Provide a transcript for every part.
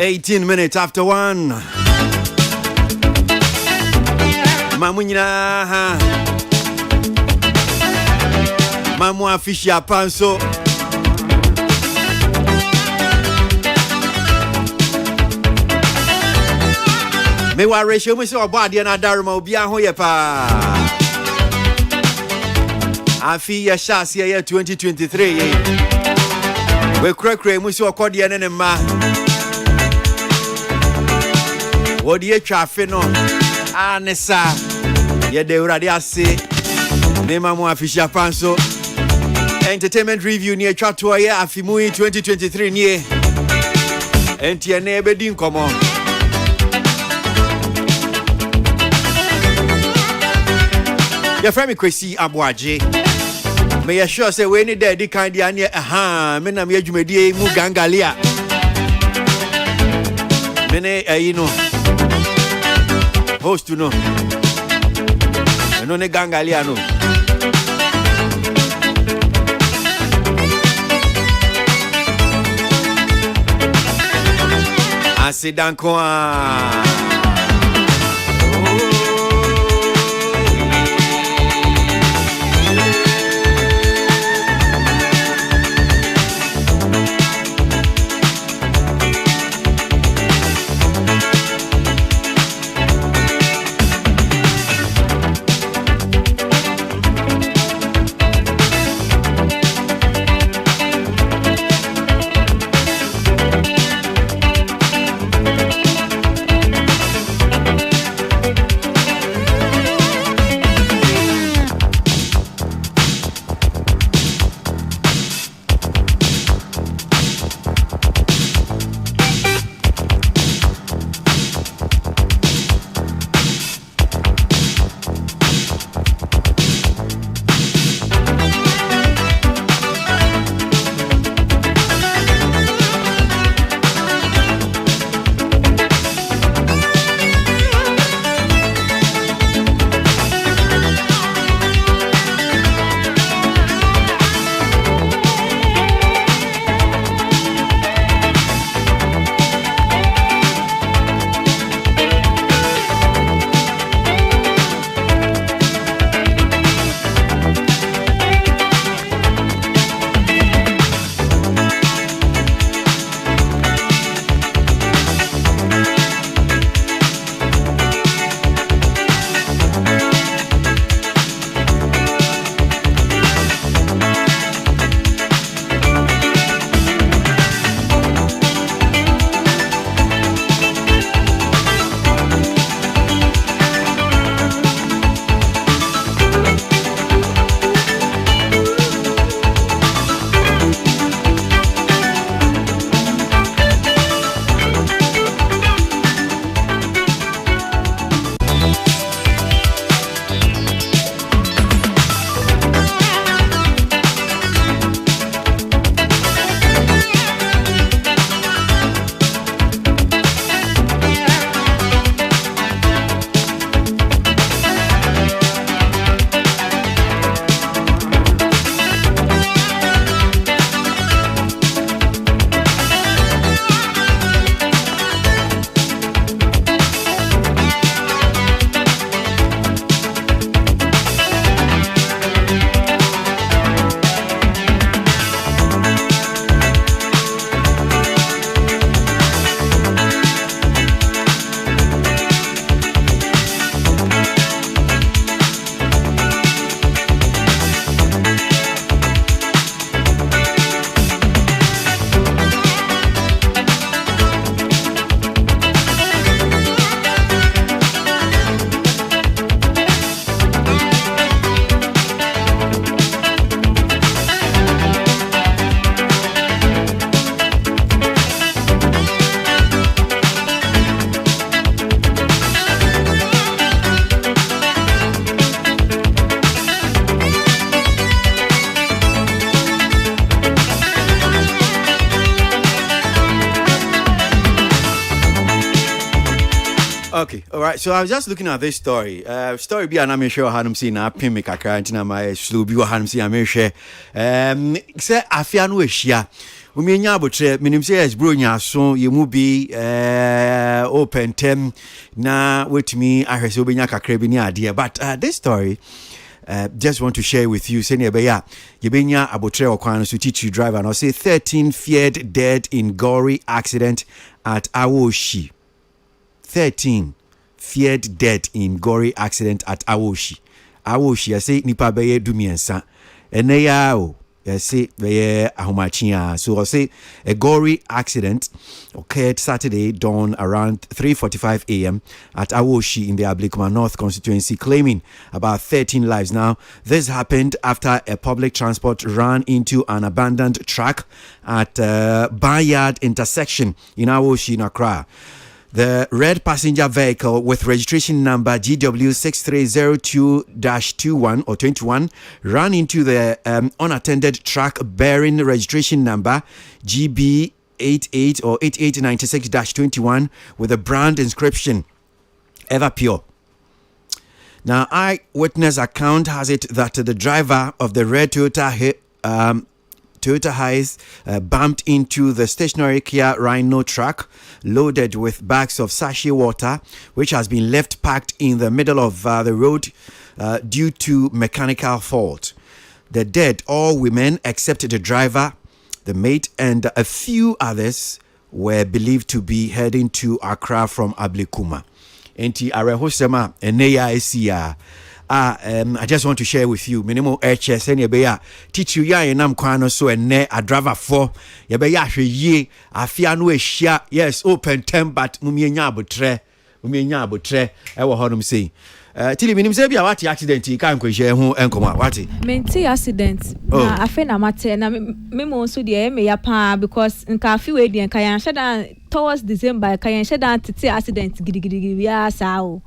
18 minutes after 1. Mamunyina Mamu afisha panso. Me wa ratio me so body na daruma obi aho ye pa. Afi ya shasi ya 2023 we krekre mu so akode ne ma. Wodi etwa afi no anesa ye de urade ase. Me mamu afisha panso. Entertainment review near Chatwa ya Afimui 2023 near NTN Ebedin Common. Your friend Kwesi Abwaje. May I sure say we need the kind of near Mena me jumedi mu gangalia. Mene you know host to know. No ne gangalia no. C'est dans quoi? Okay, all right. So I was just looking at this story. Story be an I'm sure Hanum see na pin me kakra ntina my slow bi Hanum see I'm sure. Say Afianu ehia Umienya abotre minim say yes bro nya so ye mu bi open tem na wetumi ahwese obenya kakra bi ni ade but this story just want to share with you senior beya yebenya abotre okwan so teach driver and say 13 feared dead in gory accident at Aushi. 13 feared dead in gory accident at Aushi. Aushi I say nipa beye dumiensa eneya o say ahomachia. So I say a gory accident occurred Saturday dawn around 3:45 a.m. at Aushi in the Ablikuma North constituency, claiming about 13 lives. Now, this happened after a public transport ran into an abandoned truck at Barnyard intersection in Aushi in Accra. The red passenger vehicle with registration number GW6302-21 or 21 ran into the unattended truck bearing registration number GB88 or 8896-21 with a brand inscription Ever Pure. Now, eyewitness account has it that the driver of the red Toyota Hiace bumped into the stationary Kia Rhino truck loaded with bags of sachet water, which has been left packed in the middle of the road due to mechanical fault. The dead, all women except the driver, the mate, and a few others were believed to be heading to Accra from Ablikuma. Enti arehosema eneya esia. I just want to share with you minimum HS any beya teach you ya enam kwano so ene a driver for ye beya hwe ye afia no ehia yes open tem but mumienya abotre e wo honum sei tili minim say bia what accident kan kwehia ho enkoma what menti accident na afi na mate na me mo so de me ya pa because nka afi we de nka yan sheda towards December kan yan sheda tete accident gidigidi bia sao.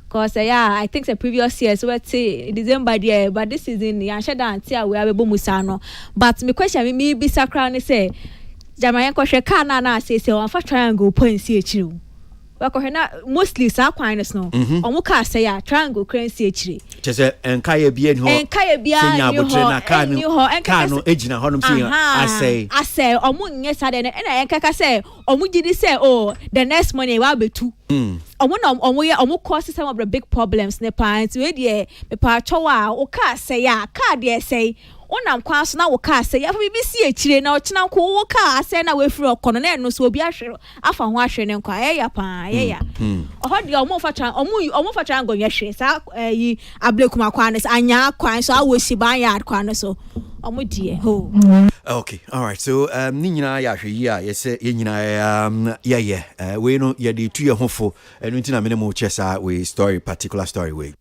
Because I think the previous year so let's say December there, but this season ya sheda antia we abebo musano. But me question me be sakra ni say Jamayan ko hwe car na say wan fa triangle point si echiru. We ko hwe na mostly sa kwan no. Omo car say ya triangle kran si echiri. Chese enkaye bia ni ho. Enkaye bia ni ho. Na car no ejina honum si asay omo nye sa de na enkaka say omo gidi say oh the next morning wa betu. Omo cause some of the big problems ne parents we dey me pa chowa o car say ya car dey say onam kwa so na wo car say ya bi si echire na ochina ko wo car say na we free okono na eno so obi ahwe afa ho ahwe ne nkwa ya pa ya oho de omo fa tran go hwe sa yi Ablekuma kwa ne anya kwan so awo si ban yard kwa ne so omo die ho. Okay, all right. So ni nyina ya hwe yi a ye se ye nyina we no ye de tu ye hofo enu ntina me mo chesa we story particular story we.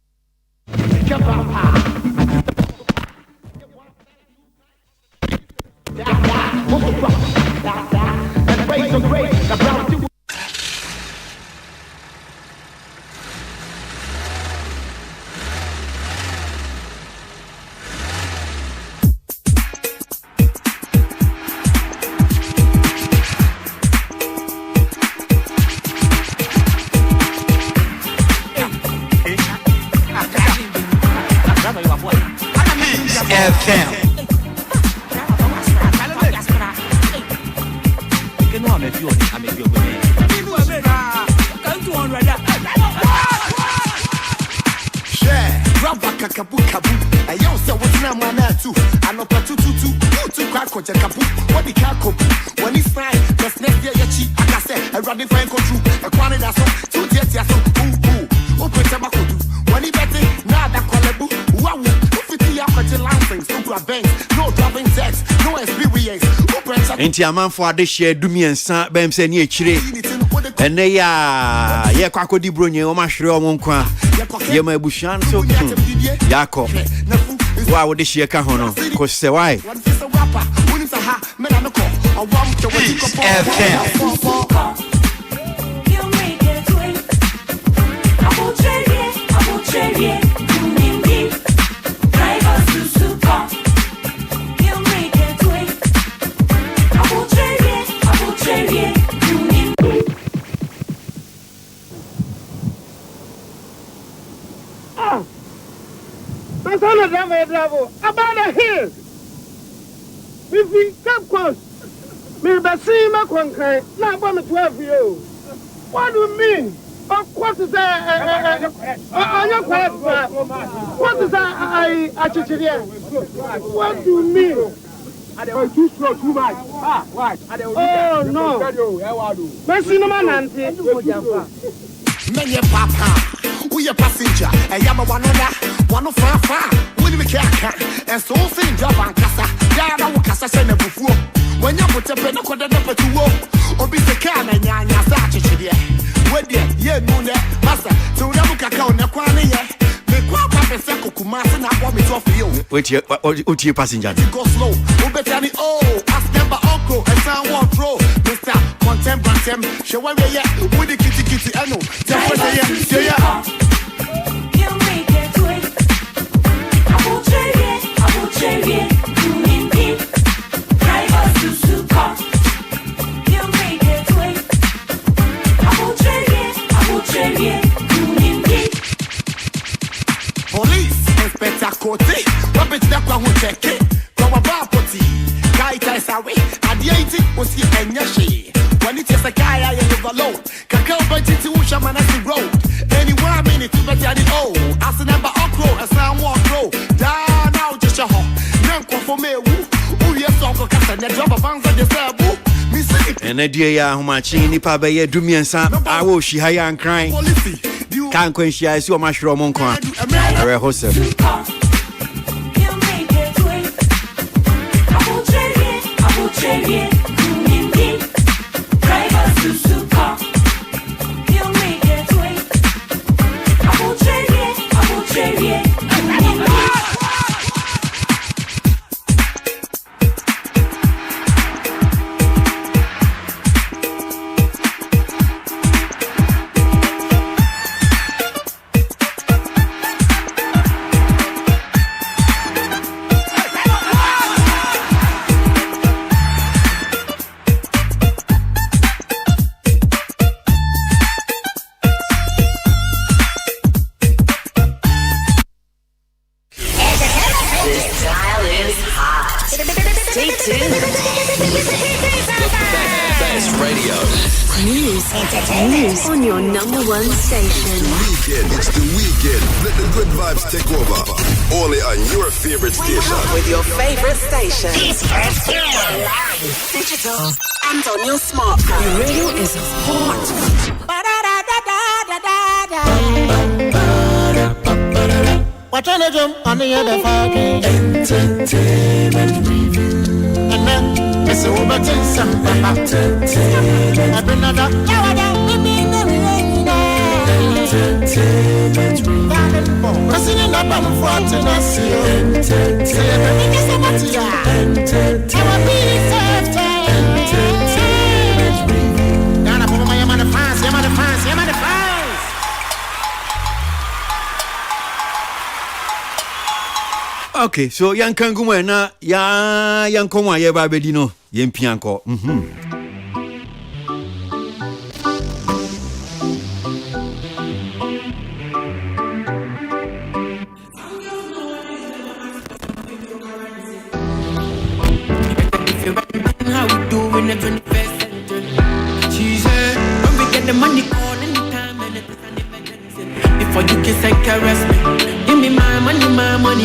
Enti amanfo ade share dumiensa bem se ni echire ene ya ye kwakodi bronye o ma hwere o nkwa ye ma ebusuan so yakọ wa wo de share ka ho no ko se why Bravo, about the hill. If we come close, Me see my concrete. Now I'm 12 years old. What do you mean? What is that? What is that? What do you mean? Are too slow, too much? Why? Oh, no. Messi no man, auntie. Many papa, we a passenger, and Yama one far. Will we care? And so sing job and Cassa, Yama Cassa send a before. When you put a pen on the number to walk, or be the can and Yana Sachi. What dear, yeah, Moon, Master, so Namuka, Nakwana. Wait, your passenger. Go slow, Ubetani, oh, ask number uncle, and sound one throw. Mr. Contem, show where we are with the kitty, I know. Tell what they are. You make it quick. I will trade it, you need me. Drive us to Suka. You make it quick. I will trade it, you need me. Police, Inspector Cote, Robert Dakwa who check it. From a bar potty, Kaita is away. At the 80 was here and yashi. When it is a guy I live alone, Kakao budget to Shamanasi Road. Anyone minute to better the O. As a number of crow, as I walk crow. Down now, just a home. Nanko for me, who yes, Uncle Cassa, and drop a bounce at the sabu. And a dear Humachi, Nipa Bay, Dumi and Sam, Aushi, Haya and crying. Can't quench your eyes, you mushroom on corn. You make it quick. I will trade it, you need me. Drive us to Suka. You make it quick. I will trade it, you need me. News on your number one station. It's the weekend. Let the good vibes take over. Only on your favorite station. With your favorite station. Digital and on your smartphone. Your radio is hot. Watch on the jump on the other fucking Entertainment review. and then it's over to some entertainment. I've been another. Entertainment review. I'm singing up on the front and I see you. Entertainment review. Ghana, my man, the fans, the fans. Okay, so young Kangumo na young Koma ye babedino yen pianko. How we do in the 21st century? She said, when we get the money, call anytime and it's an emergency. Before you kiss and caress me, give me my money,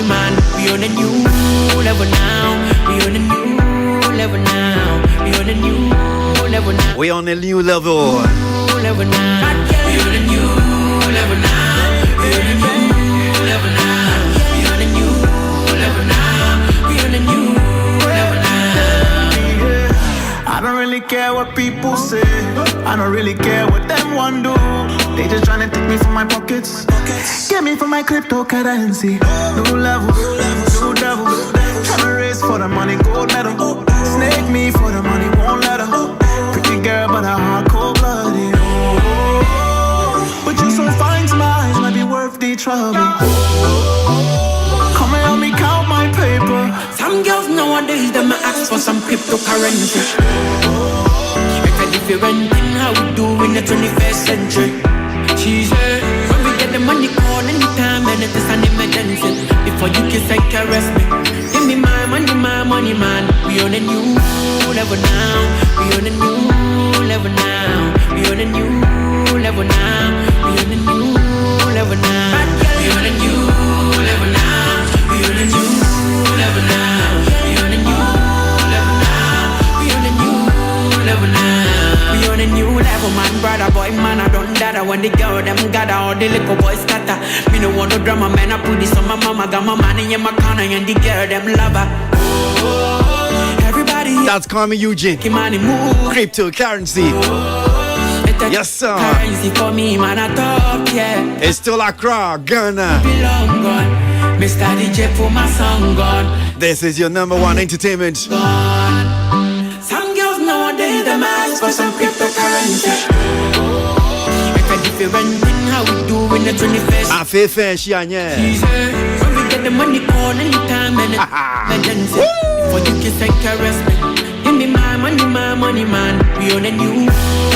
man. We on a new level now. We on a new level now. We on a new level now. We on a new level. Level now. We on a new level now. We on a new level now. We on a new level now. We on a new level now. I don't really care what people say. I don't really care what them want do. They just tryna take me from my pockets. Get me from my cryptocurrency. New level, new devil. Tryna race for the money, gold medal. Snake me for the money, won't let her. Pretty girl, but a heart cold blooded. But you so fine to my eyes, might be worth the trouble. Come and help me count my paper. Some girls nowadays, them ask for some cryptocurrency. It's a different thing how we do in the 21st century. She said, when we get the money, call anytime and it's an emergency. If before you kiss and caress me. Give me my money, man. We on a new level now. We on a new level now. We on a new level now. We on a new level now. We on a new level now. We on a new level now. We on a new level now. We on a new level now. We on a new level, man, brother, boy, man, I don't dada. When the girl them gather, all the little boys scatter. Me no want no drama, man, I put this on my mama. Got my money in my corner, and the girl them lover. Everybody, that's Carmen Eugene. Money move. Cryptocurrency. Yes, sir. Currency for me, man, I talk, yeah. It's still Accra, Ghana. Belong gone. Mr. DJ for my song gone. This is your number one entertainment. Gone. Some girls nowadays them ask for some cryptocurrency. If a different thing how we do in the 21st. I feel fair, she When we get the money call anytime and emergency. Before you kiss and caress me. Give me my money, man. We on a new.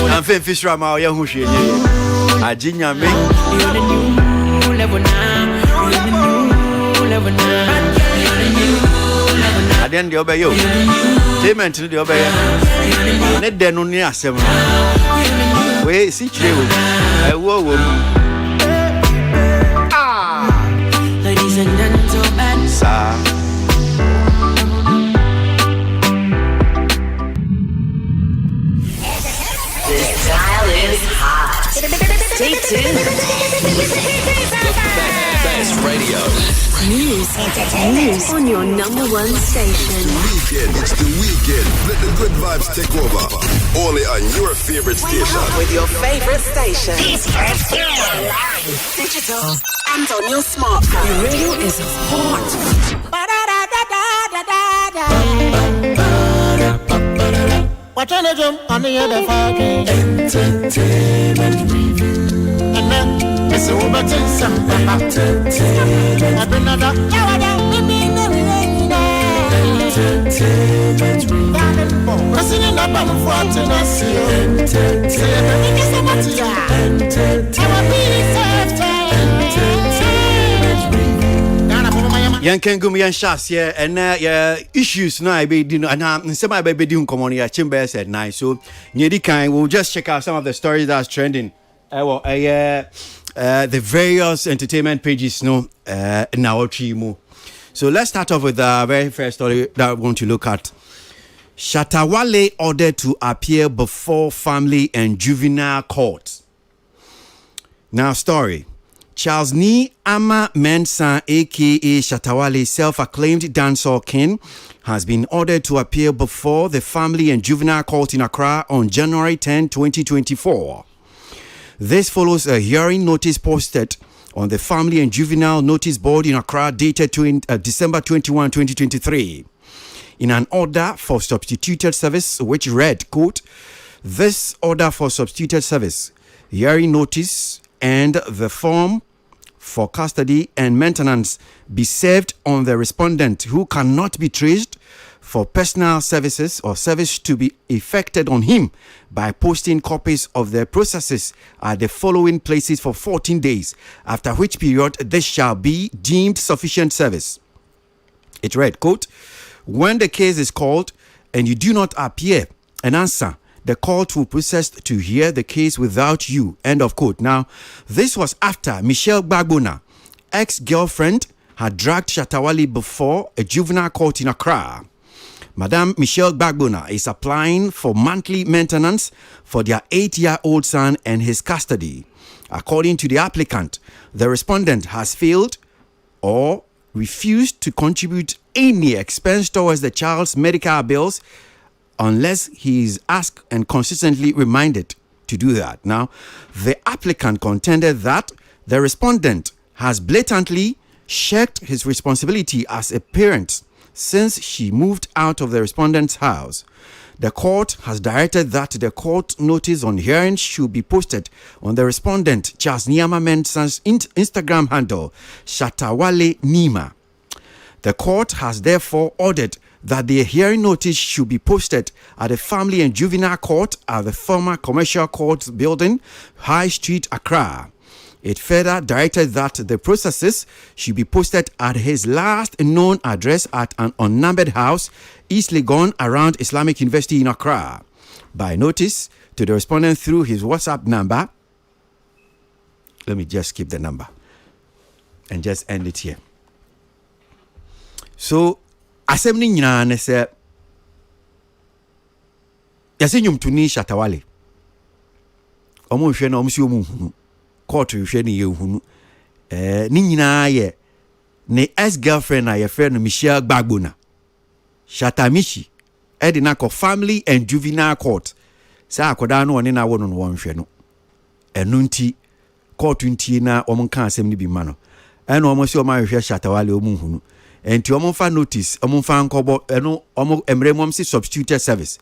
I'm fin fish ram out young who she Ajinya me. We on a new level now. We on a new level now. We on a new level now. At the end, the obey you. Payment to the obey. Let them only ask them. Wait, see, whoa. Ladies and gentlemen, sir. This dial is hot. Stay tuned. Best radio. News on your number one station. Weekend, it's the weekend. Let the good vibes take over. Only on your favorite station. With your favorite station. Digital and on your smartphone. Your radio is hot. What on a jump on the other fucking entertainment review. And then it's over to some entertainment. I've been another entertainment review. Pressing in the bottom for to not see entertainment. Yan can go me and shas here and issues now I be and some I be doing come on here chambers at night. So near the kind we'll just check out some of the stories that's trending. The various entertainment pages in our team. So let's start off with the very first story that I want to look at. Shatta Wale ordered to appear before family and juvenile court. Now story. Charles Ni Ama Mensah, aka Shatta Wale, self-acclaimed dancehall king, has been ordered to appear before the Family and Juvenile Court in Accra on January 10, 2024. This follows a hearing notice posted on the Family and Juvenile Notice Board in Accra dated December 21, 2023. In an order for substituted service which read, quote, "This order for substituted service, hearing notice, and the form for custody and maintenance be served on the respondent who cannot be traced for personal services or service to be effected on him by posting copies of the processes at the following places for 14 days, after which period this shall be deemed sufficient service." It read, quote, "When the case is called and you do not appear and answer, the court will process to hear the case without you." End of quote. Now, this was after Michelle Gbagbona, ex-girlfriend, had dragged Shatta Wale before a juvenile court in Accra. Madam Michelle Gbagbona is applying for monthly maintenance for their 8-year-old son and his custody. According to the applicant, the respondent has failed or refused to contribute any expense towards the child's medical bills unless he is asked and consistently reminded to do that. Now, the applicant contended that the respondent has blatantly shirked his responsibility as a parent since she moved out of the respondent's house. The court has directed that the court notice on hearing should be posted on the respondent Charles Niama Mensah's Instagram handle, Shatta Wale Nima. The court has therefore ordered that the hearing notice should be posted at the Family and Juvenile Court at the former Commercial Court Building, High Street, Accra. It further directed that the processes should be posted at his last known address at an unnumbered house, East Legon, around Islamic University in Accra. By notice to the respondent through his WhatsApp number. Let me just keep the number and just end it here. So, assembly nyina say yase nyumtuni Shatta Wale. Omo hwe na omo si omo hunu. Court hwe ni ye hunu. Ni nyina ye ne ex-girlfriend na ye friend Michelle Gbagbona. Shatta Michi edina ko family and juvenile court. Sa akoda no one na wono no hwe no. Enu nti court nti na omo kan asem ni bi ma no. Eno omo si omo hwe Shatta Wale omo hunu. Enti omo fa notice omo fa nkobo eno omo emremom si substituted service.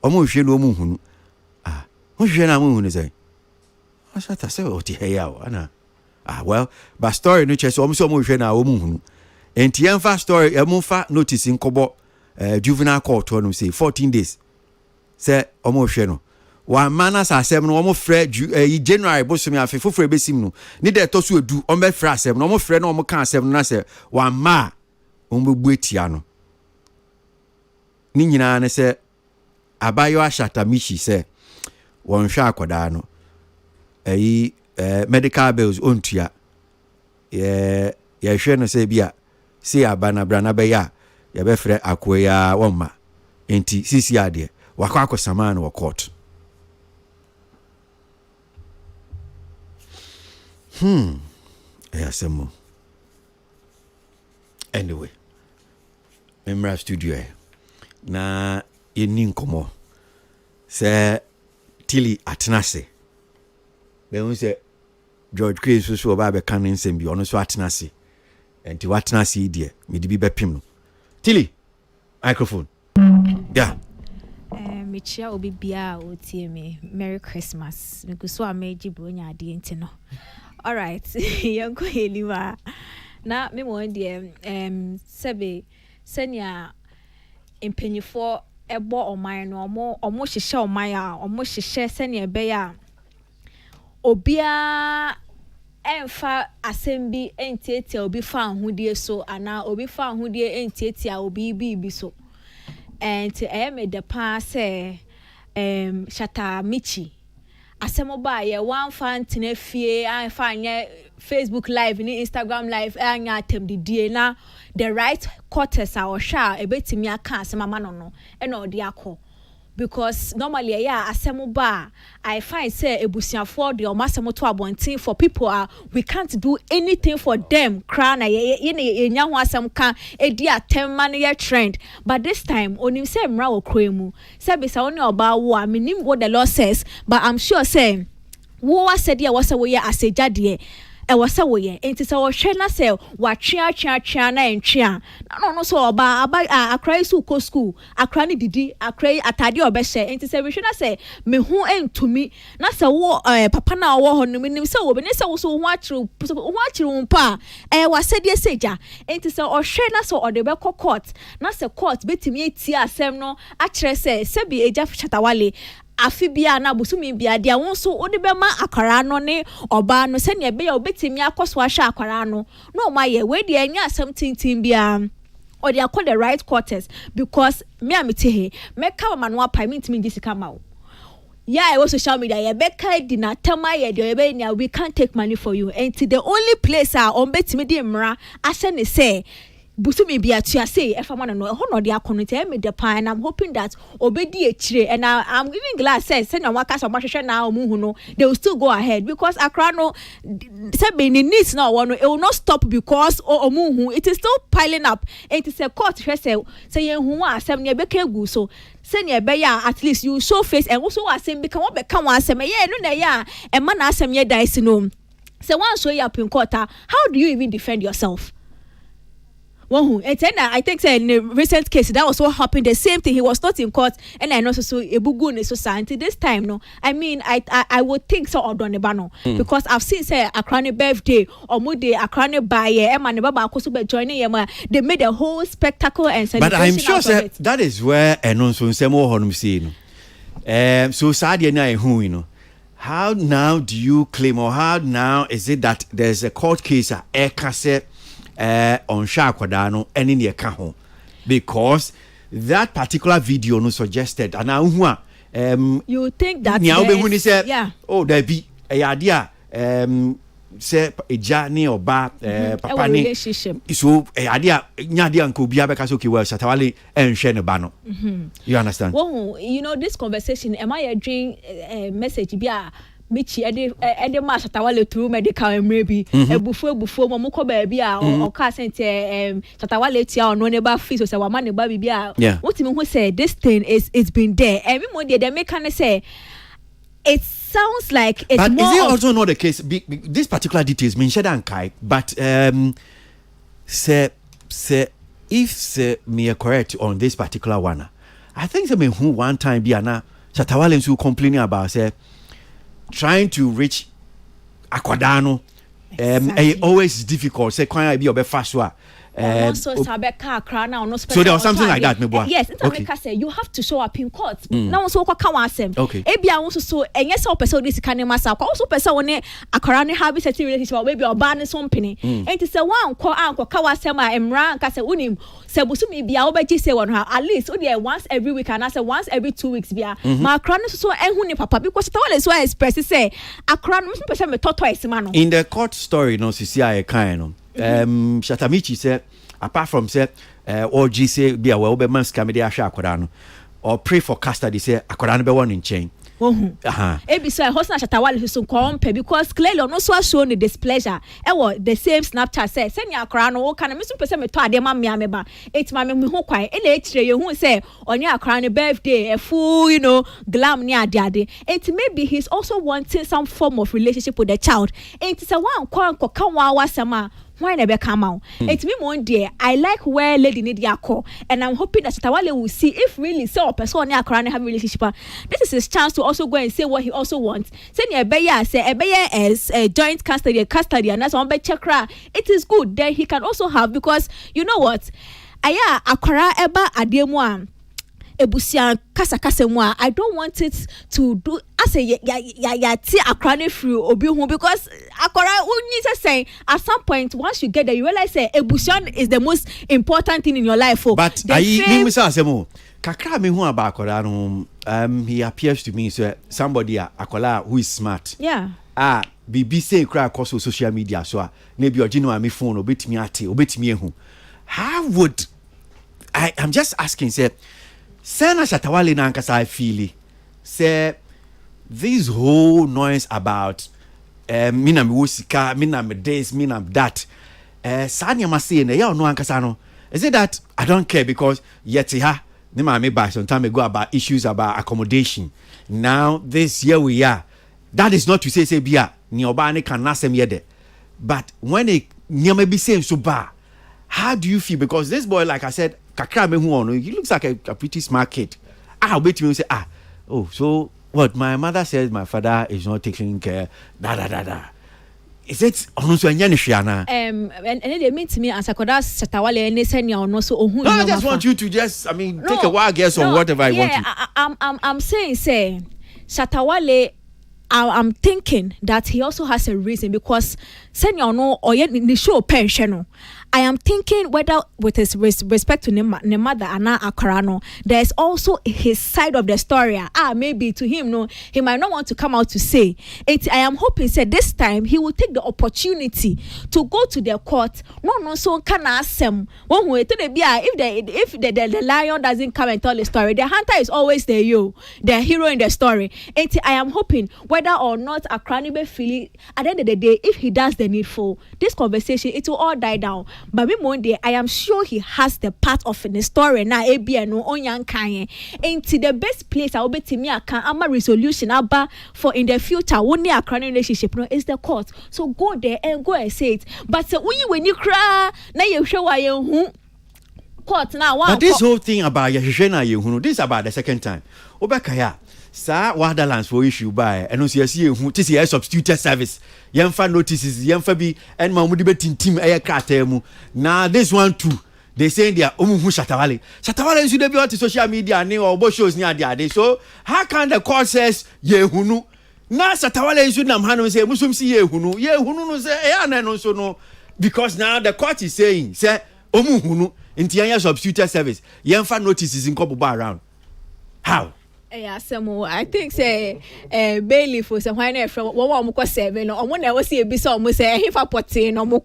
Omo hwe no omo hunu. Mo hwe na mo hunu say. Shatta say o ti heya o ana. Well, but story no chese omo so omo hwe na omo hunu. Enti emfa story emo fa notice nkobo juvenile court no say 14 days. Say omo hwe no. Wa mana sa asem no omo frɛ January bosomi afi foforo besim no. Ni de to so edu omo frɛ asem no omo frɛ no omo kan asem no na say wa ma omo bu etia no. Ni nyina ne say abayo Shatta Michi say won hwa akoda no. Medical bills ontua. Ye hwe no say bia see abana brana be ya ye be frɛ akoya wonma. Enti sisi ade wakwa akosama no court. Some anyway, memra studio na yeni nkomo se tili atenase be hu se George Chris so oba be kan nsem bi ono so atenase enti watenase die me di bi bepim no tili microphone yeah Michia obi bia otie me Merry Christmas me go so ameji bronya ade enti no. All right, yanko heliwa na me mo de sebe senya empenyifo ebo oman no omo hyehye oman a omo hyehye senya be ya obia emfa asembi entieti obi fa ahudie so ana obi fa ahudie entieti a obi bi so and me the pass Shatta Michi asemo ba ye one fan tena fie an fa nye Facebook live ni Instagram live anya atem didie na the right quarters a ohwa ebetimi aka asema ma no e na odi akọ because normally yeah asemo ba I find say ebusiafo de o masemo to abontin for people we can't do anything for them cry na ye nya ho asem ka edi atem ma na trend but this time onim say mra wo kremu say be say oni oba wo aminim what the law says but I'm sure say wo said ya was say wo ye asejade e was say wo ye enti say wo hwe na say wa twia na entwia no so oba akra su ko school akra ni didi akra atade obehye enti say we hwe na say me hu entumi na say wo papa na wo ho no nim say wo be ne say wo so ho achiru mpa was said ye seja enti say o hwe na say ode be court na say court betimi eti asem no akere say bi eja Shatta Wale afibia na busumi bia dia won so odi be ma akwara no ne oba no se ne be ya obetimi akoso ahwa akwara no no ma ye we dia anya asem tintin bia or they are called the right quarters because me amite he me ka ma no apa me ntimi disika ma wo yeah I was social media ye be kai di na tema ye de be nya we can't take money for you and the only place on betimi di mra ase ne say busumi bia tua say efa ma no ho no de akonite me the pan and I'm hoping that obedi echire and I'm giving glad say na waka so mahwehwe na omuhu no they will still go ahead because akra no say be ni needs na one it will not stop because omuhu it is still piling up it is a court say yen hu asem ne be ka gu so say ne be ya at least you show face and also asem be kan be kan asem ye no na ya e ma na asem ye dice no say one show you up in court how do you even defend yourself? I think say in a recent case that was what happened the same thing he was not in court and I know so ebugu in society this time no I mean I would think so odon bano because I've seen say Akrani birthday or mude Akrani buy e ma ne baba akoso be joining yema they made a whole spectacle and but I'm sure say that is where enon so nsemo honum see no so sad ye na ehun you know how now do you claim, or how now is it that there's a court case on Shakwadano and in the Kaho? Because that particular video no suggested, and now you think that when he said, yeah, oh, there be a idea, say a journey or papa relationship. So a idea, Nadia and Kubia because okay, well, Shatta Wale and Shane Bano. You understand? Well, you know, this conversation, am I a dream message? Bia Michi, Ede Ma Shatta Wale through medical and maybe a before Momuko baby or Cassant Shatta Wale tia or no neighbor fees or our money baby. Yeah. What you who said this thing it's been there. Every morning they make kind of say it sounds like it's but more. Is it also not the case? This particular details mean Shatta and Kai, but say if me are correct on this particular one, I think I mean who one time be ana Shatta Wale who complaining about say trying to reach Akwadano. Exactly. Always difficult. Say can I be a fast one. So there was something like that, maybe. Yes, okay. Say you have to show up in court. Now so kwa kawansem. Okay. Ebia also so enye se person this kan masa kwa also person one akara ne have certain relationship or maybe oba ne so mpene. Enti se wan kwa anko kawasem a emra nka se unim se busumi bia obaji se won ha at least once every week and say once every 2 weeks bia. Ma akara ne so ehun ne papa because Shatta Wale so express say akara no person me toto esima no. In the court story no sisi Akan no. Shatamichi said, apart from said, or G say be a well be man scam media Akwadano, or pray for custody say Akwadano be one in chain. Ebi so Hosna Shatta Wale who so compare because clearly no so show the displeasure. The same Snapchat say send ya Akwadano o kana me so person me to ade ma me ameba. It ma me ho kwan e na etire ye hu say onye Akwadano birthday a full glam ni ade. It maybe he's also wanting some form of relationship with the child. It is a one kwan ko kan wa wasama. Why never come out? It's me one day. I like where Lady Nidia call, and I'm hoping that Shatta Wale will see if really so a person near Akan have a relationship. This is his chance to also go and say what he also wants. Say Ebeya say Ebeya is a joint custody, and that's one by chakra. It is good. Then he can also have because you know what? Aya Akara eba ademwa. Ebusia kasa mwa. I don't want it to do as a ya ti Akra free obi hu because Akra needs to say at some point once you get there you realize say ebusia is the most important thing in your life. But I asemo kakra me hu about Akra no he appears to me so somebody Akola who is smart. Yeah. Bibi say cry across social media so maybe original me phone obetimi ate obetimi ehu. How would I'm just asking say Sena Shatta Wale na nkasa I feel say this whole noise about me na me wosika me na me this me na that sanya masi na ya no ankasa no is it that I don't care because yet ha ne ma me back some time ago about issues about accommodation now this year we are that is not to say bia ni oba ne kan nasem ye de but when it nyama be saying so ba how do you feel because this boy like I said kakra me hu ono he looks like a pretty smart kid wait me say oh so what my mother says my father is not taking care da is it ono so anya ne hwiana and they mean to me as Akoda Shatta Wale ne senya ono so ohun no I just want you to just take a wild guess on whatever I want to I'm saying say Shatta Wale I'm thinking that he also has a reason because senya ono oye ni show pension no I am thinking whether with his respect to mother Anna Akarano, there's also his side of the story. Maybe to him, no, he might not want to come out to say it. I am hoping that this time he will take the opportunity to go to the court. No, so can ask him one way to the if the lion doesn't come and tell the story, the hunter is always the hero in the story. And I am hoping whether or not Akrani be feeling at the end of the day, if he does the needful, this conversation it will all die down. But me Monday, I am sure he has the part of the story now. ABN no onyan kanye. Into the best place I will be to me Akan ama resolution aba for in the future. Only a Akan relationship no is the court. So go there and go and say it. But when you cry, now you show why you court now. But this whole thing about Yashena you this is about the second time. Obakaya. Sa Wadalands for issue by and also who this is substituted service. Yemfa notices, Yemfa be and Mamudi team air cartemu. Now this one too. They say they are Shatta Wale. Shatta Wale should be on social media or shows near the day. So how can the court says Yehunu? na Shatta Wale isu nam hanu say musum si ye hunu no say e ana no so no because now the court is saying say omu hunu nti yan substitute service yemfa notices in kobo around how yeah, some I think say bailiff for some why from one more 7 or one never see a bit almost say if I put in no more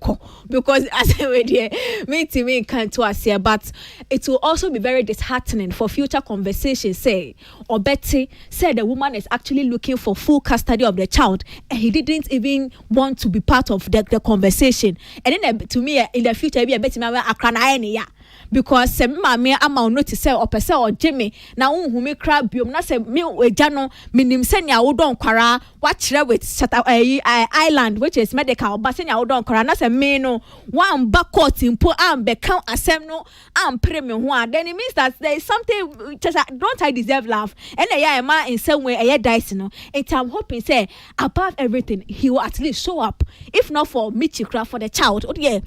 because as I said here me can't to us here, but it will also be very disheartening for future conversations. Say or Betty said the woman is actually looking for full custody of the child and he didn't even want to be part of the conversation. And then to me in the future be a Betty ma Akan because se me ama notice say or pese or Jimmy na unhu me crab biom na se me eja no minim se nya wo don kwara wa kire with Shatta island which is medical but se nya wo don kwara na se me no wan ba court impo am be kan asem no am pre me ho then it means that there is something just don't I deserve love and yeah ma in some way dice no and I'm hoping say above everything he will at least show up if not for Michikra for the child yeah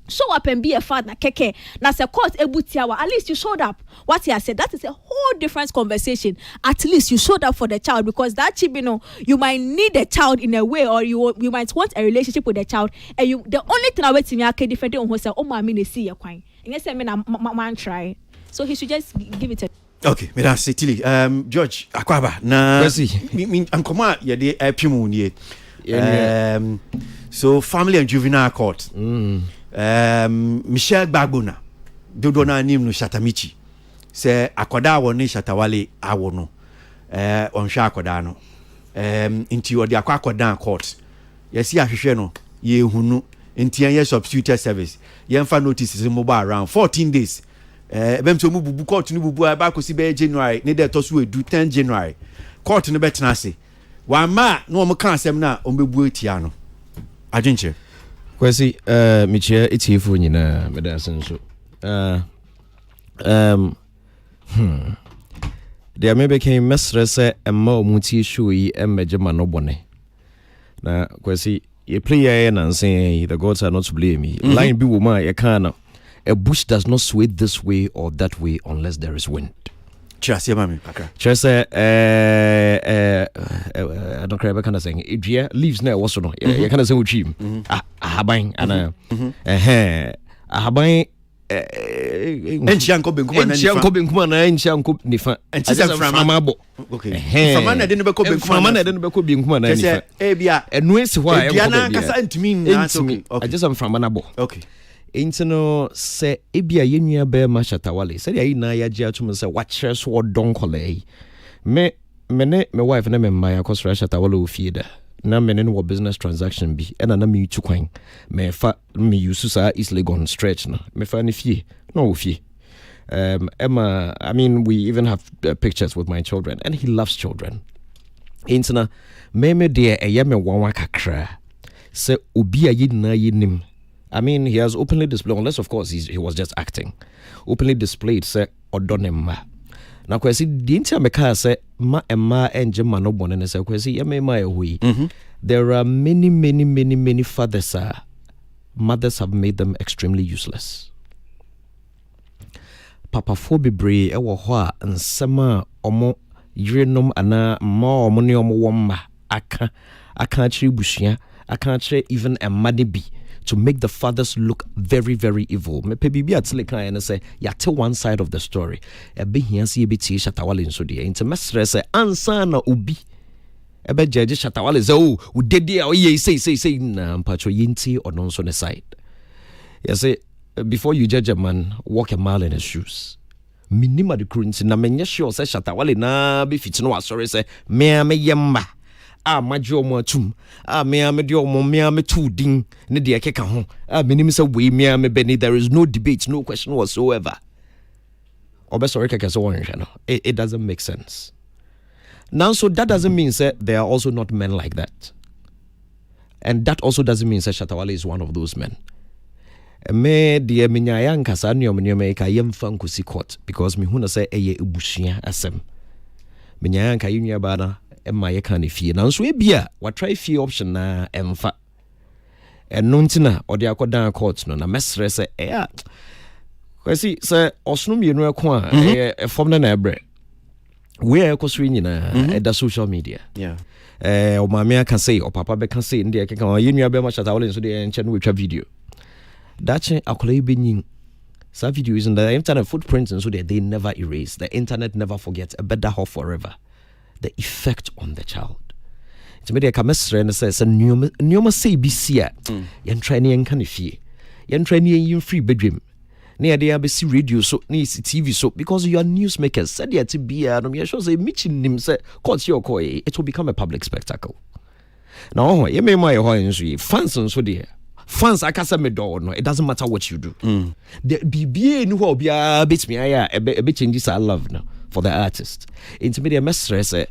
show up and be a father keke na se court ebutiawa at least you showed up what he has said that is a whole different conversation at least you showed up for the child because that chibino you might need a child in a way or you might want a relationship with the child and you the only thing I wait to me ake different on who say oh my me see your kwan and say me na man try so he should just give it a okay me da setili George akwaba na me ankoma ye de apimu nie so family and juvenile court Michelle Bagbona dodo na nim no Shatamichi se akoda woni Shatta Wale awo no onhwa akoda no nti odi akoda court yesi ahwehwe no ye hunu nti an ye substitute service ye mfa notices mobile around 14 days bem so mu bubu court no bubu ba kosi be January ne de to so edu 10 January court no betena ase wa ma no o kan asem na o mebu etia no adwenche kwesi michia etifu nyina medasen so there may became mesrese emma omuti show yi emmejema no bone na kwesi ye play and say the gods are not to blame me line bi woman ye kana a bush does not sway this way or that way unless there is wind. Just yeah, mami. Okay. Just I don't care about kind of saying. Idea leaves now. What's no? You kind of say uchim. Ahabain and ahabain. Enchianko benkuma na enchianko benkuma na enchianko nifa. Enchianko framabo. Okay. Framana de nebe ko benkuma. Framana de nebe ko benkuma na nifa. Ebia. Enwesi hwa. Ebia na kasa ntimi na okay. I just am framana bo. Okay. Intino se ebia yenua be ma Shatta Wale se ya ina ya gia tum se wa kire so odon kole me wife na me maya kosra Shatta Wale ofie da na me ne no business transaction bi e na me tu kwan me fa me use sa East Legon stretch na me fa ne fie no ofie Emma I mean we even have pictures with my children and he loves children intina me de eye me wanwa kakra se obi a yina yinim I mean, he has openly displayed, unless of course he was just acting. Openly displayed, say, Odonemma. Now, kwesi, the intia meka say, ma emma enje no bonene say, kwesi, yeme ma ehui. There are many fathers, mothers have made them extremely useless. Papa fobibre, ewa hwa, nsema, omo, yirenom, ana, ma, omo ni omo wamba, aka chiri bushia, aka chiri even a madibi. To make the fathers look very, very evil. Me pe bibi atile kan and say ya tell one side of the story. E be hiansi e be ti Shatta Wale nso de. Inte mesre say ansa na obi. E be judge Shatta Wale say oh, u dedi a ye say na mpacho yinti ono nso ne side. You say before you judge a man, walk a mile in his shoes. Minima de currency na menye sure say Shatta Wale na be fit no asori say me yemma. Majo mo atum me de omo me tu din ne de akeka ho menim say we me beni there is no debate no question whatsoever obesore keke so won hwe no it doesn't make sense now so that doesn't mean say there are also not men like that and that also doesn't mean say Shatta Wale is one of those men me de menya yankasa ne omne me ka yemfa nkosi court because me hu na say eye ebusua asem menya yanka yinua ba na Emma ye kan fie na nso ebia wa try fie option na emfa eno ntina ode akodan court no na mesre se kwesi se osno mienu eko a e form na ebre where ko swing in the social media. Yeah. Or mamma can say or papa be can say in there can you know be much Shatta Wale so the and with a video. That's akole benin. Some video is in the internet footprints and so they never erase. The internet never forgets a better hope forever. The effect on the child. It's made a camestre and says a new say be seer. Yan training and canify. Yan training in free bedroom. Near the ABC radio so needs TV so because you are newsmakers said there to be a shows a meeting him say caught your koi, it will become a public spectacle. Now you may my fans and so dear. Fans I can say me door no, it doesn't matter what you do. The BBA no will be a bit me a bit changes I love now for the artist. Intermediate message say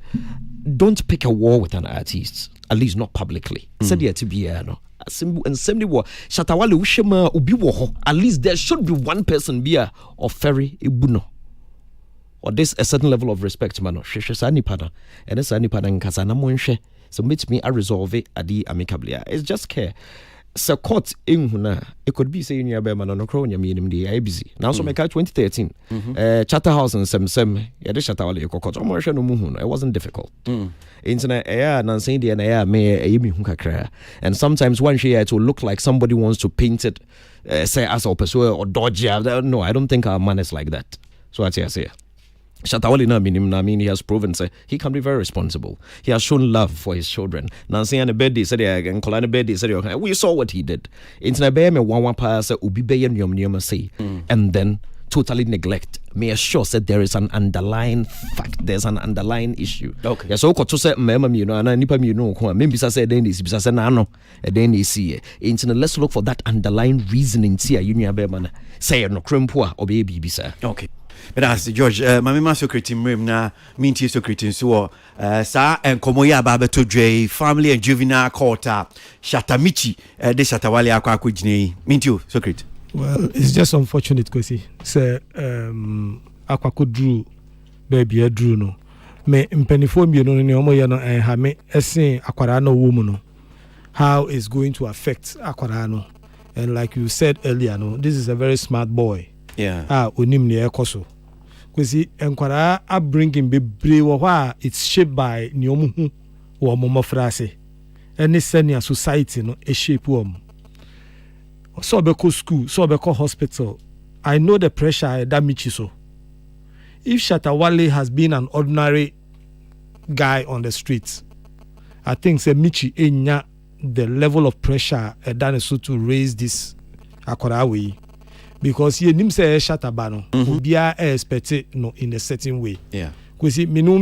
don't pick a war with an artist, at least not publicly. Said there to be no. And same war Shatta Wale ushema ubi wo ho, at least there should be one person be a or ferry ibuno. Or this a certain level of respect man. Sheshe sani pada. And this sani pada nkasa na mo nhwe. So meet me I resolve it adi amicably. It's just care. So court in huna, it could be saying you man no crown yam the I busy. Now so make 2013. Chatterhouse and Sem ya de Shatta Wale court. No muhun. It wasn't difficult. Internet and saying the may and sometimes one share to look like somebody wants to paint it say as or pursue or dodgy. No, I don't think our man is like that. So I say Shatta Wale na mean he has proven say he can be very responsible. He has shown love for his children. Nancy and the birthday said and Colana birthday said we saw what he did. Internet be me one pass ubi be nyom say and then totally neglect. May assure said there is an underlying fact. There's an underlying issue. Okay. Yeah, so to say mema you know and nipa you know maybe say then this bisa say na no then you see internet let's look for that underlying reasoning tia you be man say no krempo or be bisa. Okay. But as George, my mama secretary mrim na minti secretary so sa enkomo ya ba beto dwe family and juvenile court Shatta de Shatta Wale akwa akogine minti secretary. Well, it's just unfortunate because say akwako drew baby drew no me mpenifo mi no ne omo ye no ha me esen akwara no wo mu no how is going to affect akwara no, and like you said earlier no, this is a very smart boy. Yeah. Onim ne ekoso because enkwara upbringing bebre wo hwa it's shaped by ne omo hu wo omo mafrase any senior society no e shape wo omo. So be school, so be hospital. I know the pressure that Michi so. If Shatta Wale has been an ordinary guy on the streets, I think say Michi enya the level of pressure that is so to raise this akorawe because he nim say Shatta Bano obia expect no in a certain way. Yeah. Because me no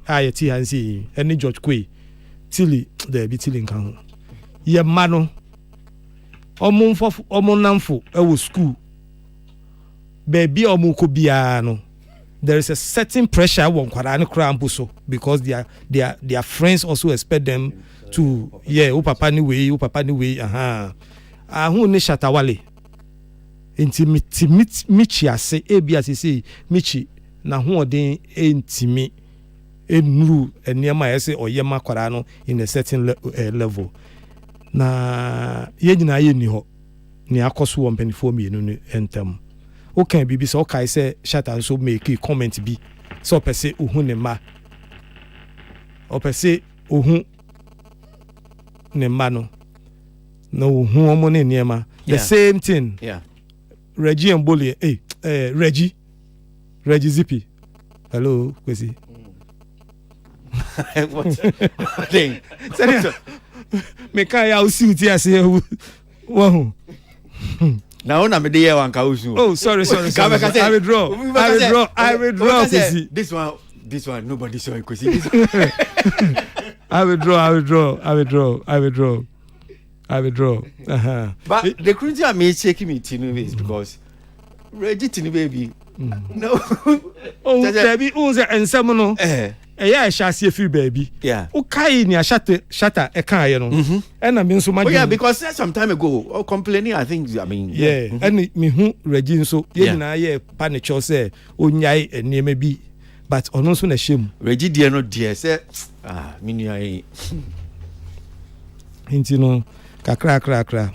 ayeti hansi any George Kwe tilly the bitilling kan. Ye mano omo namfo e school baby omo ko bia no there is a certain pressure won kwara ne krampo so because their friends also expect them to o papa ni way ahu ne Shatta Wale intimate michi ase bia say michi na ho odin intimi enuru eniema ese oyema kwara no in a certain level. Na yegyina ye ni ho ni akoso wo mpanifo mienu no entam o kan bibi so kai say Shatta so make comment bi so pese ohun ne ma o pese ohun ne ma no ohun omo ne niema the same thing. Yeah. Reggie Mbole Reggie Zippy hello Kwesi. What thing? Me kai ya usi uti ase wo na ona me dey wan ka usu. Oh sorry I withdraw this one nobody saw Kwesi. I withdraw. But the crazy I may shaking me Tinubu is because Reggie Tinubu baby. No. Oh baby unze ensem no. Yeah, Shasia free baby. Yeah. Okay, ni Shatta eka no. And I mean so much. Oh yeah, because some time ago, complaining. I mean. Yeah. And me hu Regine so. Yeah. Na ye panicho say onyai eneme bi, but ono so na shame. Reggie dear no dear say me ni Inti no kakra.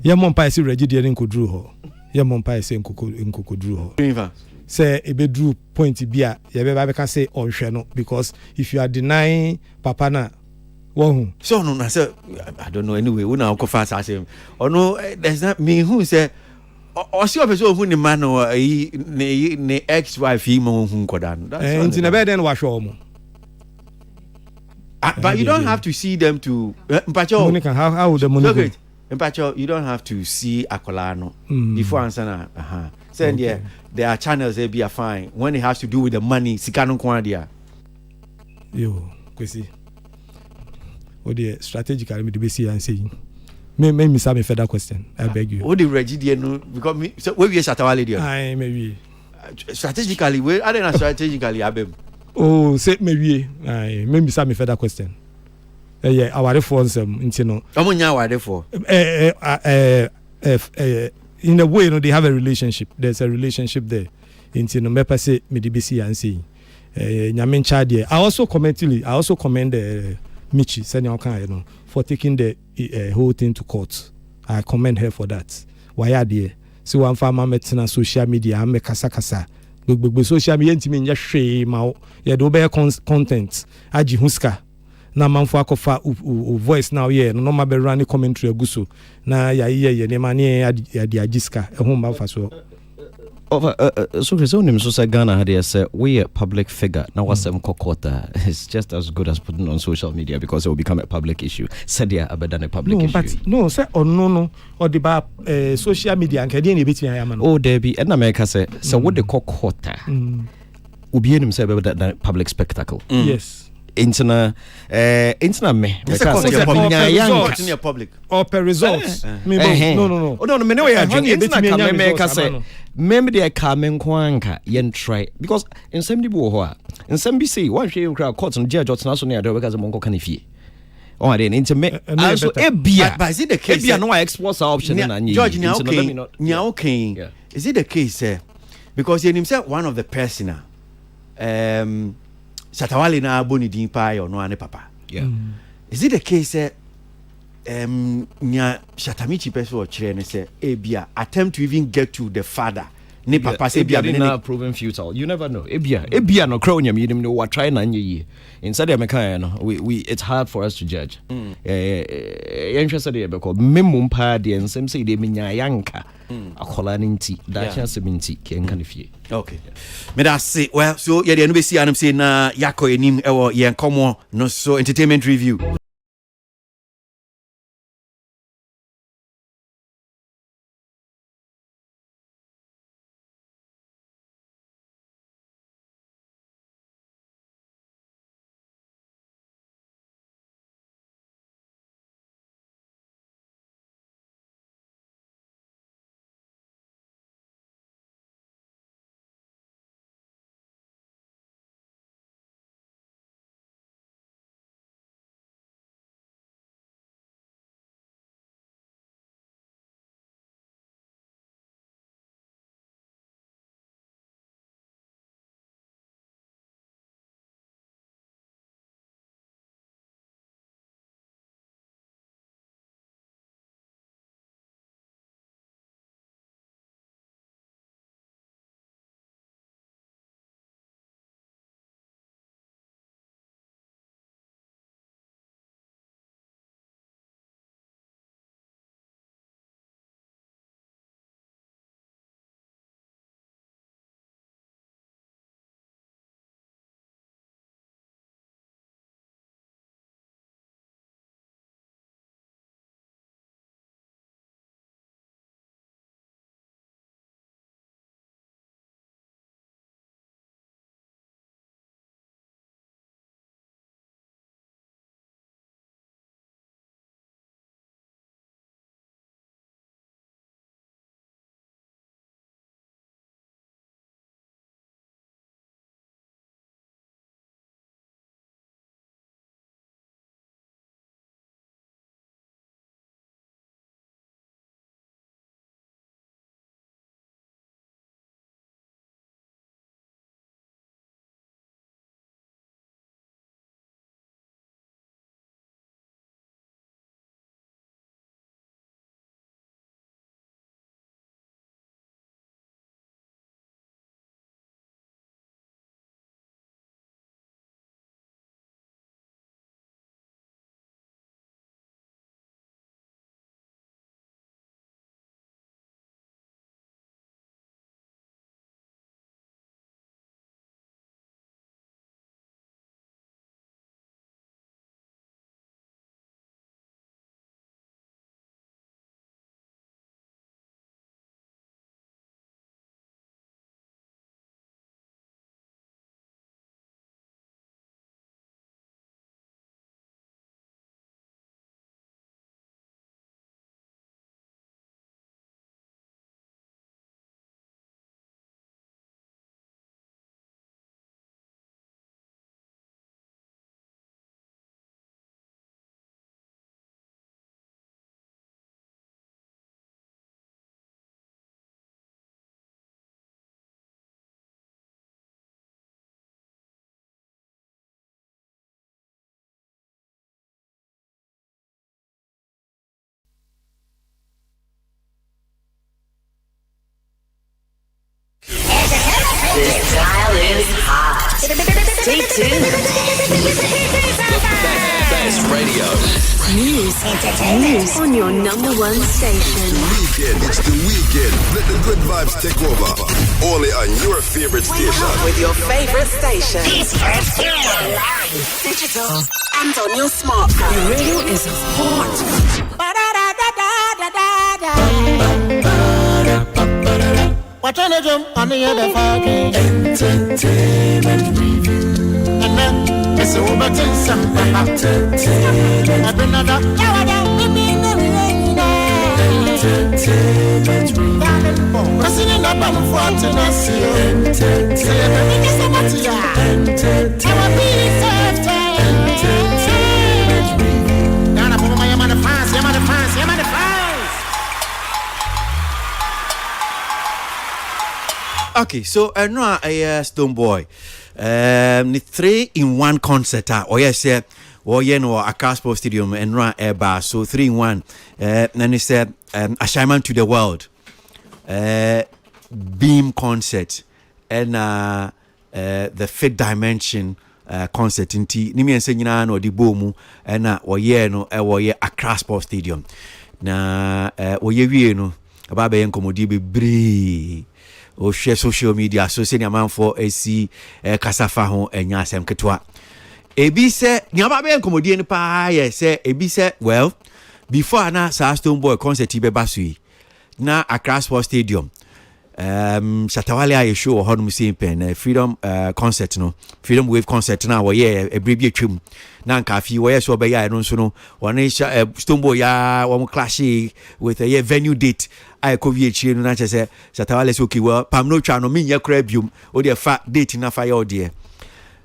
Ye mon pa si Reggie dear nkodru ho. Ye mon pa si nkoko dru ho. say a bedroom point be a you can say on no because if you are denying papa na one so no I say I don't know anyway we now go fast as him or no there's not me who say or see person who the man or ne ex wife him who kodan that's in a bed then wash omo. But you don't have to see them to Monica, how would the money go? You don't have to see Akolano before answer saying yeah there are channels they be a fine when it has to do with the money sikano kwandia yo kwesi o the strategically me be see and saying me some further question I beg you o the regidie no because me so we Shatta Wale there I maybe strategically we I don't strategically abem oh say maybe I maybe some further question yeah our phones no omunya aware for in a way you know they have a relationship there's a relationship there into no mepa say me the BC and say nyamen child there I also commend Michi senior Akan you know for taking the whole thing to court. I commend her for that why are there so one farmer met na social media am kasa gbogbo social media ntimi nya hwe ma ye do be content agi huska na manfo akofa voice now yeah no ma be run commentary aguso na ya ne ma ne ya di agiska ehun ba fa so so Chris onim so say Ghana had say we a public figure now wasem kokota it's just as good as putting on social media because it will become a public issue said yeah abedan a public issue but no say no or the ba social media and dey between am oh there be in America say what the kokota obi enim say that public spectacle yes interna me result in your public or per results no oh no me know you drink interna America say meme de kamen kwanka yen try because in some people ho a in some be say one hwe kra court no judge otna so na do because monko kan fie oh I didn't me also ebia but is it the case ebia no export option na nyi George nya okay is it the case because you himself one of the person Shatta Wale na boni din pa yo no ane papa yeah is it the case nya Shatamichi person or chere ne say ebia attempt to even get to the father ne papa say ebia na proven futile you never know ebia no crow nyam yinim no what try na nye inside the mekan no we it's hard for us to judge interested there because memum pa de nsem say de menya yanka akola nti da chance minti kenka ne fie okay me da say well so yeah the no be see am say na yakọ enim ewo yen komo no so entertainment review Style is hot. Stay tuned. Best radio. News, entertainment on your number one station. It's the weekend. Let the good vibes take over. Only on your favorite station. With your favorite station. Digital and on your smartphone. Your radio is hot. Watch on the jump on the other fucking entertainment review. And then it's over to some entertainment. I've been another entertainment review. Pressing in the bottom for Tennessee. Entertainment review. Now I'm on my fans, I'm on the fans, I'm on the fans. Okay, so no, Stonebwoy. The 3-in-1 concert. Oh yes, no Akan Sports Stadium and run air so 3-in-1. Then it's assignment to the world. Beam concert and the Fifth Dimension concert in T. Nimi and Senina no di bomu and no Akan Sports Stadium. Na no ababe enkomodi be bree. O share social media so say man for AC kasafa ho enya asem ketwa ebi se nyaba be enkomodie ni pa ye say ebi se well before na Stonebwoy concert be basui na Akan Sports Stadium Shatta Wale aye show ho no say pen freedom concert no freedom wave concert na wo ye ebrebi atwam na nka fi wo ye so be ya no so no one Stonebwoy ya wo clash with a venue date I could be no na say Shatta Wale say okay well pam no twa no me nya kra bium o de fa date na fa ya o de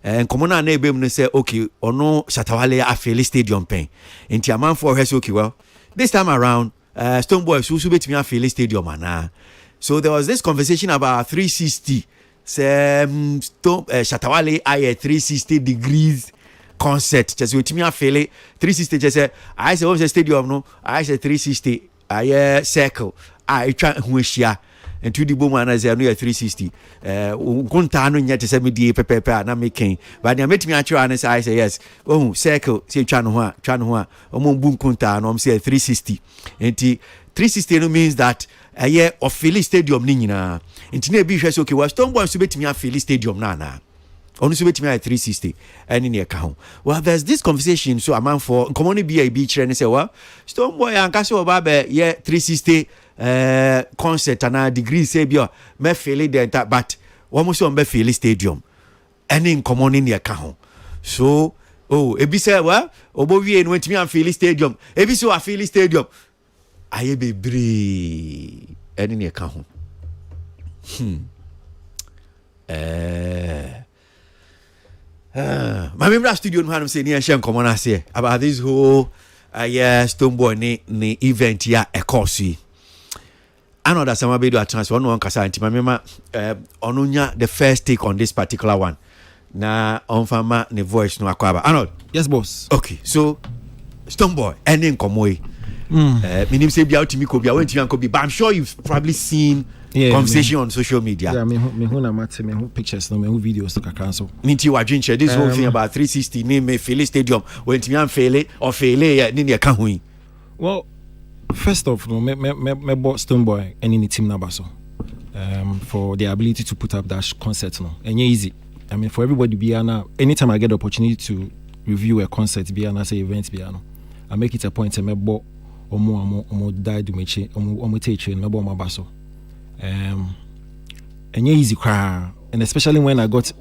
en komona na ebem no say okay ono Shatta Wale afeli stadium pen enti aman for her say okay well this time around Stonebwoy so betimi afeli stadium ana. So there was this conversation about 360 say Shatta Wale I 360 degrees concert just betimi afeli 360 just say I say what the stadium no I say 360 I circle I try huishia and to the boom as I know 360 kunta no nyate se me die pepepe na making but they met me actually and I say yes oh circle say twa no ho omo boom kunta no say 360 and 360 no means that of Philly Stadium ni nyina enti na bi hwe so okay was Stonebwoy so betimi a Philly Stadium na onu so betimi a 360 any near ka well there's this conversation so a man for common be kire ne say well Stonebwoy anka se oba be 360 concert and degree say bi me Philly the but one so be Philly Stadium any common near ka so ebi say well obo wie no betimi a Philly Stadium ebi so a Philly Stadium aye be bree any near ka my member studio no say near shem common ase about this whole Stonebwoy ni event ya e course yi another some be do a transfer no one kasa anti my member onunya the first take on this particular one na on fama ne voice no akwaba Arnold. Yes boss. Okay, so Stonebwoy any nkomo minim say bia utimi ko bia wentimi anko bi but I'm sure you've probably seen conversation on social media. Yeah, me who na mate me who pictures no me who videos to cancel. Ninti wa dwinche this whole thing about 360 name me Philly Stadium wentimi an fail or fail ni ne ka hu. Well, first off, no me bought Stonebwoy and in the team nabaso for the ability to put up that concert no. And easy. I mean for everybody be now anytime I get the opportunity to review a concert be na say event be no. I make it a point to me bought omo died meche omo teacher me bought mabaso. And easy cry and especially when I got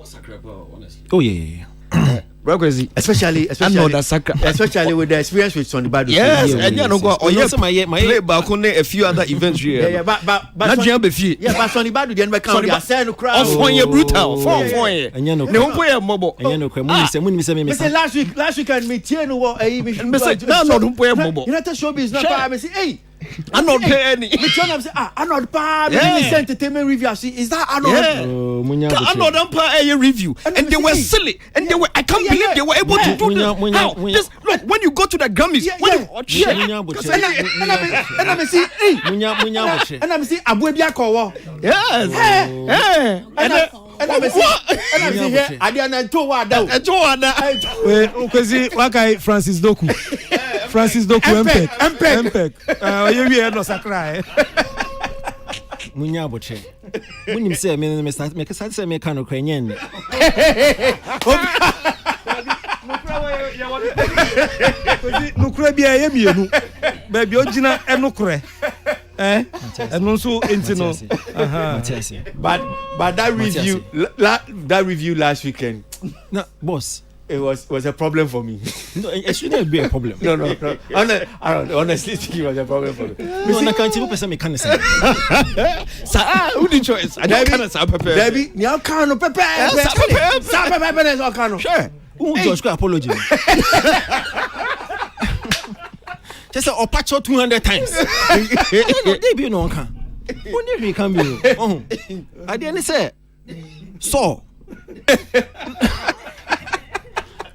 oh yeah. Especially with the experience with Stonebwoy. Yes, and you know go my play back on a few other events here. Yeah, but Stonebwoy the end can be a send crowd. Of one year brutal. And you know no boy mobile. And you know me say last week and me tie no and me say no boy mobile. You know the showbiz not I say hey I'm not pay any. Me turn up say I'm not pa me entertainment review see is that I'm not pay a review and they were silly and they were I can't believe they were able to do this. How? This, look, when you go to the Grammys, and I'm see hey and I'm see Abuebia Kowo. Yes. And I'm here. I didn't know what that. Because Wakai Francis Doku. Francis Doku MPEC. You hear no sakra. Munya boche. Munim say me start make say me kan Ukrainian. Nukure bia ye mienu. Baby ogina enukure. And also intino. But that review last weekend. No, boss. It was a problem for me. No, it shouldn't be a problem. No. Honestly speaking, it was a problem for me. No, I can't even say me can say. Sa, who the choice? I don't can say pepper. Baby, ni Akan pepper. Sa pepper is Akan. Sure. Who just go apology? Just say opacho 200 times. They be no Akan. Who never can be? Oh, I didn't say. So.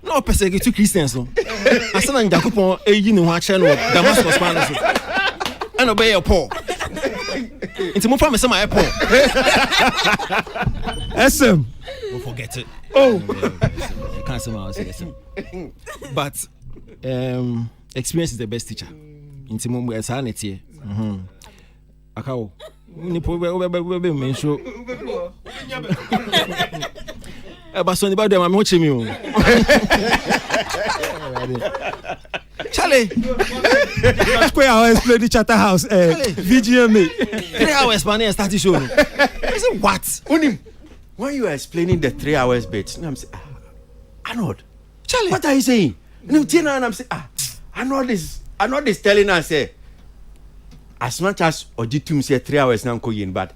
No persecute two Christians no. Asana Njakopon eyi ne ho ache no Damascus man so. And obey your Paul. Into mo promise my Paul. SM. Don't forget it. Oh. I can't say my SM. But experience is the best teacher. Into mo sanity. Akawo. Ni po be mention. But so about them, I'm watching you. Charlie, Square Hours play the Shatta House. VGMA. 3 hours, man. Start the show. I said, what? Unim, when you are explaining the 3 hours bit, I'm saying, Arnold, Charlie, what are you saying? And I'm saying, Arnold is telling us, as much as Ojitum say 3 hours now going, but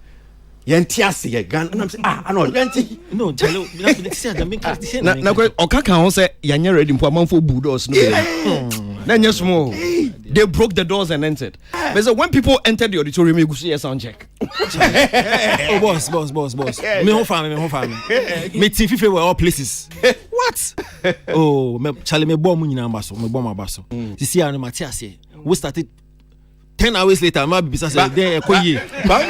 Yantiasi again, and I'm saying, Arnold, Yanti. No, Charlie, Na Oka kan say yanya ready for man for bulldogs no. Then just more. They broke the doors and entered. But so when people entered the auditorium, you go see a sound check. Oh, boss. Me home family. Me team FIFA were all places. What? Oh, Charlie, me bomb nyina ambaso, me bomb abaso. See anu Matthias here. We started 10 hours later. Ma be say then ekoye. But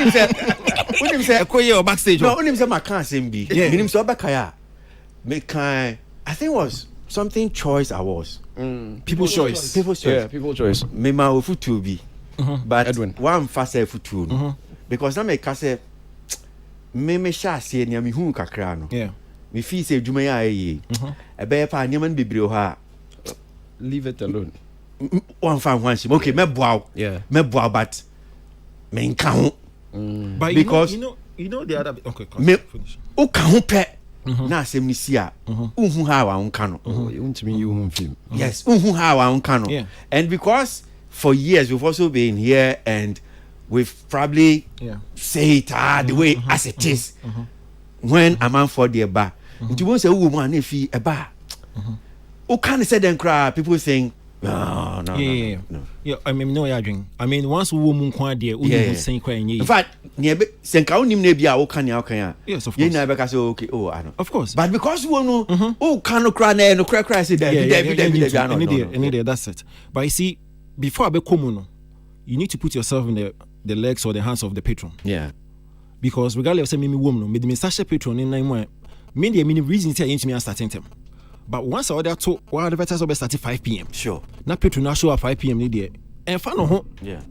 when him say ekoye or backstage. No, when him say my can same be. Him so bakaya. Me can I think was something choice awards. People's choice. Yeah, people's choice. Me ma ofutu bi. But Edwin. One faster futu. Because na me ka say me sha se nia me hu kakra no. Yeah. Me feel say dwuma ya yi. E be pa nia man bebre ho a Leave it alone. one fan one shim. Okay, me boa. Yeah. Me boa but me nka ho. But because you know the other okay, me finish. o ka ho pe. Na asem ni si a unhu ha wa unka no. You want me you home film. Yes, unhu ha wa unka no. Yeah. And because for years we've also been here and we've probably say it the way as it is. When a man for the bar, you won't say woman if he a bar. O can say then cry people saying no. Yeah, I mean no ya drink. I mean once woman kwa there we say kwa nyi. In fact, near senka unim ne bia o kan ya o kan ya. Yes, of course. You never say okay, I know. Of course. But because you know o can no cry na no cry say there. That's it. But you see, before I be common, you need to put yourself in the legs or the hands of the patron. Yeah. Because regardless of me woman, me sasha patron in 9 months, me the many reasons here into me and starting them. But once I order to one advertise will start at 5 p.m. Sure. Now patron now show at 5 p.m. need there. And fan no. Yeah.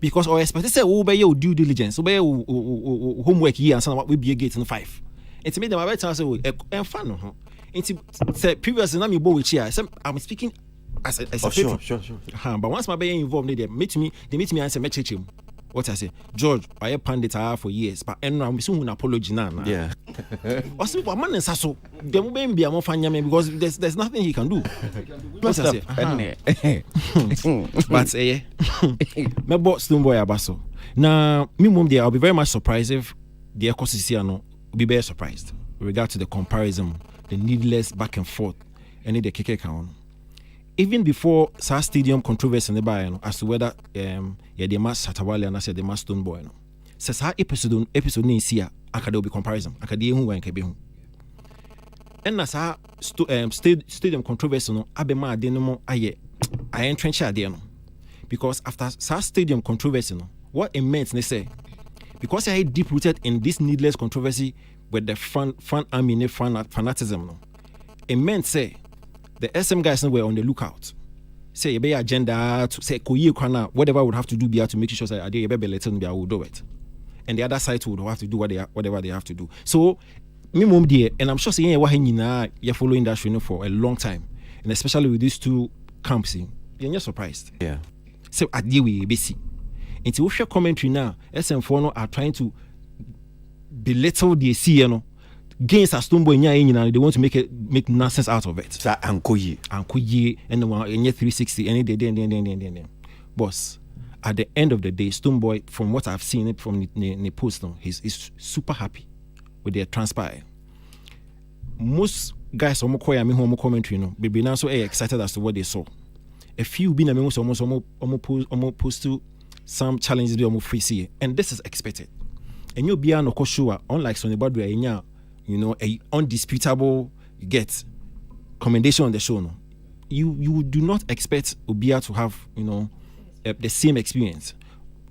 Because I expect say obey your due diligence, obey your homework here and what we be a gate in 5. And to me them better say and fan no. And say previously na me bo with here. I'm speaking as a patron. Sure. But once my be involved they meet me answer me check him. What I say, George, I have pandit for years, but I'm soon an apology now. Yeah. Also, but man, so there will be a more fun because there's nothing he can do. What I say, but my boss Stonebwoy Abaso. Now, me mom there, I'll be very much surprised if the ecosystem will be very surprised with regard to the comparison, the needless back and forth, and the KK count. Even before Sa Stadium controversy in the bar, as to whether the mass Shatta Wale and I said the mass Stonebwoy. No, says how episode ni here, I will be comparison. I can who and be who. And as our stadium controversy, no, Abema Denimo I entrench there, no, because after Sa Stadium controversy, no, what it meant they say, because I deep rooted in this needless controversy, with the front army fanatism. No, it meant say the SM guys were on the lookout. Say you be agenda to say whatever would have to do to make sure that you be letting I will do it, and the other side would have to do whatever they have to do. So me mom dear, and I'm sure saying you're following that show for a long time, and especially with these two camps, you're not surprised. Yeah. So at the way basic. Into official commentary now, SM4 are trying to belittle the CNO. Gains a Stonebwoy, they want to make nonsense out of it. So Ankoye, and the 360, and then. Boss, at the end of the day, Stonebwoy, from what I've seen from the post, he's super happy with their transpire. Most guys on my commentary, be now so excited as to what they saw. A few been almost post to some challenges be almost free see, and this is expected. And you'll be no sure, unlike Stonebwoy, a undisputable commendation on the show. No, you do not expect Obia to have the same experience.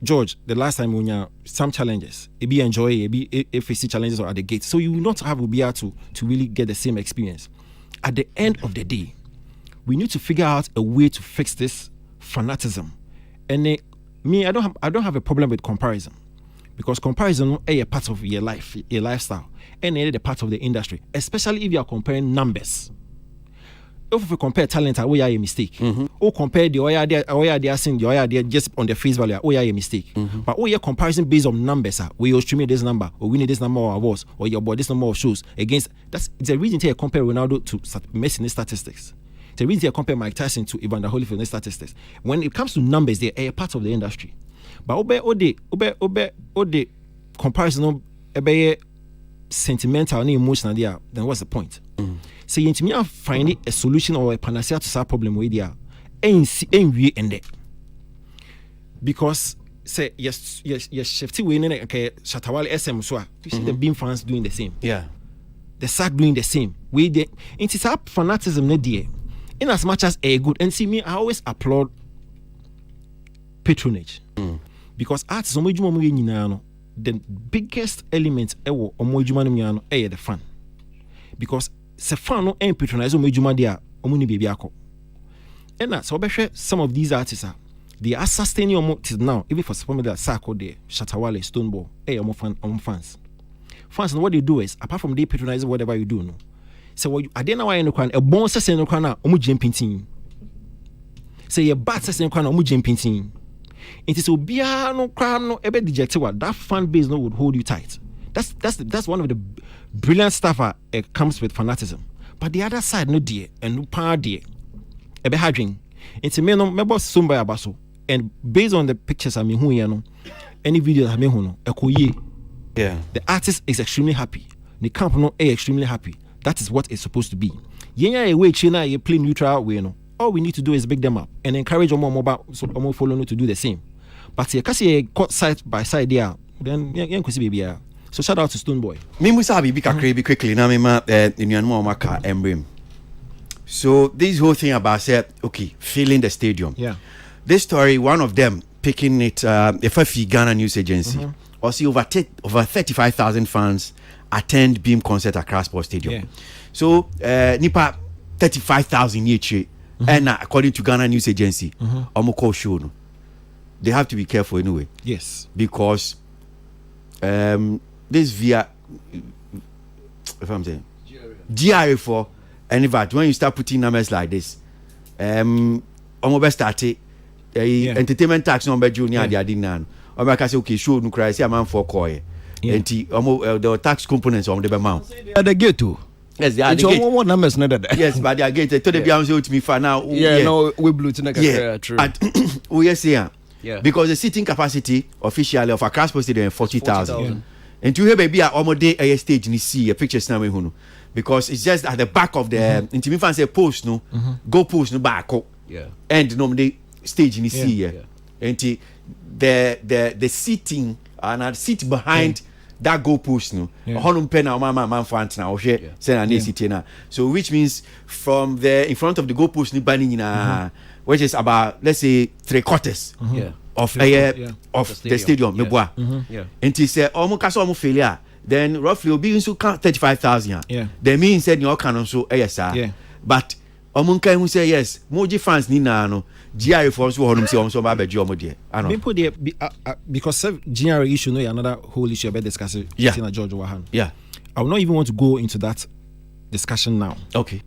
George, the last time when you some challenges, it be enjoy, it be FAC challenges or at the gate, so you will not have Obia to really get the same experience. At the end of the day, we need to figure out a way to fix this fanatism. And I don't have a problem with comparison, because comparison is a part of your life, your lifestyle, and it is a part of the industry, especially if you are comparing numbers. If we compare talent, we are a mistake. Or compare the idea just on the face value, we are a mistake. But we are comparison based on numbers. We will stream this number, or we need this number of awards, or your boy this number of shows against. That's the reason to compare Ronaldo to Messi in statistics. The reason I compare Mike Tyson to Evander Holyfield in statistics. When it comes to numbers, they are a part of the industry. But the comparison be sentimental and emotional there, then what's the point? So you need to find a solution or a panacea to solve problem with there. And because say yes shifty way okay Shatta Wale SM so you see the Beam fans doing the same. Yeah. The SAC doing the same. We the it's up fanatism no there. In as much as a good, and see me, I always applaud patronage. Because artists, the biggest element is the fun. Because the fun and patronize and so some of these artists they are sustaining till now, even for some of the Sako there, Shatta Wale, Stonebwoy, fans. Fans, what they do is, apart from they patronize whatever you do, so I didn't know a bon says in the corner, jumping team. Say a bad says in the corner, jumping team. It is Obia no crime no ever dejected. That fan base no would hold you tight. That's one of the brilliant stuff it comes with fanatism. But the other side no dear and no power dear. Ebe hadring. It's a me no mebo somebody abaso. And based on the pictures I mean who you know, any videos I mean who no, yeah. The artist is extremely happy. The camp no is extremely happy. That is what it's supposed to be. Yenya away China you play neutral way no. All we need to do is big them up and encourage more mobile so more follow to do the same. But you can see caught side by side there, then you can see baby. So shout out to Stonebwoy. Me musa be crazy quickly na me ma in maka emblem. So this whole thing about said okay, filling the stadium. Yeah. This story, one of them picking it FFE Ghana News Agency. Or see over 35,000 fans attend Beam concert at Crossport Stadium. Yeah. So nipa 35,000 each. And according to Ghana News Agency, Omoko show no. They have to be careful anyway. Yes. Because this via if I'm saying GRA4 and in fact when you start putting numbers like this, Omo started entertainment tax number junior they didn't know. Omo say okay show no cry say man for coy. And the tax components on the amount. The gate too. Yes, they are the gate. One numbers not that. Yes, but they are gate. To the beyond to me for now. Yeah, no, we blew to yeah, true. And we say yeah. Because the seating capacity officially of a class posted in 40,000. And to hear baby at almost day a stage and see a picture snowing huno. Because it's just at the back of the intimate fans say post no go post no back. Yeah. And normally stage in see yeah. And the seating and seat behind that goalpost no honum pen na man fant na o hwe say na na sit na so which means from the in front of the goalpost ni bani na which is about let's say 3/4 of the stadium meboa enti say omo ka so omo failure then roughly will be in so count 35,000. Yeah. They mean said you can also yes sir. Yeah. But omunka who say yes, Moji fans ni na no. GRA for us who say also ba beji omo there. I know. People there because GRA issue no another whole issue about discussing George Wahan. Yeah. I will not even want to go into that discussion now. Okay.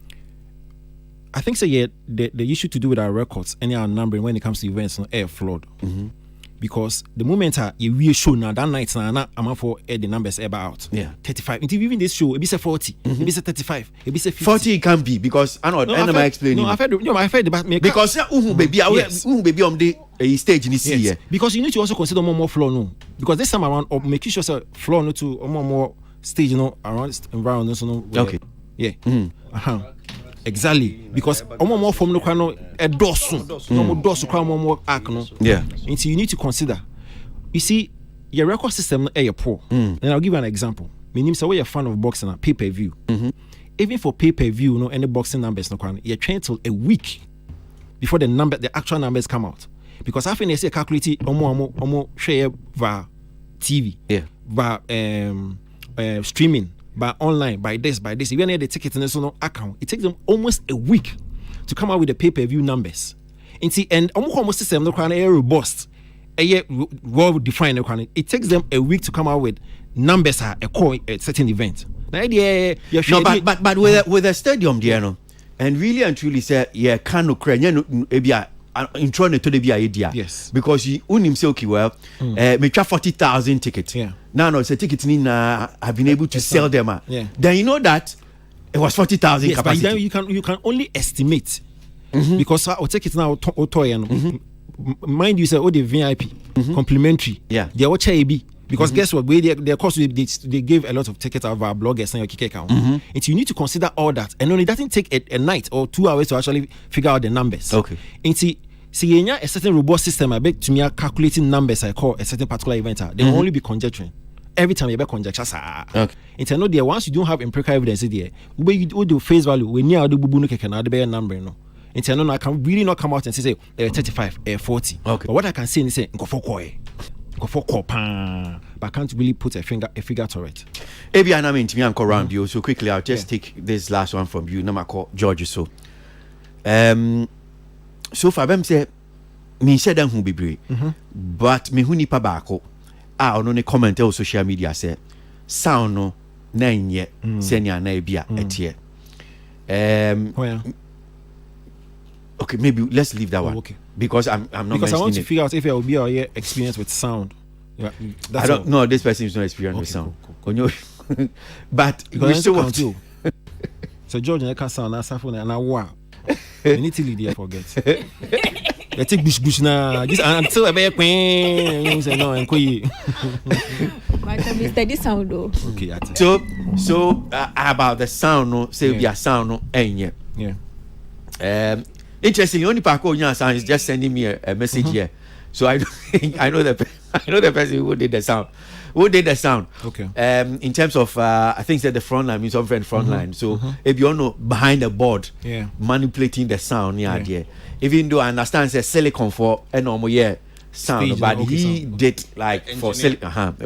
I think the issue to do with our records and our numbering when it comes to events no air flawed. Because the moment we show now that night now I'm for the numbers about 35. Until even this show it be say 40, it be say 35, it be say 50. 40 it can be because I know I explaining. No, I've heard about me because baby baby on the stage in this year. Because you need to also consider more flow no. Because this time around making sure flow no to more stage around environment so okay. Yeah. Exactly, because more from no kind a dosu, no more act no. Yeah. And so you need to consider. You see, your record system is poor. And I'll give you an example. My name say we are fan of boxing and pay-per-view. Even for pay-per-view, no any boxing numbers no kind. You're trying till a week before the actual numbers come out. Because I think they say calculate omo share via TV, via streaming. By online, by this, even the ticket in the account, it takes them almost a week to come out with the pay-per-view numbers. And almost system no kind of robust, well defined. It takes them a week to come out with numbers a certain event. But with a stadium, there, and really and truly say, yeah, can intro to the idea. Yes. Because you say okay, well, me try 40,000 tickets. Yeah. Now it's a ticket I've been able to sell them. Yeah. Then you know that it was 40,000 capacity. But then you can only estimate because our tickets now mind you say the VIP complimentary. Yeah. They watch AB. Because guess what? Their cost they gave a lot of tickets out of our bloggers and your kick account. And you need to consider all that. And only it doesn't take a night or 2 hours to actually figure out the numbers. Okay. And see a certain robust system I bet to me calculating numbers I call a certain particular event. They will only be conjecturing. Every time you bet conjecture. Okay. It's no there once you don't have empirical evidence there, you do face value when near the bubu no can add the number no. It's no I can really not come out and say 35, 40. Okay. But what I can say is say go for koi. But I can't really put a figure to it. Maybe I mean to me I'm around you. So quickly I'll just take this last one from you. Now I call George so. So far them say me said them who be brave. But me who nipa bako on the comment on social media say sound no na nye senya na bia etie. Okay, maybe let's leave that one. Okay. Because I'm not because I want to it. figure out if I will be our experience with sound. Yeah, I don't know. This person is not experienced with sound. Cool. But we still want to. So George, I can't sound. I phone and I wow. I need to lead. I forget. I take bush na. This until I be queen. You say no and queen. But Mr. This sound though. Okay. So about the sound, no, say we are sound, no, and yeah. Interesting. Only Paco Nyansan is just sending me a message here, so I know the person who did the sound. Okay. In terms of I think that the front line means different front line. So if you know behind the board, manipulating the sound, idea. Even though I understand it's silicon for a normal sound, Stage, but okay, he sound. did like for silicon.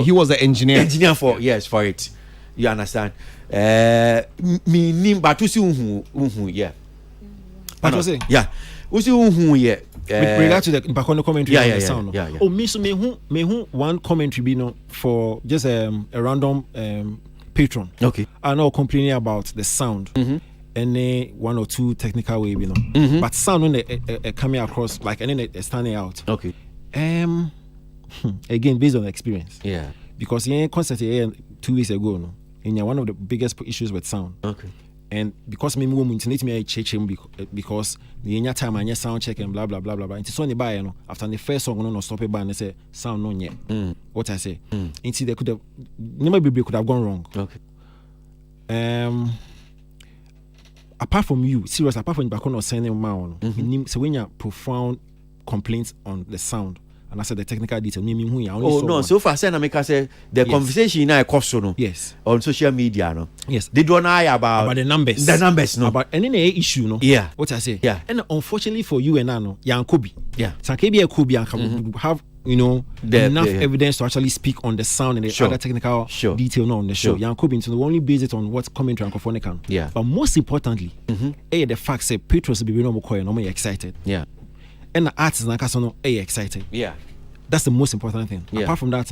He was the engineer. Engineer for for it. You understand? Me nim batusi unhu yeah. What was it? Yeah. Usi unhu yeah. With regard to the Mpakono commentary on the sound. Yeah. Oh, me so me who one commentary be no for just a random patron. Okay. I know complaining about the sound. Any one or two technical way, you know. But sound when they coming across like and then they standing out. Okay. Again based on experience. Yeah. Because in concert here 2 weeks ago, no, and one of the biggest issues with sound. Okay. And because me move internet me check him because the time I sound check and blah blah blah blah blah. It's only by after the first song no stop it by and say sound no yet. What I say. Into they could have maybe could have gone wrong. Okay. Apart from you, serious apart from back on sending man, so when you profound complaints on the sound. And I said the technical detail. So far, say the conversation in a no. Yes. On social media, no. Yes. They don't know about the numbers. The numbers, no. About any issue, no. Yeah. What I say. Yeah. And unfortunately for you and I, no, Yan Kobe. Yeah. Sankebi Kobe have enough evidence to actually speak on the sound and the other technical detail not on the show. Young Kobe, so we only base it on what commentary and Kofonekan. Yeah. But most importantly, the fact say Petros be no more no more excited. Yeah. And the artists like us no excited. Yeah. That's the most important thing. Yeah. Apart from that,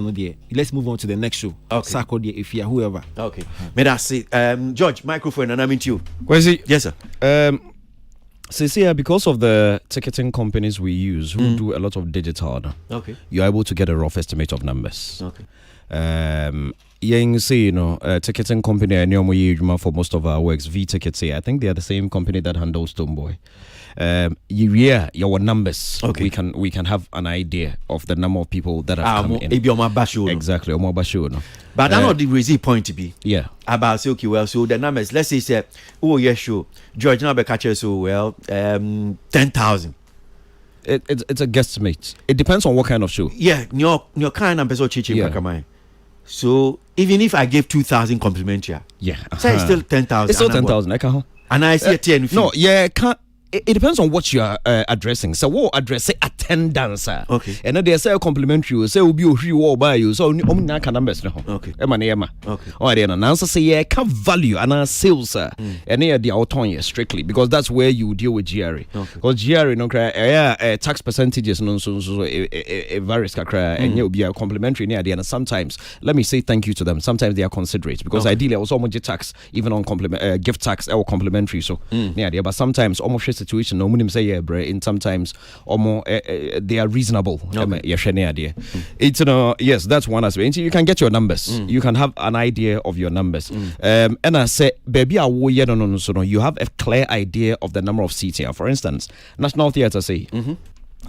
let's move on to the next show. Okay. Sako dear, if you are whoever. Okay. May I say, George, microphone, and I'm into you. Kwesi. Yes, sir. See, because of the ticketing companies we use, who do a lot of digital, okay, you're able to get a rough estimate of numbers. Okay. You see, ticketing company and for most of our works, V-Tickets, I think they are the same company that handles Stonebwoy. Your numbers. Okay. We can have an idea of the number of people that have come in. Exactly, But that's not the easy point to be. Yeah. About say okay, well, so the numbers. Let's say, oh yeah, sure. George now be catch so well, 10,000. It's a guesstimate. It depends on what kind of show. Yeah, your kind of person chichi kakamai. So even if I gave 2,000 complimentary, say it's still 10,000. It's still 10,000. I can't. And I see a 10. No, can't. It depends on what you are addressing. So, what address say attendance? Okay. And then they say complimentary. Say will be a free wall by you. So, na can numbers no. Okay. Okay. Oh, then an answer say can value and sales and they the autonomy strictly because that's where you deal with GRA. Because GRA no cry tax percentages no so varies kakra and you be a complimentary near the end. Sometimes let me say thank you to them. Sometimes they are considerate because ideally also much tax even on gift tax or complimentary. So near there, but sometimes almost situation no munim say in sometimes they are reasonable. It's yes, that's one aspect. You can get your numbers. You can have an idea of your numbers. And I say baby no you have a clear idea of the number of seats here. For instance, National Theatre say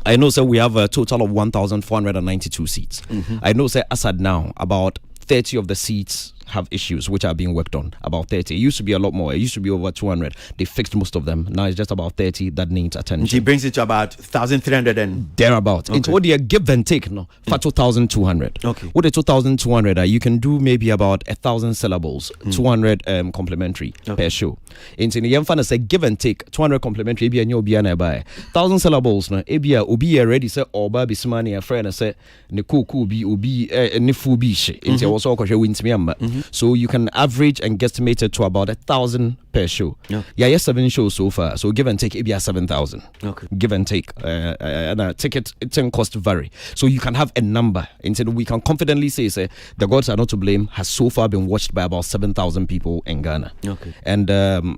I know we have a total of 1,492 seats. I know as at now about 30 of the seats have issues which are being worked on. About 30. It used to be a lot more. It used to be over 200. They fixed most of them. Now it's just about 30 that needs attention. She brings it to about 1,300 and thereabout. It's what you give and take, for 2,200. Okay. With the 2,200, you can do maybe about 1,000 syllables, 200 complimentary per show. In the Yamfana say give and take 200 complimentary. Ebi anyo obi ana buy 1,000 syllables. Ebi obi already say oba bismani a friend say ne kuku bi obi ne fu bi she. Inti also okoshe wintimi amba. So you can average and guesstimate it to about 1,000 per show. Yeah, 7 shows so far. So give and take, maybe 7,000. Okay. Give and take, and a ticket cost vary. So you can have a number. Instead, we can confidently say, the gods are not to blame has so far been watched by about 7,000 people in Ghana. Okay. And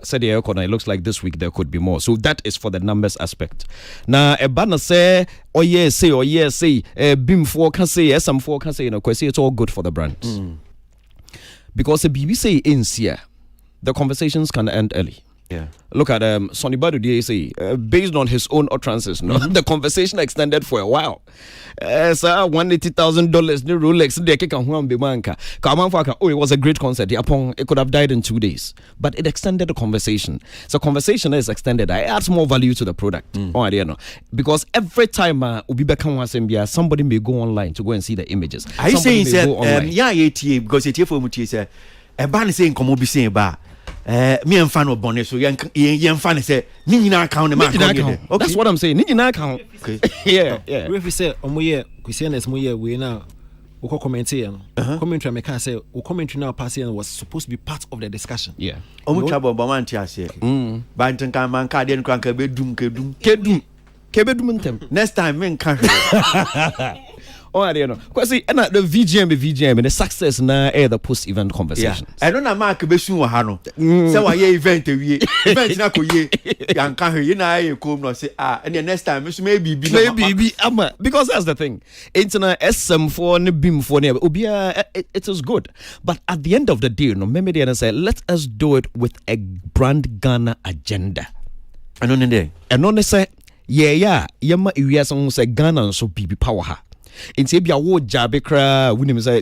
said the aircon, it looks like this week there could be more. So that is for the numbers aspect. Now a banner say, oh yes, say, BIM4 can say, SM4 can say, it's all good for the brand. Because the BBC in here, the conversations can end early. Yeah. Look at Sonny Badu DAC, based on his own utterances, the conversation extended for a while. $180,000 new Rolex, it was a great concert. It could have died in 2 days. But it extended the conversation. So conversation is extended. It adds more value to the product. Because every time somebody may go online to go and see the images. Are you saying because it's here for Muti a ban saying come be saying me and fan of bonnet so young fan say Nina count that's what I'm saying. Nina count. Yeah. If we say Christian we now commentary make say commentary now passing was supposed to be part of the discussion. Yeah. Next time men can Oh, I don't know. Because see, and the VGM and the success now the post-event conversations. Yeah. I don't know Mark Besu or Hano. So I event na ko ye. Yan kan he na ye come no say and the next time maybe because that's the thing. Internet SM4 ne BIM4 obia it is good. But at the end of the day, maybe they say let us do it with a brand Ghana agenda. And on the and on say yama iwiasa say Ghana so bibi power ha. Inti bia wo jabe kra winim say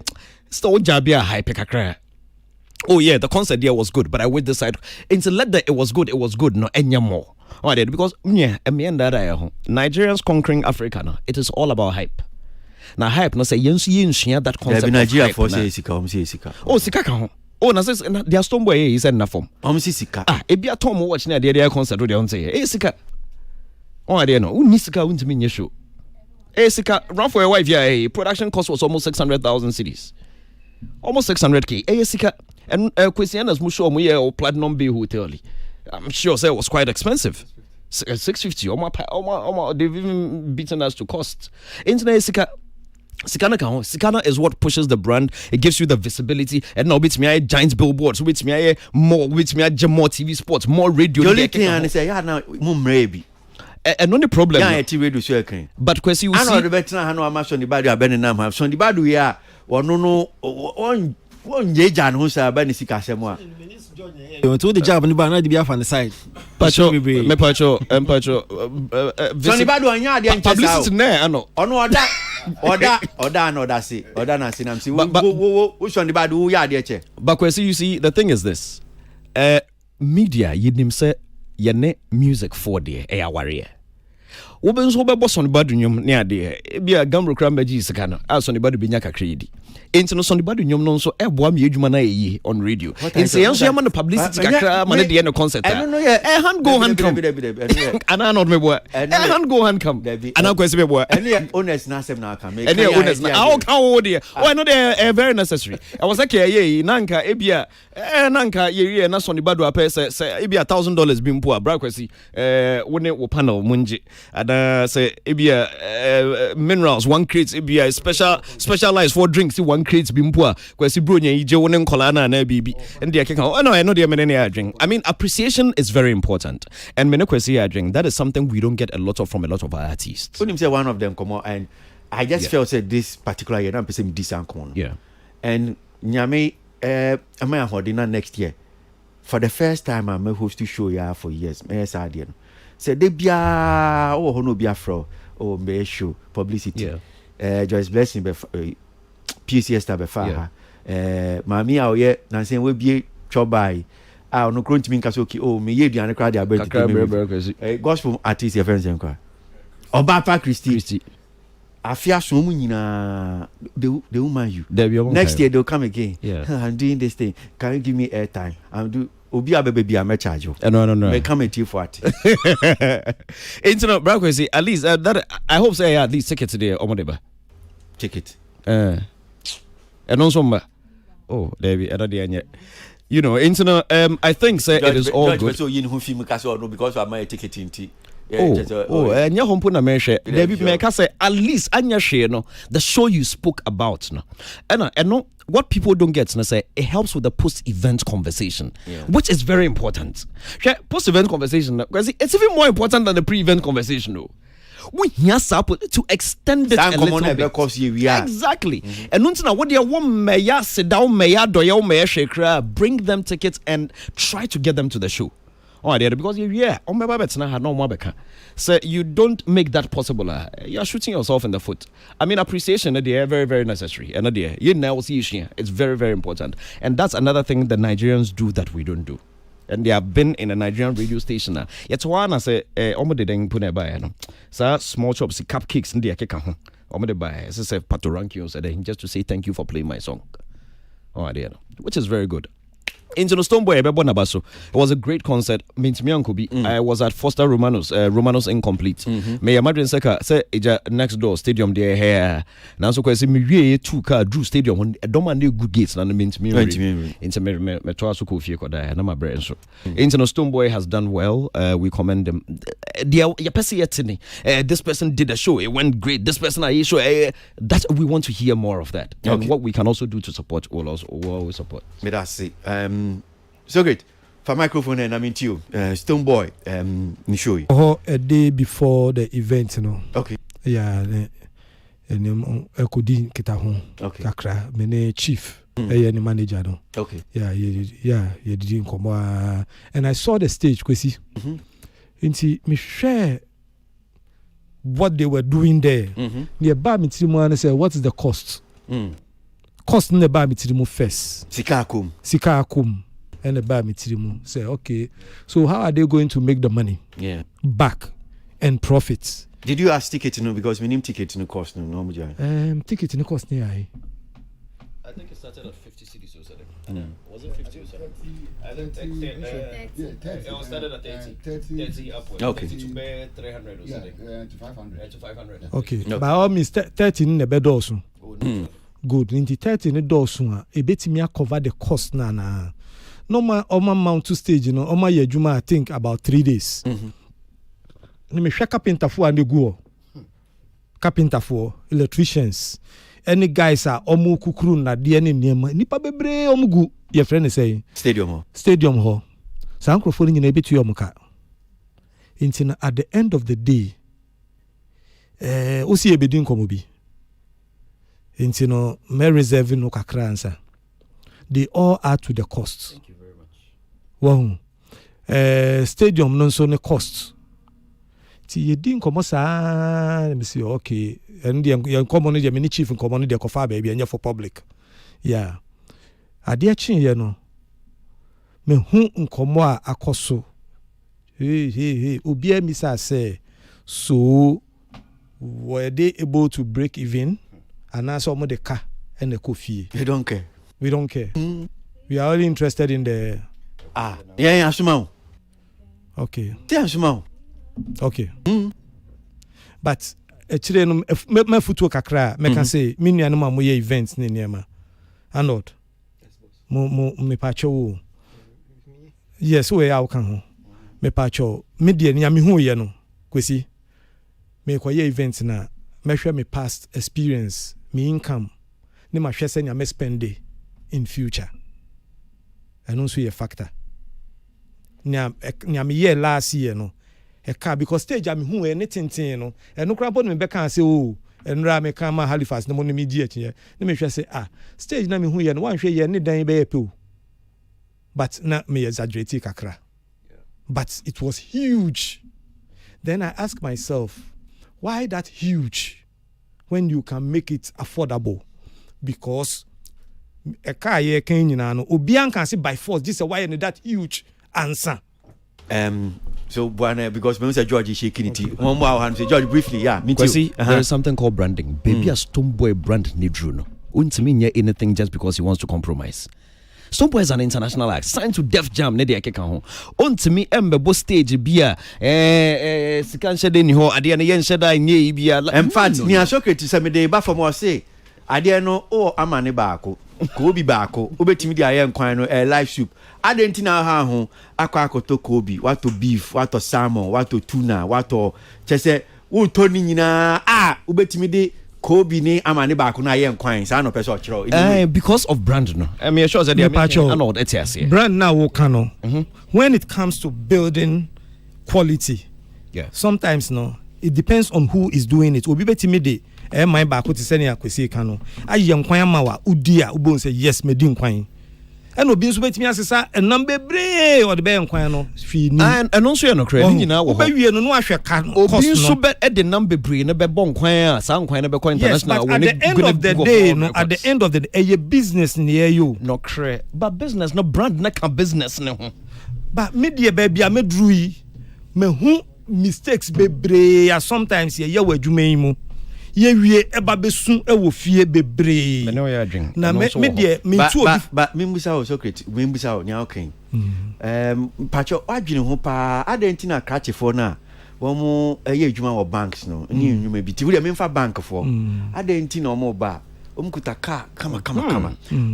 still jabe a hype kakra. Oh yeah, the concert there was good, but I went this side. Inti let that it was good, no enya more. Oh, because Nigerians conquering Africa now, it is all about hype. Now hype no say yensu that concept. Nigeria for say sika. Oh sika kan. Oh na say their Stonebwoy is in na form. Sika. Ebia Tom watch na their concert do they say sika. Oh I don't know. Who sika won't mean show. Sika, run for your wife, yeah. Production cost was almost 600,000 cedis. Almost 600k. Sika, and Christiana's Musho Muye or Platinum Bay Hotel. I'm sure it was quite expensive. 650. They've even beaten us to cost. Internet Sika. Sikana is what pushes the brand. It gives you the visibility. And now with me, giant billboards. With me, more TV sports, more radio. The only thing I say, yeah, now maybe. And only problem. Yeah, TV do so okay. But Kwesi, you see, I know the better. I know I'm on the body. I've been in Nam. So the body, yeah, or no, one Jejan who's a Benisika Semwa. You want to the job and the banner to be off on the side. Pacho, me Pacho, Pacho. So the body on yard, the publicity there, I know. Or that. Or that's it. Or that, I'm saying, which on the bad who are there? But you see, the thing is this: media, you say, you music for the air warrior. Women so boss on the bad near there. Be a gambro crambagy secano, as on the body binyaka creedy. Into no body non so one humana on radio. In say, I'm on the publicity, man at the end of concert. I don't know, yeah, hand go hand come. And I not me boy, hand go hand come. And I'll go see me boy. Any honest Nasem now come. Any honest now, how dear. Oh, I know they're very necessary. I was like, yeah, Nanka, Ebia, Nanka, yeah, not on the bad pay, say, Ebia $1,000 being poor, Braquesi, when it panel, Munji. Say Ebia minerals, one creates Ebia specialized for drinks, one creates Bimpua, Kwesi Brunia, Joan Colana, and BB. And the oh no, I know there many drink. I mean, appreciation is very important. And Menekwesi drink, that is something we don't get a lot of from a lot of our artists. Couldn't say one of them come on, and I just felt that this particular year, I'm saying this and come on. Yeah. And Nyame, I'm holding next year. For the first time, I'm a host to show ya for years. Say they be oh no be afro oh be show publicity. Yeah. Joyce Blessing be PCS tab be far. Mami a oye na say we be chobai. Ah no kro ntimi nka so okay oh me ye duane kra dia be gospel artist your friends enka. Obapa Christy. Afia so mu nyina they woman you. Next year they'll come again. Yeah. I'm doing this thing. Can you give me airtime? I'm do Obi abebebi am charge you. No. Me come at you for it. Internet bro say at least that I hope say at least ticket today omodeba. Ticket. And also oh there another you know internet I think say it is all good. So you know film no because I'm a ticket in tea. Anya hompo na menhwe there be make say at least anya hwe no the show you spoke about no and no what people don't get na say it helps with the post event conversation which is very important. Post event conversation because it's even more important than the pre event conversation though. We hear to extend it a little bit. Exactly. And now what they want me sit down me do me share bring them tickets and try to get them to the show. Oh, because so you don't make that possible. You're shooting yourself in the foot. I mean, appreciation they are very, very necessary. And you now see it's very, very important. And that's another thing the Nigerians do that we don't do. And they have been in a Nigerian radio station now. Yet one I say, so small chops, cupcakes in the akeka. As I said, Patorankios, just to say thank you for playing my song. Oh, which is very good. Into the Stonebwoy, it was a great concert. I was at Foster Romanos Incomplete. May Madrid Seka say next door stadium there here. Now so kwesi me 2 car Drew Stadium on a domande good gates and means me into me to aso ko fie koda na my brain so. Into the Stonebwoy has done well. We commend them. This person did a show. It went great. This person I show that we want to hear more of that. And what we can also do to support we'll always support. Me that's it. So great. For microphone and I'm into you. Stonebwoy, Nishoy. Oh, a day before the event, you know. Okay. Yeah, and Ekudi Kitahon. Okay. Kakra, mene chief. Any manager, no. Okay. Yeah, you didn't come. And I saw the stage, Kwesi. Inti me share what they were doing there. Near Bamitimu and say, what is the cost? Cost in the Bamitimu first. Sikakum. And the Bamitimu say, okay, so how are they going to make the money? Back and profits. Did you ask ticket to know because we need ticket to know cost no ticket to know cost near I think it started at 50 cities or something. Was it 50 or something? I think it was started at 30 upwards. Okay. 30 to bear 300 or something. To 500. To 500. Okay. By all means, 30 in the bed also. Good. In the 30 in the dosu, a bit me cover the cost na. Normal Oma mount to stage, Oma Yejuma, I think about 3 days. Let me share carpenter for and go. Carpenter for electricians. Any guys are omu kukuru na diani niema. Nipa bebre omugu. Your friend is saying Stadium hall. So uncle phone in a bit to your muka. At the end of the day, Osi ebedin komobi. Intino me reserve no kakra answer. They all add to the cost. Thank you very much. Wow. Stadium non so ne cost. Ti yedin komo sa let me see okay. And the common the mini chief in common the kofa baby and for public. Yeah. Ade chin ye no. Me hu nkomo a akoso. Hey. Obi amisa say so were they able to break even? And now some of the car and the coffee. We don't care. We don't care. We are only interested in the Yeah, Asumao. Okay. Asumao. Okay. But actually me futu kakra me can say me nua no ma mo ye events ne niema. Anod. Mo me pacho. Yes, we are kan ho. Me pacho. Me de nia me hu ye no. Kwesi. Me kwa ye events na me hwe me past experience, me income. Ne ma hwe se nya me spend day in future. And also a factor. Nya me ye last year no. Because stage I'm who anything, no, and no crap on me back and say, oh, and Rame Kama Halifax, no money mediate. Let me just say, stage na me who and one share any day be a but not me exaggerate kakra. But it was huge. Then I ask myself, why that huge when you can make it affordable? Because a car ye can Obian can say by force, this is why that huge answer. So, because when George is shaking it, one more hand, George briefly, yeah, me too. See, there is something called branding. Baby, a Stonebwoy brand Nidruno. Wouldn't mean anything just because he wants to compromise. Stonebwoy is an international act signed to Def Jam. Ne de akeka ho. On to me, Mbebo stage bia. Sikan shede ni ho. Ade na yen sheda nye bia. In fact, ni Socrates say me dey ba from say. Ade no o amane baako. Kobi baako. Obetimi de ayen kwan no live soup. Ade na ha ho. Akwa akoto kobi. Wato beef. Wato salmon. Wato tuna. Wato chese. Wo to ni nyina. Obetimi de Kobe ni amane baako na ye nkwan sa no person chiro because of brand no I mean sure that they are brand now wo kan no when it comes to building quality sometimes no it depends on who is doing it obi betimi de my baako ti se ne akwesi kan no aye nkwan ama wa udi a ubon say yes me di nkwan and obi nso betimi asesa enam bebre or the be nkwan no fi ni and also no credit nyina wo obi wie no ahwe ka obi nso be the number bebre no be bon nkwan a sa nkwan no be ko international at the end of the day no at the end of the day a business near you no cre but business no brand na ka business ne ho but media baby a medru yi me hu mistakes bebre sometimes ye wadwuma yi mu ye wie eba besu ewo fie bebre na me de me tu obi but me musa o Socrates me musa o nya okay pacho adwene ho pa adentina krache for na wo mu eye adwuma wo banks no ni nnwuma bi ti wo me mfa bank for adentina o mo ba o mu kuta car kama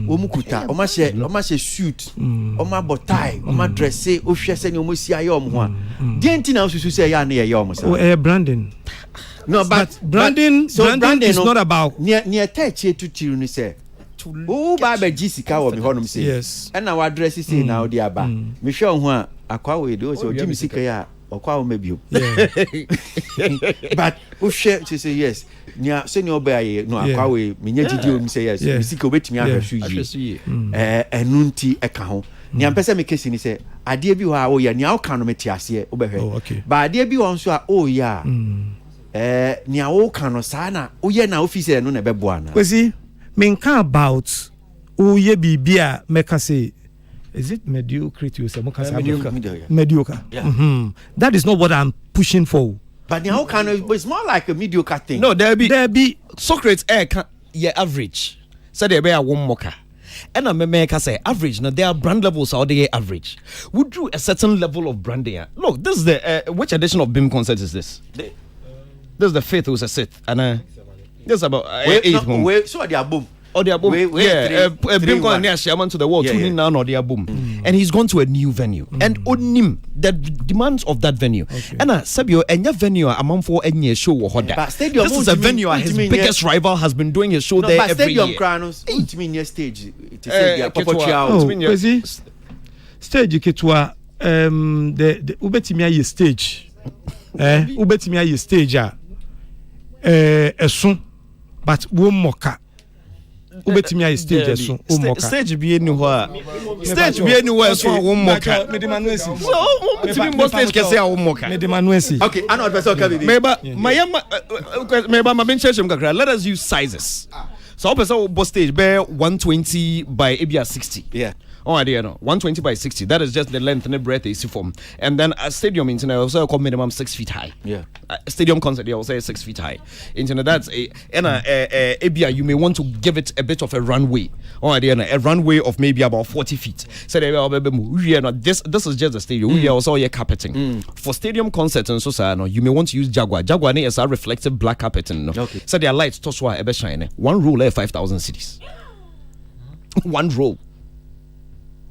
o mu kuta o ma she suit o ma botai o ma dress o hwe se ni o mo si aye o mo ho a dentina o susu se ya na ye o mo sa branding. No, but branding is not about near touch to tiru ni say. Oh, Baba Jessica or me honum say. Yes. And now address is now the aba. Me show ho a akwa we do so Jimmy Sika ya okwa o mebio. But who share to say yes. Nia say no be no akwa we me nya gidi o say yes. Me Sika obetimi ahwesu yi. Enunti eka ho. Nia pese me kesi ni say ade bi ho a o ya nia o kan no meti ase o behwe. Ba ade bi won so a o ya. Nia wo kan no sana wo ye na office no na beboa na kwesi me kan about wo ye bibia meka say is it mediocrity you say mediocre that is not what I'm pushing for but nia wo kan no it's more like a mediocre thing no there be Socrates can yeah average so there be a one moka And I make say average. Now there are brand levels out there average. We do a certain level of branding. Look, this is the which edition of BIM concert is this? This is the 5th who's a 6th, and this is about 8th. So they are boom. Or the boom, BIM concert near Shaman to the world, tuning down or the boom, and he's gone to a new venue, and Onim the demands of that venue, and Sabio and your venue among for any show or this is a venue. His biggest rival has been doing his show there every year. Kranos, stage. Stage kitwa the ubetimia stage ubetimia stage esun but wo moka ubetimia stage esun wo moka stage bi eni ho a stage bi eni ho esun wo moka me de manuesi so ubetimia mo stage kese a wo moka me de manuesi okay I know what person can be meba ma ben church kakra. Let us use sizes. So person bo stage be 120 by ebia 60. Yeah. Oh, I don't know. 120 by 60. That is just the length and the breadth is form. And then a stadium internet also called minimum 6 feet high. Yeah. A stadium concert, they will say 6 feet high. Internet, that's ABI, you may want to give it a bit of a runway. Oh, I don't know. A runway of maybe about 40 feet. So this is just a stadium. We are also carpeting. For stadium concerts and so you may want to use Jaguar. Jaguar is a reflective black carpeting. Okay. So their lights, Toswa, ebe shine. One roll, 5,000 cities. One roll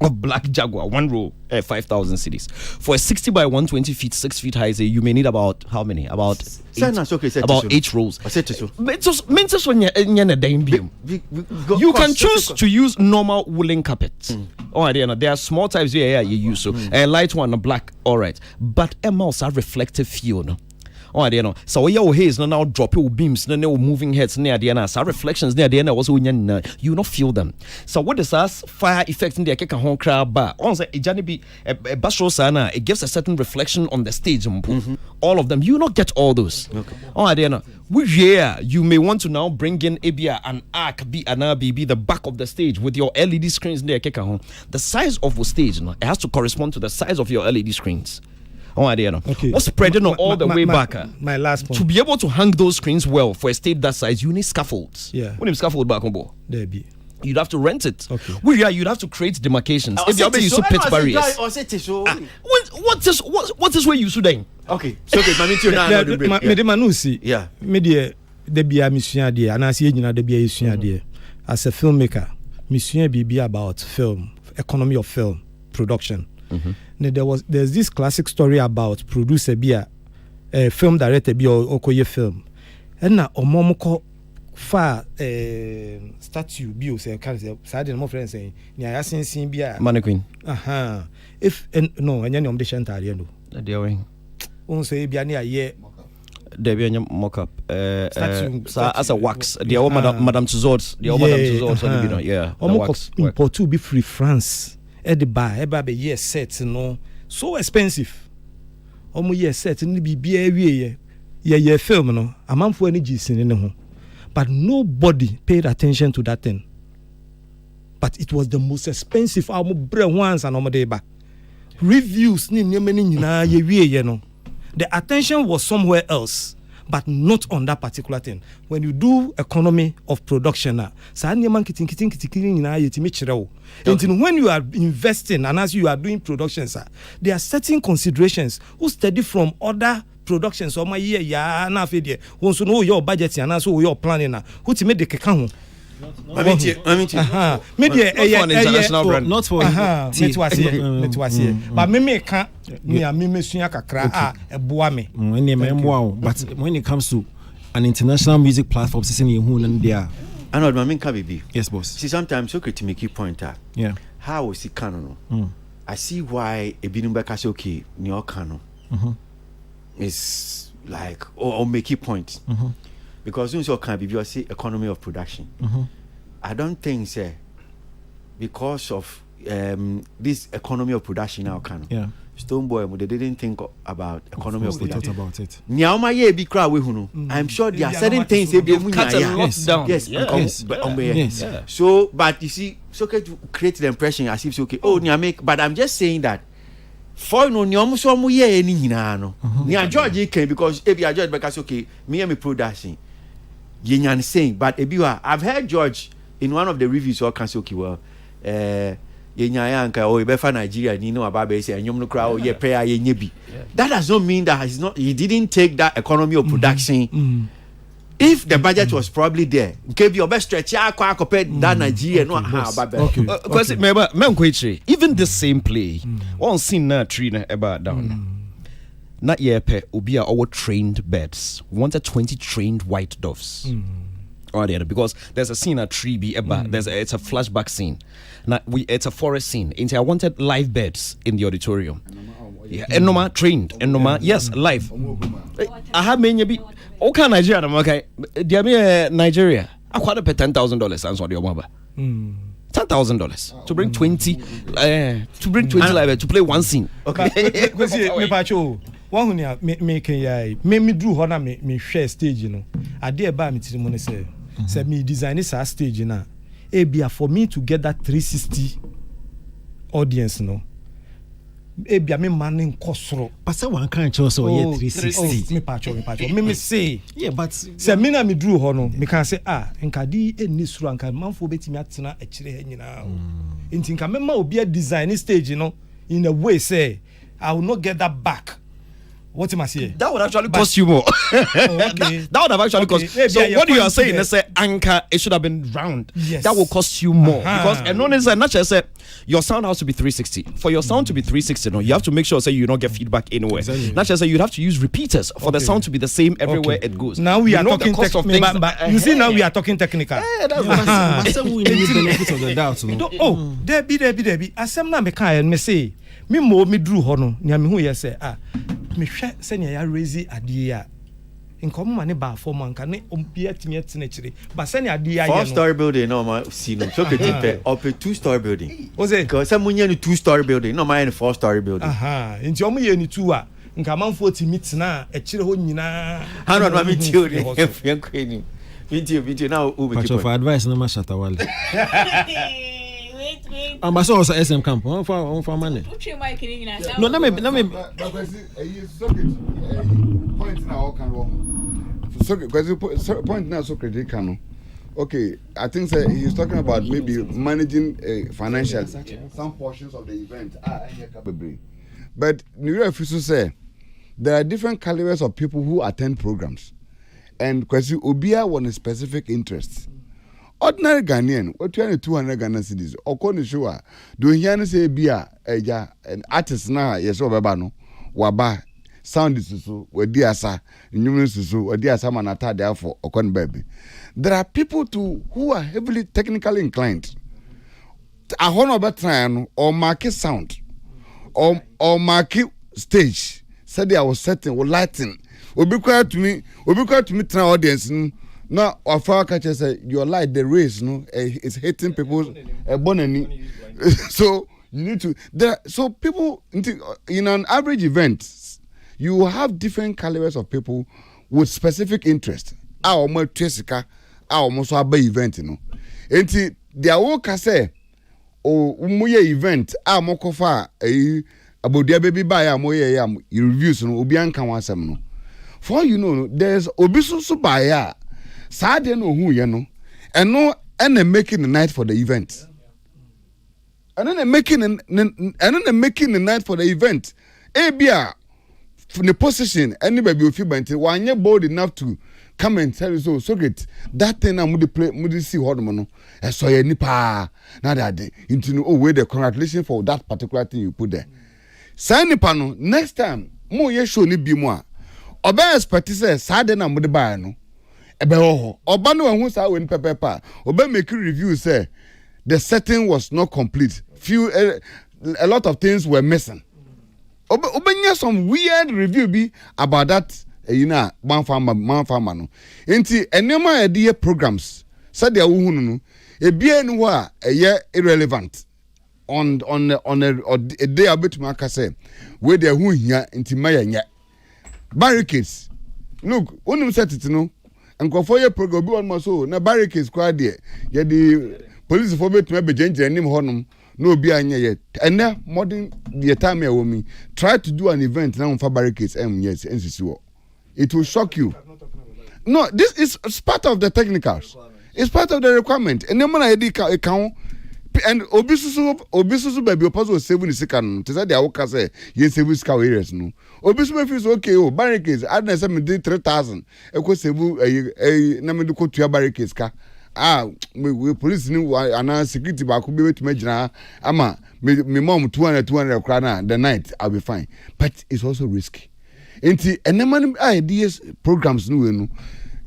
of black Jaguar, one row, 5,000 cities. For a 60 by 120 feet, 6 feet high, you may need about how many? About 8 rows. You can choose to use normal woolen carpets. Oh, there are small types here you use. So a light one, a black, all right. But a mouse are reflective feel. No? Oh, so your haze now drop your beams, no moving heads near the end. So reflections near the end also you not feel them. So what is us fire effect in the keka home crowd bar? On say it be a bashro sana, it gives a certain reflection on the stage. All of them, you not get all those. Okay. Oh, which year you may want to now bring in ABA an arc be the back of the stage with your LED screens near keka home. The size of the stage, it has to correspond to the size of your LED screens. Oh, I don't know. Okay. What's spreading all the way back? My last point. To be able to hang those screens well for a stage that size, you need scaffolds. Yeah. What if scaffold back on board? There be. You'd have to rent it. Okay. You'd have to create demarcations. If you use pit barriers. What is where you should then? Okay. So okay, mami tio na do break. Me de manusi. Yeah. Me de bia misua de anase nyina de bia yesua de. As a filmmaker, misua be about film, economy of film production. There's this classic story about producer bia film director bia okoye film. And na omomko fa statue bio say can say side no friend say ni ayasensin bia mannequin. If no anya ni omde shantare no. They are on say bia ni aye there be mock up as a wax the Madame Tussauds yeah almost import to be free France at the bar eba be year set no so expensive omo year set ni bibia wie ye film no amanfo ani gisin ne ho but nobody paid attention to that thing but it was the most expensive omo bre once and omo dey ba reviews ni nyemani nyina ye wie ye no. The attention was somewhere else, but not on that particular thing. When you do economy of production, when you are investing and as you are doing productions, there are certain considerations who study from other productions. So my year, once you know your budget and also your planning, who to make the account. international brand. Not for but me can't but when it comes to an international music platform, I know my main baby. Yes, boss. See, sometimes okay to make you point out. Yeah. How is it canon? I see why a Binumba say okay, New Canon is like or make you point. Because you can be you say economy of production. I don't think say because of this economy of production now can. Yeah. Stonebwoy, they didn't think about economy of production. About it. I'm sure there are certain things they cut a lot down. Yes. So, but you see, it's okay to create the impression as if it's okay. Oh, but I'm just saying that. For no, George came because if you are George because okay, me and me production. Saying, but I've heard George in one of the reviews or can say okay, well, yenya anka o be fa Nigeria ni no aba be say enyom no kra o ye pay yenye bi. That does not mean that he didn't take that economy of production. If the budget was probably there, give your best stretch that Nigeria no because remember even the same play one scene na tree na about down. Not yet pe obia our trained birds. We wanted 20 trained white doves. Because there's a scene at tree be about it's a flashback scene. Now it's a forest scene. And I wanted live birds in the auditorium. Yeah, Enoma trained. Enoma, yes, live. I have many be okay Nigeria, okay. Dear Nigeria, I quite pay $10,000 answer your mother. $10,000 to bring 20 live to play one scene. Okay. One who me drew hona me share stage no. Ade ba me tiri mo ne say me design this stage na. E bia for me to get that 360 audience no. E bia me man nkosoro. But say one kan cho so ye 360. Me pacho. Me say. Yeah, but say me na me drew hono. Me can say nkadi eni suru anka manfo betimi atena a kire nyina. Nti nka me ma obi a design stage no in a way say I will not get that back. What am I saying? That would actually cost you more. That would have actually cost. So what you are saying is say anchor it should have been round. Yes. That will cost you more because and no is not just say your sound has to be 360. For your sound to be 360, no, you have to make sure say you don't get feedback anywhere. Exactly. Not just say you'd have to use repeaters for the sound to be the same everywhere it goes. Now we are talking technical. You see now we are talking technical. That's we need the benefit of the doubt. Oh, there be. Asem na me kan me say me mo me drew hono. Nya me hu ye say me hwɛ sɛnea ya raise adie a nkom ma ne ba form anka ne ompia timi atene chire ba sɛnea adie ya 4-story building no ma see no so kete up a 2-story building o say because some munye ni 2-story building no ma any 4-story building nti omo ye ni 2 a nka manfo timi tena a chire ho nyina hano na me theory efien kwani video now o be keep for advice no ma Shatta Wale Ambassador also SM camp. On for money. No, let me. Point now can wrong. So because point now so critical. Okay, I think he's talking about maybe managing financial some portions of the event. But New York officials say there are different calibers of people who attend programs, and because Obia want a specific interest. Ordinary Ghanaian, what 200 Ghana cedis, or corner show, do you say beer, an artist now, yes, or babano, waba, sound is so, where dear sir, numerous so, or dear some anata therefore, or con baby. There are people who are heavily technically inclined. A honor trial or market sound or market stage, said I was setting or lighting, will be quiet to me, try audience. Now, our far catcher say your light, the race, no, is hitting people's bonani. So you need to. So people in an average event, you have different calibers of people with specific interest. Our more Jessica, our most abbe event, you know. And their work say, oh, umuye event, more kofa, about their baby buy a moye reviews no ubian kan wasem no. For you know, there's obisu so buy. Saturday no who you know, and then making the night for the event, and then making the night for the event. Abia from the position anybody will feel until one year bold enough to come and tell you so great that thing I'm going play see what mono. I saw you nipa now that day into where the congratulations for that particular thing you put there. Sign the panel next time more ye show ni be more. Obe expertise Saturday na mudi buy no. Oba no hu sa wen pepepa oba make review say the setting was not complete a lot of things were missing oba some weird review be about that man farmer no enti enema e programs said dia wo hu no e bia ni ho a irrelevant on a day abetuma aka say we dey hu hia enti mayanya barricades look onum set it no and go for your program be one more so na barricades squad there ya the police for bet me be ginger nim honum no obi anya yet and now modern the time here me try to do an event now for barricades yes NCC it will shock you. No, this is part of the technicals. It's part of the requirement. And then when I did account and obisu baby opposite saving the second. To say the awoka say yes save sika areas no. Obisu feels okay. Oh barricades. I didn't say me did 3,000. Eko save na me do ko tuya barricades ka. We police ni ana security ba ko be to me jina ama me mom 200 krana the night I'll be fine. But it's also risky. Enti eneman ideas programs no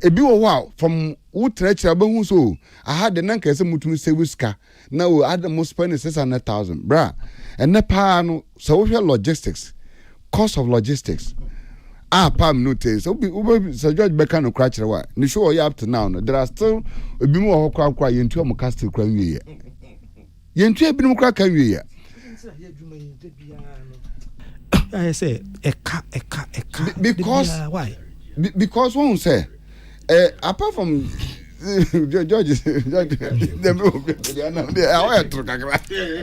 ebi wow from utrechira behu so I had the nanka say mutumi save ska now I had the most spend 600,000 bra and pa no so logistics cost of logistics pam no taste so Sir George Beka no crash wa ni show you up to now no there are still ebi mu ho kwa yentu am castle kwa wie yentu ebi mu kwa kan wie I say eka because why because one say apart from George them I to kakra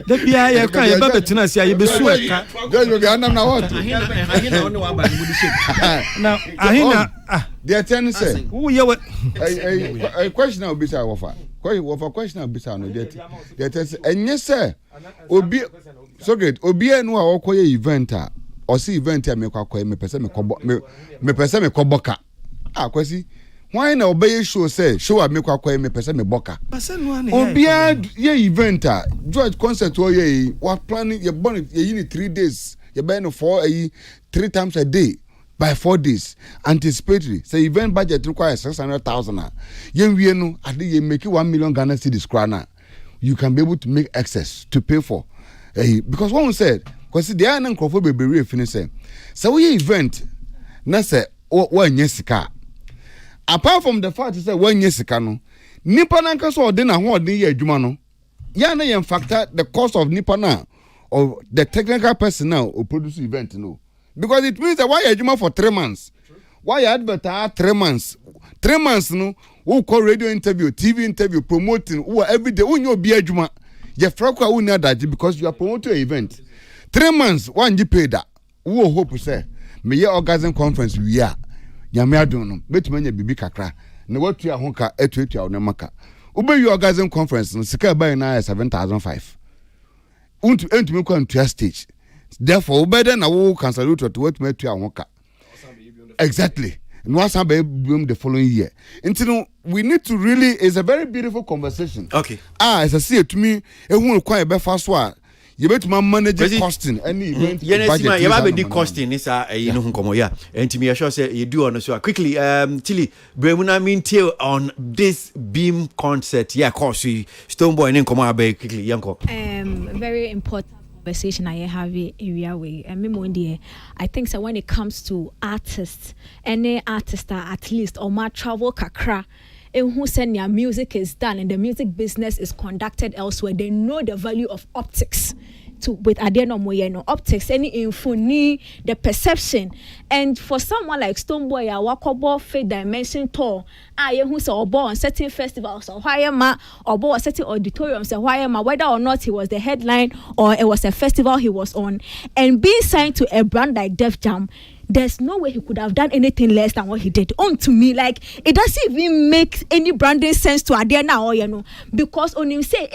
the bia ya kan ya baba tina sia ye besu eka George go anam na what ahina only wa ba ni body shape now ahina the ten say who ye what a question will be say question will be say no the ten say enye say obi so great obi enu a okoye event a or see event a me kwakoye me pese me pese me koboka kwasi why na obey show say show a me kwakoye me pese me boka obi ye event a George concert o ye what planning ye born ye 3 days ye burn for 3 times a day by 4 days anticipatory say event budget requires 600,000 yen wie no ade ye make 1 million Ghana cedis krana you can be able to make excess to pay for because one said because the anan crofo be finish say we event na say one sika apart from the fact say one sika no nipa na nka so ode na ho ode ye adwuma no ya na yen factor the cost of nipa na or the technical personnel who produce event no because it means that why adwuma for 3 months why advertise 3 months 3 months no who call radio interview TV interview promoting who every day who no be adwuma ye frako who na daji because you are promoting an event 3 months one you pay that who hope say me ye organizing conference we are nyame adon no betuma nya bibi kakra na watu ya honka etuetu ya onemaka ube you organizing conference no sika buy na 7,500 untu entumi kwa ntua stage therefore ubeda na wo cancel to watu metu ya honka exactly and what's happening the following year until we need to really it's a very beautiful conversation okay as I see it to me ehun kwa e be fa so a you bet man manage costing any event budget you have the costing is you know nkomo ya ntimi ya sure say you do on so quickly Tilly bremuna mintel on this beam concert yeah course Stonebwoy and nkomo abe quickly yanko very important conversation I have area way and me I think so when it comes to artists any artist at least or my travel kakra and who send your music is done and the music business is conducted elsewhere they know the value of optics with adeno moyeno optics any info the perception and for someone like Stonebwoy a wakobo faith dimension tour who say obo on certain festivals or why ma obo on certain auditoriums and why ma whether or not he was the headline or it was a festival he was on and being signed to a brand like Def Jam there's no way he could have done anything less than what he did. To me, like it doesn't even make any branding sense to Adena or you know, because on him say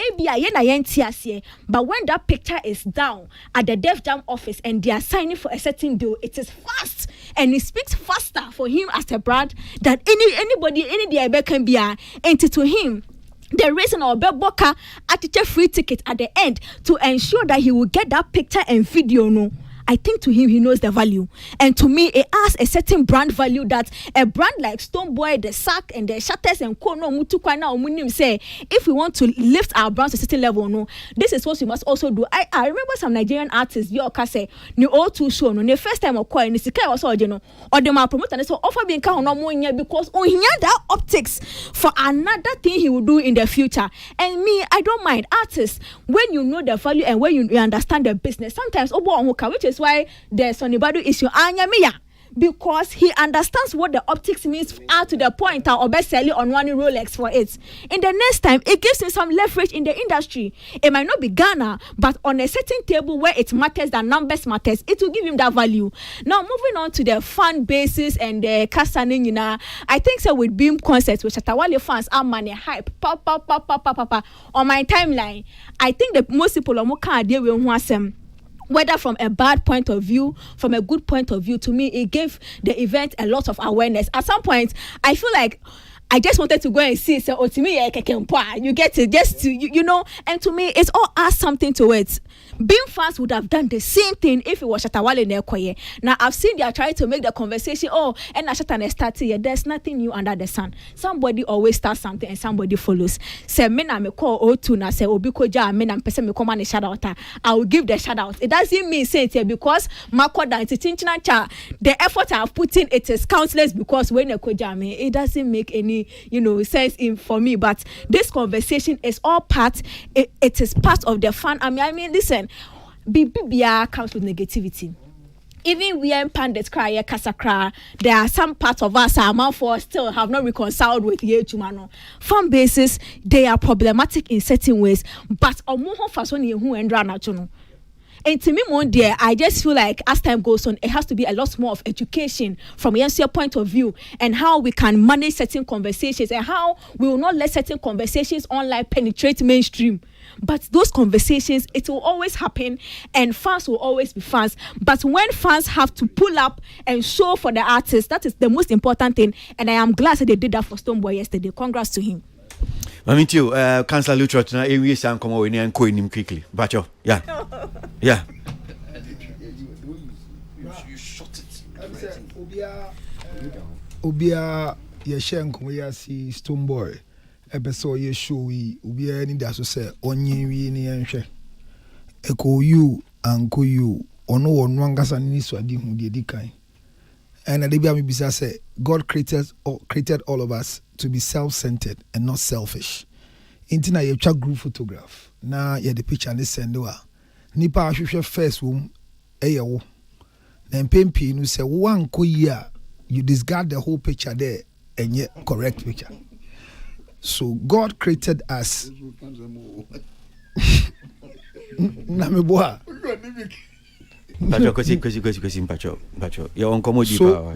but when that picture is down at the Def Jam office and they are signing for a certain deal, it is fast and it speaks faster for him as a brand that anybody any can be and to him. The reason or Boka attach free ticket at the end to ensure that he will get that picture and video no. I think to him, he knows the value. And to me, it has a certain brand value that a brand like Stonebwoy, the Sack, and the Shatters and Kono, Mutukwana, Umunim say, if we want to lift our brands to a certain level, no, this is what we must also do. I remember some Nigerian artists, Yoka say, New O2 show, no, the first time of coin, the Sika was all, you know, or the promoter, and so offer being count no more because on here that optics for another thing he will do in the future. And me, I don't mind artists when you know the value and when you understand the business. Sometimes, which is why there's anybody issue, because he understands what the optics means out to the point or best selling on one Rolex for it. In the next time, it gives him some leverage in the industry. It might not be Ghana, but on a certain table where it matters, that numbers matters, it will give him that value. Now, moving on to the fan bases and the castaning, you know, I think so with Beam concerts, with Shatta Wale fans are money hype, pop. On my timeline, I think the most people are more can't deal with them. Whether from a bad point of view, from a good point of view, to me, it gave the event a lot of awareness. At some point, I feel like I just wanted to go and see. So, to me, you get it, just to, you know, and to me, it's all adds something to it. Beam fans would have done the same thing if it was Shatta Wale in Ekoye. Now, I've seen they are trying to make the conversation, and Shatta started here. There's nothing new under the sun. Somebody always starts something and somebody follows. Say, me na me call O2 na say, Obiko ja, me na pese me come and shout out. I will give the shout out. It doesn't mean say it here because Makoda, the effort I've put in, it is countless because when it doesn't make any, sense for me. But this conversation is all part, it is part of the fun. I mean, listen, BBBR comes with negativity. Even we are pandits cry, kasakra, there are some parts of us for still have not reconciled with Yechumano. Fan bases, they are problematic in certain ways, but and to me, one day, I just feel like as time goes on, it has to be a lot more of education from a young point of view and how we can manage certain conversations and how we will not let certain conversations online penetrate mainstream. But those conversations, it will always happen and fans will always be fans. But when fans have to pull up and show for the artist, that is the most important thing. And I am glad that they did that for Stonebwoy yesterday. Congrats to him. I too, Councillor Lutrot, now we can come over and coin him quickly. Bacho, yeah. Yeah. You shot it. Obia, Yeshenko, we see Stonebwoy. Episode ye show we Obia any that so say onye we ni enhwe. Eko you anko you ono one wangasa ni so adi hu de dikan. And I be bisa say God created all of us to be self-centered and not selfish. Intina ye twa group photograph. Na ye the picture ni send wa. Nipa ahwehwe first wom eye wo. Na mpempi no say one ko year you discard the whole picture there and yet correct picture. So God created us. Na me boa. So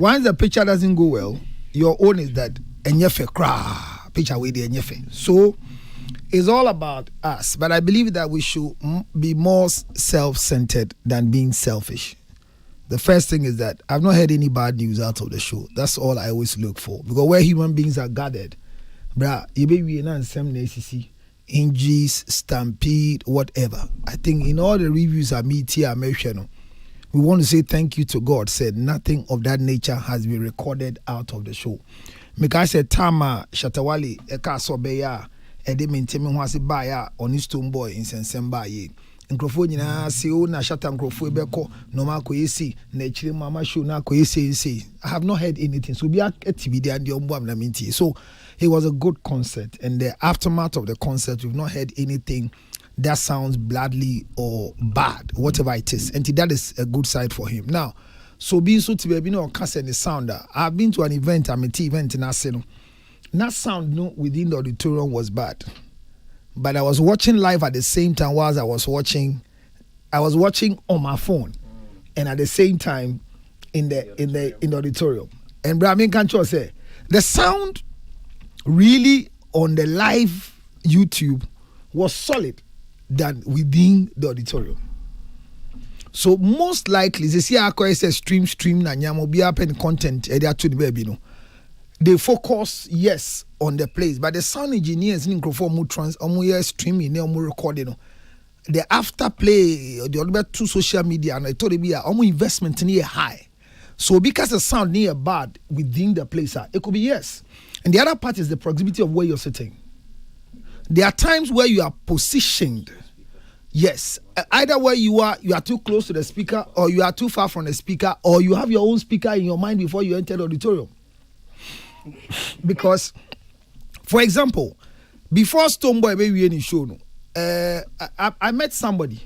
once the picture doesn't go well, your own is that enyefe cra picture with the enyefe. So it's all about us, but I believe that we should be more self-centered than being selfish. The first thing is that I've not heard any bad news out of the show. That's all I always look for, because where human beings are gathered, bruh, you be na some injuries, stampede, whatever. I think in all the reviews I meet here, we want to say thank you to God. Said nothing of that nature has been recorded out of the show. Because said Tama Shatta Wale eka sobeya ede mentemi ho ase ba ya on Stonebwoy in Sensemba ye. Nkrofo nyina se o na Shatta nkrofo ebeko no ma koyesi na chire mama show na koyesi. I have not heard anything. So be a TV and the ombo am na minti. So it was a good concert, and the aftermath of the concert we've not heard anything that sounds bloody or bad, whatever it is. And that is a good side for him. Now, so being so to be no casting the sound. I've been to an event, I'm a tea event in Aseno. That sound within the auditorium was bad. But I was watching live at the same time whilst I was watching on my phone. And at the same time in the auditorium. And Brahmin Kancho say the sound really on the live YouTube was solid than within the auditorium. So most likely, they see how says stream na nyamo be up in content to the baby no. They focus on the place, but the sound engineers in microphone streaming recording. The after play the other two social media and I told them investment near high. So because the sound near bad within the place, it could be yes. And the other part is the proximity of where you're sitting. There are times where you are positioned. Yes, either where you are too close to the speaker, or you are too far from the speaker, or you have your own speaker in your mind before you enter the auditorium. Because, for example, before Stonebwoy baby any show, I met somebody,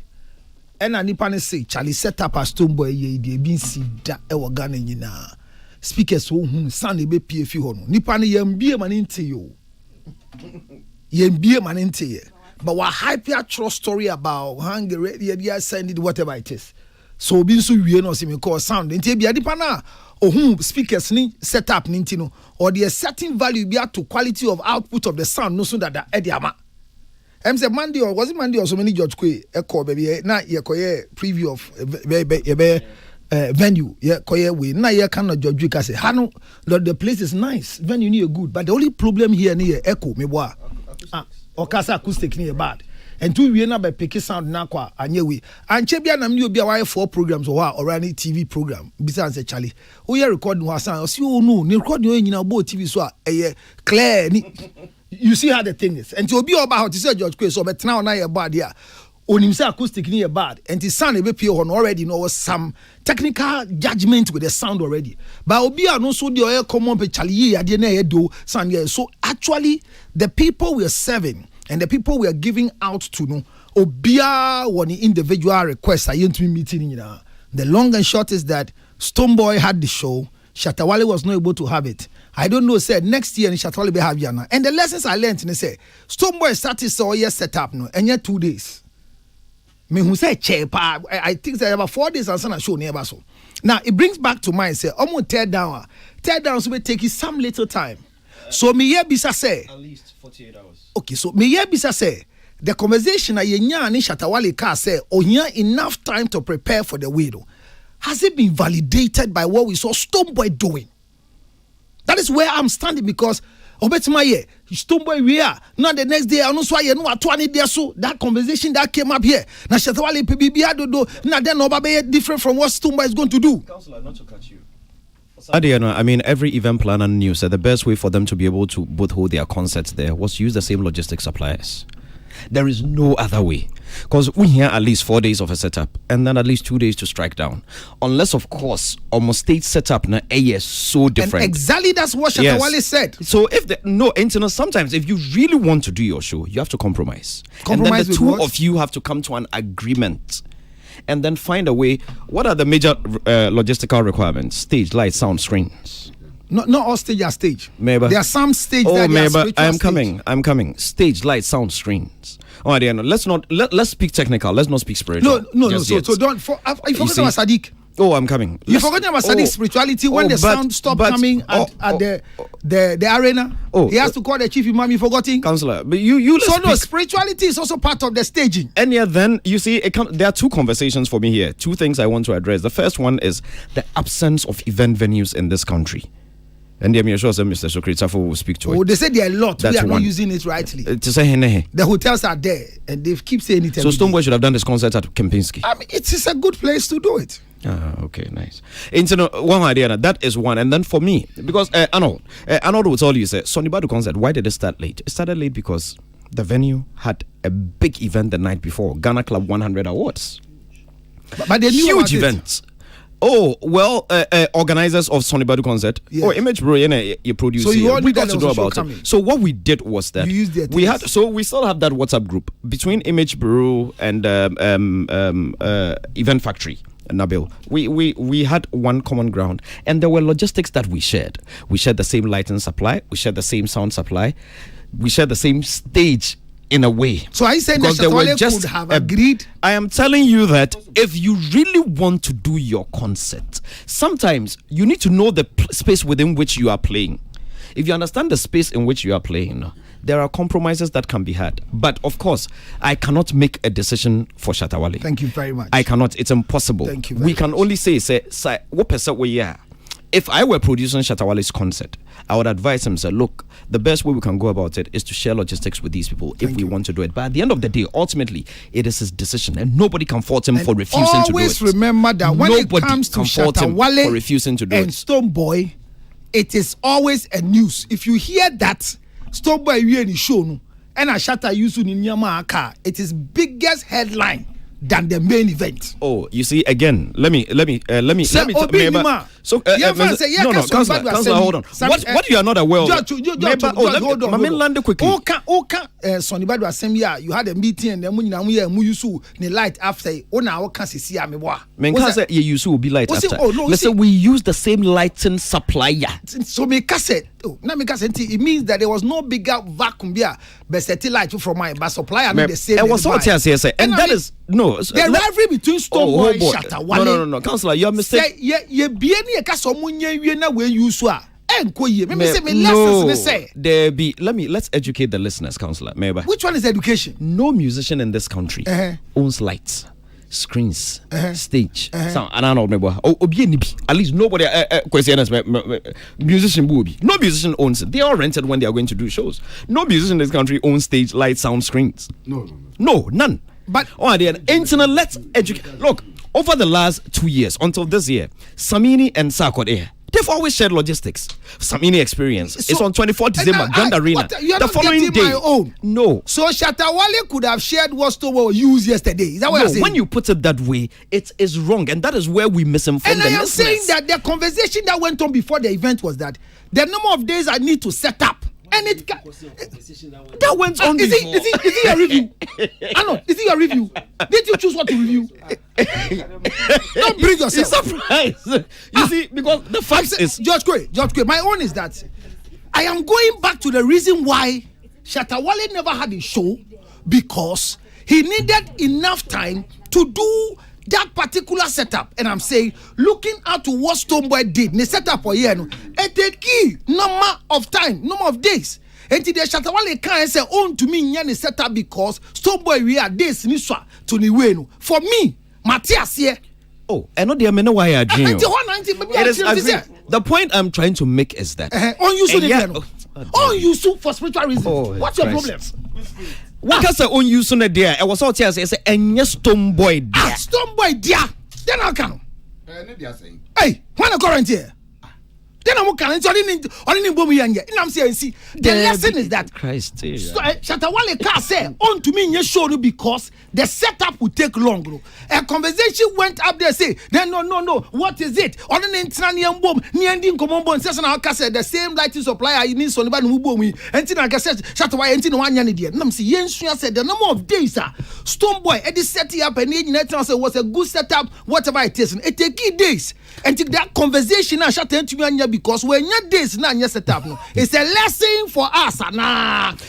and I nipa say Charlie set up a Stonebwoy ye been see that Ghana. speakers wo hu sound e be pie fi ho no nipa no yambie ma ne nte yo yambie ma ne nte ye but we hype your true story about hungry radio send it whatever it is so obi nso wie no se me call sound nti e bia nipa na ohun speakers ni setup ni nti no or the certain value be to quality of output of the sound no so that e dia ma em say Monday or was it Monday or so many George Kwe e call baby na ye koye preview of venue yeah koye we na ye can not George Kwe say ha no the place is nice venue ni good but the only problem here ni echo me boa or kasa acoustic ni bad and two we na be pick sound na kwa anye we anche bia na me obi a why 4 programs or any TV program bisa say Charlie we record no sound o see o no ni record no nyina bo TV so clear ni you see how the thing is and to obi oba how to say George Kwe so but now na ye bad here onim say acoustic ni bad and the sound e be pure on already know some technical judgment with the sound already but obi no so the common pe Charlie ade na ye do sound here so actually the people we are serving and the people we are giving out to no obia one individual request I to meeting you know the long and short is that Stonebwoy had the show Shatta Wale was not able to have it I don't know said next year Shatta Wale be have yana and the lessons I learned in say Stonebwoy started so year set up no and yet 2 days me who say chepa I think say about 4 days and sana show never so now it brings back to mind say almost tear down so we take it some little time so me here bisa say at least 48 hours. Okay, so me here bisa say the conversation ayenya ni Shatta Wale ka say onya enough time to prepare for the widow. Has it been validated by what we saw Stonebwoy doing? That is where I'm standing because obetima ye Stonebwoy we are now the next day anu so aye no atoane there so that conversation that came up here na Shatta Wale PBB adodo na then oba be different from what Stonebwoy is going to do. Counselor, not to cut you. I mean, every event planner knew that the best way for them to be able to both hold their concerts there was to use the same logistics suppliers. There is no other way. Because we hear at least 4 days of a setup and then at least 2 days to strike down. Unless, of course, almost state setup na is so different. And exactly that's what Shatta Wale said. So sometimes if you really want to do your show, you have to compromise. Compromise and then the two of you have to come to an agreement. And then find a way. What are the major logistical requirements? Stage, light, sound, screens. Not all stage are stage. Maybe. There are some stage that maybe. are spiritual I'm coming. Stage, light, sound, screens. Oh, I don't know. Let's speak technical. Let's not speak spiritual. No. So don't. You forgot about Sadiq. Oh, I'm coming. You forgot about Sadiq's spirituality when the sound stopped coming at the arena. He has to call the chief imam. You forgetting, Counselor. But you. So no, spirituality is also part of the staging. And yeah, then you see, there are two conversations for me here. Two things I want to address. The first one is the absence of event venues in this country. And I'm sure Mr. Sokritafo will speak to it. Oh, they said there are a lot. We are not using it rightly. The hotels are there, and they keep saying it. So Stonebwoy should have done this concert at Kempinski. I mean, it is a good place to do it. Okay, nice. One idea, that is one. And then for me, because Arnold will tell you, say, Stonebwoy concert, why did it start late? It started late because the venue had a big event the night before, Ghana Club 100 Awards. But they knew huge event. Oh, well, organizers of Stonebwoy concert. Yes. Oh, Image Bro, you produce. So you all we got to know about coming. it. So what we did was that we still have that WhatsApp group between Image Bureau and Event Factory. Nabil, we had one common ground, and there were logistics that we shared. We shared the same lighting supply, we shared the same sound supply, we shared the same stage in a way. So I said that Shatta Wale could have agreed. I am telling you that if you really want to do your concert, sometimes you need to know the space within which you are playing. If you understand the space in which you are playing, there are compromises that can be had. But of course, I cannot make a decision for Shatta Wale. Thank you very much. I cannot. It's impossible. Thank you very much. Can only say what percent we are. If I were producing Shatta Wale's concert, I would advise him, say, look, the best way we can go about it is to share logistics with these people if we want to do it. But at the end of the day, ultimately, it is his decision, and nobody can fault him for refusing to do it. Always remember that when it comes to Shatta Wale for refusing to do and Stonebwoy, it is always a news. If you hear that Stonebwoy we any show no, and a Shatta Yusu ni nyama aka, it is biggest headline than the main event. Oh, you see, again, let me Sir, Obi Nima. So, No, Councillor, hold on. What you are not aware of? Hold on. Land quickly. Sonny Badu Assembly, you had a meeting and then when you use the light after, now can see me. Men can say you use will be light What's it? after. Oh, no, Let's see- say we use the same lighting supplier. So me cassette. Oh, now me cassette. It means that there was no bigger vacuum here, but set light from my but supplier not the same. And was what I say, and that is no. The rivalry between Stonebwoy and Shatta Wale. No, Councillor, you're mistaken. Say ye be any ka so munye wie na we use so a enko ye. Me say me lessons me say. There be. Let's educate the listeners, Councillor. Maybe. Which one is education? No musician in this country owns lights, screens, stage, sound. And I don't know. At least nobody questions musician booby. No musician owns it. They are rented when they are going to do shows. No musician in this country owns stage, light, sound, screens. No, none. But internet. Let's educate. Look, over the last 2 years until this year, Samini and Sarkodie, they've always shared logistics. Samini Experience. It's on 24th December, Grand Arena. The following day. My own. No. So Shatta Wale could have shared what Stonebwoy used yesterday. Is that what you're saying? When you put it that way, it is wrong, and that is where we misinform and the I am listeners. saying that the conversation that went on before the event was that the number of days I need to set up. And it that went on is before. Is it your review? I know. Is it your review? Did you choose what to review? Don't bring yourself. It's surprise. You see, because the fact is, George Kwe, my own is that I am going back to the reason why Shatta Wale never had a show, because he needed enough time to do that particular setup. And I'm saying, looking at what Stonebwoy did, the setup for year, it take key number of days. And the Shatta Wale can't say own to me the setup because Stonebwoy we are days to the way. For me, Matthias here. Oh, and not the men why I dream. It is the point I'm trying to make is that on use for spiritual reasons. What's your problem? What can say on use on the day? I was all tears. I say, and yes, Stonebwoy, Stonebwoy, dear. Then I can. Hey, when I current here. Then I'm going to boom young. And I'm saying, see, the lesson is that Christ, Shatta Wale can't say on to me, yes, show because the setup will take long. A conversation went up there, say, then no, what is it? On an intranian bomb, near Indian common and says, I said the same lighting supplier you need somebody who boom me. And then I said, Shatta Wale, and 1 year, and I'm saying, yes, said the number of days, Stonebwoy, Eddie set up and was a good setup, whatever it is. It take days. And take that conversation and shut into me because when your days now you set up, it's a lesson for us.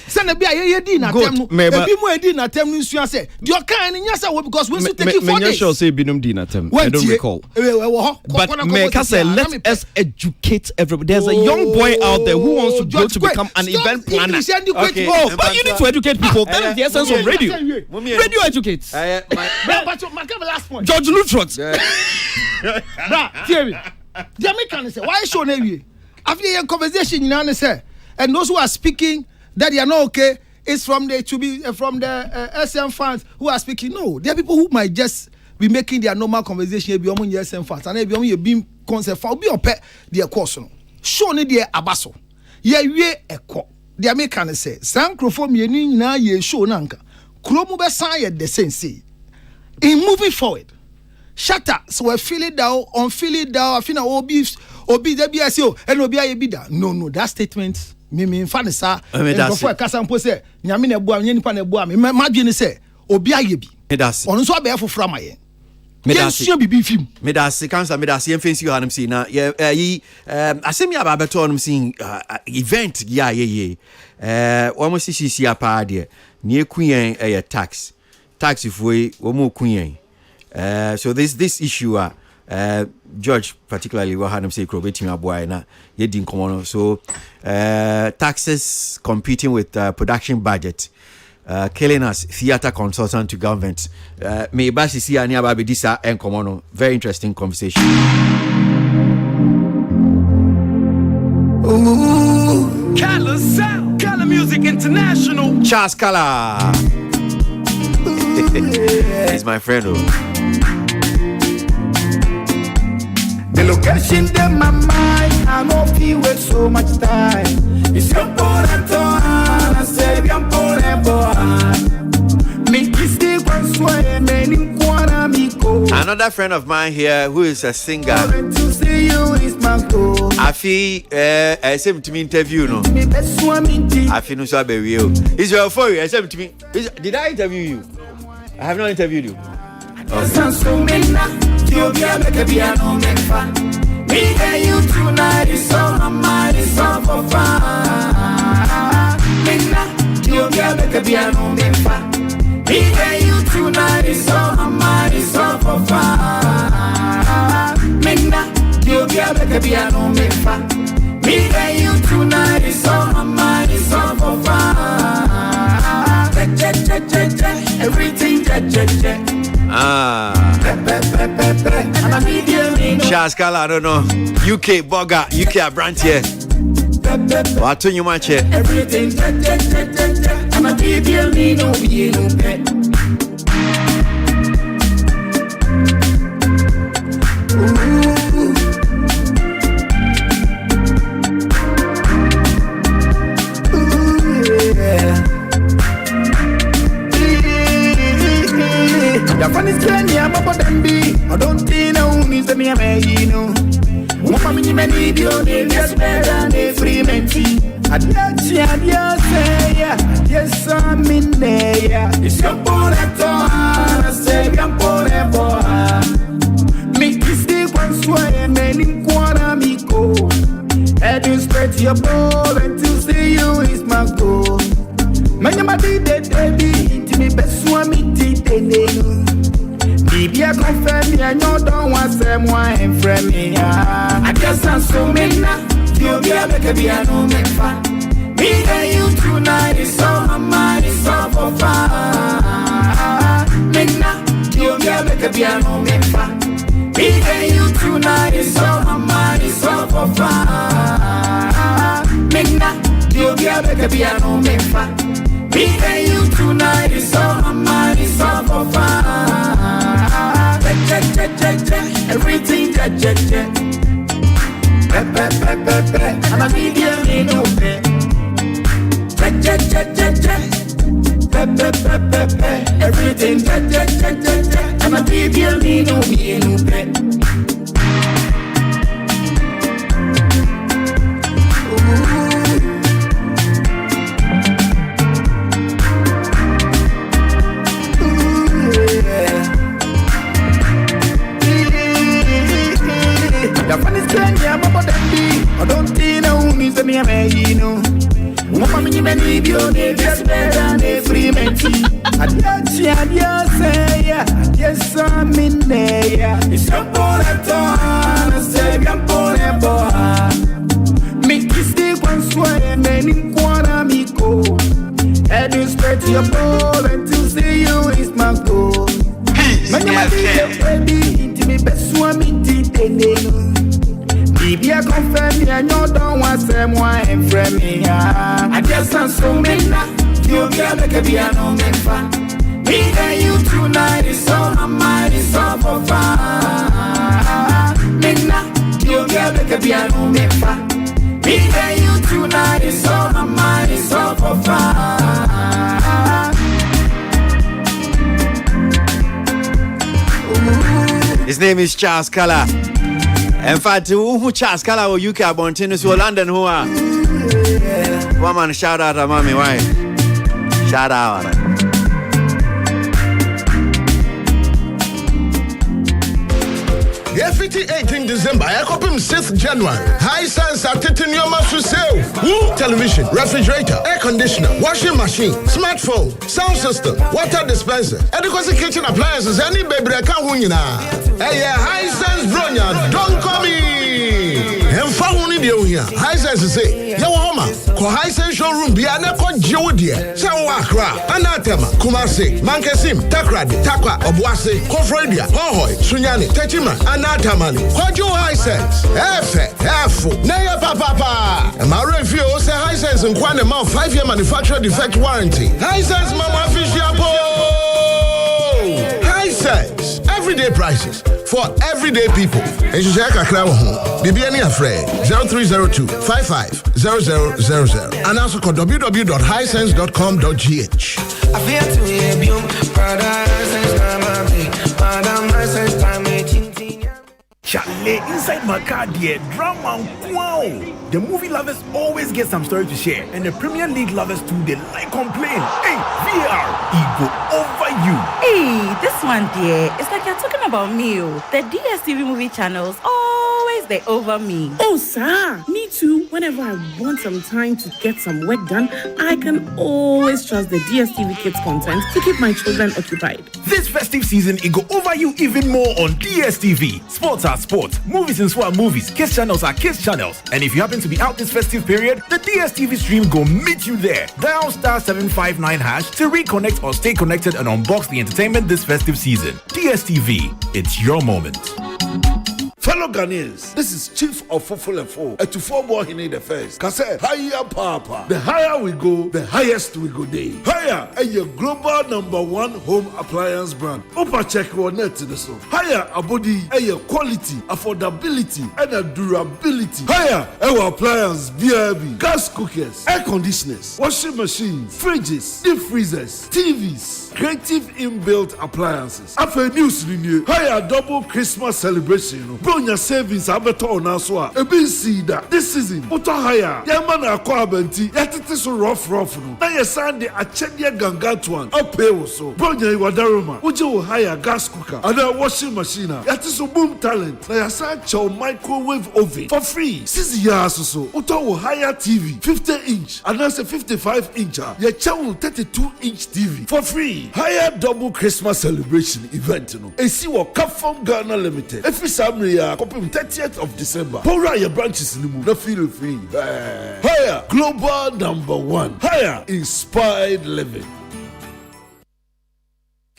Send a be a dinner. Maybe more dinner. Tell me, you say, you're kind in yourself because we should take you for this. Sure say binum dinner. I don't recall. But may I say, let us educate everybody. There's a young boy out there who wants to go to become an event planner. Okay. Oh, but you need to educate people. That is the essence of radio. Radio educates. Last point. George Lutrot. Theory. The American say, why show you? After your conversation, you know, say, and those who are speaking that they are not okay, it's from the SM fans who are speaking. No, there are people who might just be making their normal conversation be among SM fans, and they be only being concept for be pet their course. Show ne their abaso. Ye eko. The American say, Sancrophone ye na ye show nanka. Kromu be say the same say. In moving forward. Shatta, so we feel it down, I feel obi there be as you and obi a be that. No, that statement me fan sa. Before Kasampo say, nyame na bua, nyani pa na bua me. Madwene say, obi a ye bi. Ono so be afofra maye. Medasi bibi film. Medasi kansa medasi emfensi yo hanum si na yi asemi aba beto onum si event ya ye. Omo sisi apa de. Ne kuyen tax foi omo kuyen. So this issue George particularly what had him say crobeting aboy na ye din komo so taxes competing with production budget killing us theater consultant to government me ba sisi ani aba be disa en komo no very interesting conversation. Color Music International. Charles Kala. He's my friend. The location in my mind, I don't feel with so much time. It's your important I say, I'm important. Make you stay one sway, many another friend of mine here who is a singer. Afi SM to me interview no. Afi no so be real. Israel for you SM to me. Did I interview you? I have not interviewed you. Me and you tonight is all I'm mine, it's all for fun. You get make a piano, me fun. Me and you tonight is all I'm mine, it's all for fun. You get make a piano, me fun. Me and you tonight is all I'm mine, it's all for fun. Everything, Charles Kala, I don't know. UK Bogger, UK Branch here. What to you much here? Everything, I'm a baby, no be no pet. The fun is playing, yeah, but then be. I don't think no means the me, you know. One minute, many people, they just better than free mentee. I'd say, yes, I'm in there. It's your boy at all. I say, I'm boy at all. Make this day one sway and then in quarter me go. Heading straight to your ball and to see you is my goal. Man, my baby, to me, best one me, Baby, I confirm me, I know don't want some wine from me. I guess I'm so mena. You'll be a make a piano, make fun. Me and you tonight is all my mind, it's all for fun. Mena, you'll be a make a piano, make fun. Me and you tonight is all my mind, it's all for fun. Mena, you'll be a make a piano, make fun. Me and you tonight is all my mind, it's all for fun. Everything, I'm a medium, no pet. Everything, I'm a medium, no pet. The fun is playing, yeah, but then be. I don't think no means the me, you know. One minute, many people, they just better than free mentee. I'd say, yes, I'm in there. It's your boy at all. I say, I'm boy at all. Make this day one sway and then in quarter me go. Heading straight to your ball and to see you is my goal. Man, you might be baby, to me, best one me, Baby, I confirm me, I know don't want some wine from me. I guess I'm so mena. You'll be a make a piano, make fun. Me and you tonight is all my mind, it's all for fun. Mena, you'll be a make a piano, make fun. Me and you tonight is all my mind, it's all for fun. His name is Charles Kala. In fact, who Charles Kala or UK Bontinus or London who are? One man shout out to mommy, why? Shout out. Yeah, 18 December, I copy 6th January. High Sense at Titanium to sale. Television, refrigerator, air conditioner, washing machine, smartphone, sound system, water dispenser, education kitchen appliances, any baby I can't win now. Hey, yeah, High Sense Bronya, don't call me. And found here. High Sense say, Yo, Homa, ko High Sense showroom be an echo Jodia, Sawakra, Anatema, Kumasi, Mankesim, Takradi, Takwa, Obuase, Kofredia, Hohoi, Sunyani, Techima, Anatamani, Kwajo High Sense, F, Naya Papa, and my review say High Sense and Quantum 5-year manufacturer defect warranty. High Sense Mama Fisher High Sense, everyday prices for everyday people. And you say, Bibiani afraid 0302 550000 and also call www.highsense.com.gh. Madam, I said, time Chalet inside my car, dear drama. Wow! The movie lovers always get some story to share, and the Premier League lovers too. They like complain. Hey, VAR, ego over you. Hey, this one, dear, it's like you're talking about me. The DSTV movie channels always they over me. Oh, sir, me too. Whenever I want some time to get some work done, I can always trust the DSTV Kids content to keep my children occupied. This festive season, it go over you even more on DSTV. Sports are sports, movies and swap movies, kids channels are kids channels. And if you happen to be out this festive period, the DSTV stream go meet you there. Dial *759# to reconnect or stay connected and unbox the entertainment this festive season. DSTV, it's your moment. Fellow Ghanaians, this is Chief of Fofulefo, a to four in the first. Kase, higher papa. The higher we go, the highest we go day. Higher, and your global #1 home appliance brand. Opa check your net to the so. Higher, a body, and your quality, affordability, and a durability. Higher, our appliance, BRB, gas cookers, air conditioners, washing machines, fridges, deep freezers, TVs, creative inbuilt appliances. After news renew, higher double Christmas celebration. Your savings abeto na so a ebi see that this season motor hire ya man akwa abenti ya tete so rough no na ya sande achede ganga to an pay wo so bronya iwadaroma uje wo hire gas cooker and a washing machine ya tete so boom talent na ya san chow microwave oven for free 6 years so uto wo hire TV 50-inch and that's a 55-inch ya chow 32-inch TV for free. Hire double Christmas celebration event no esi wo Kafom Ghana Limited every Saturday 30th of December. Pour your branches in the move. Feel free. Higher global #1. Higher inspired living.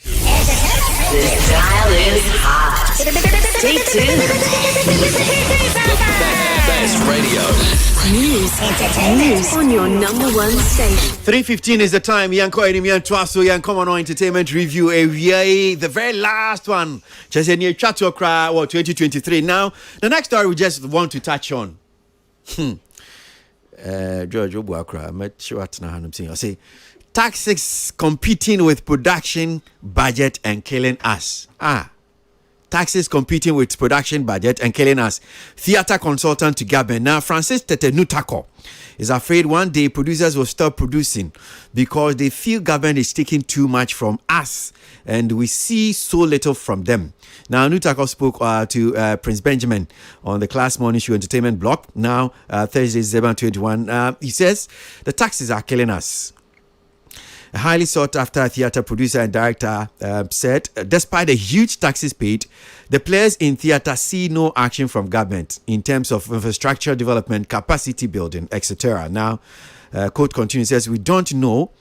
This dial is hot. Stay tuned. Best radio. News on your #1 station. 3:15 is the time. Yanko Enimian Twaso Yanko on Entertainment Review. The very last one. Just near Chato Cry 2023. Now, the next story we just want to touch on. George Obuakra, I'm not sure what I'm saying. I say taxes competing with production budget and killing us. Taxes competing with production budget and killing us. Theater consultant to Gabon. Now, Francis Tete Nutako is afraid one day producers will stop producing because they feel government is taking too much from us and we see so little from them. Now, Nutako spoke to Prince Benjamin on the Class Morning Show Entertainment Block. Now, Thursday, December 21. He says the taxes are killing us. A highly sought-after theatre producer and director said, despite the huge taxes paid, the players in theatre see no action from government in terms of infrastructure development, capacity building, etc. Now, quote continues, says, we don't know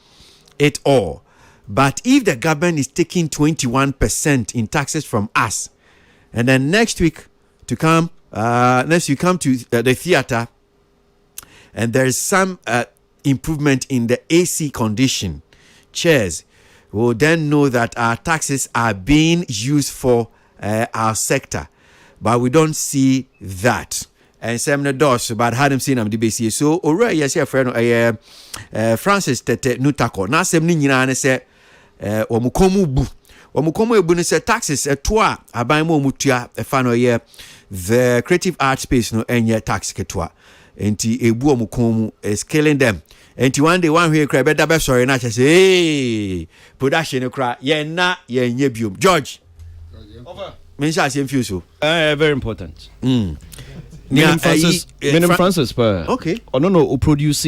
it all, but if the government is taking 21% in taxes from us, and then next week you come to the theatre, and there is some improvement in the AC condition, chairs, will then know that our taxes are being used for our sector, but we don't see that. And some doors, but hadn't seen them DBC. So, already, yes, your friend, Francis Tete Nutako. Now, some Nina say, Omukomu bu say taxes at toi, Abaimo Mutia, a fan year, the creative art space no any tax ketwa. And Ebu Omukomu is killing them. And one day, one way, cry better, sorry, not just say, production, cry, yebium. George, over. Mention same few so. Very important. Francis, okay. Oh no, produce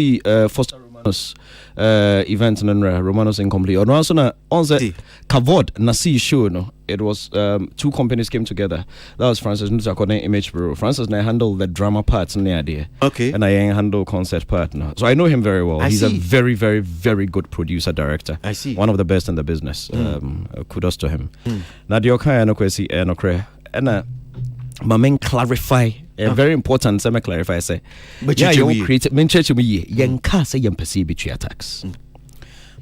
Foster Romanos event and Romanos Incomplete. Or also na onse Kavod Nasi show no. It was 2 companies came together. That was Francis Nutako and Image Bureau. Francis and I handle the drama parts in the idea. Okay. And I handle concert part now. So I know him very well. He's a very, very, very good producer director. I see. One of the best in the business. Kudos to him. Now the Okai no kwesi no kre. And my main clarify very important say me clarify say. But yeah, you create men church me yenka say yempese between tax.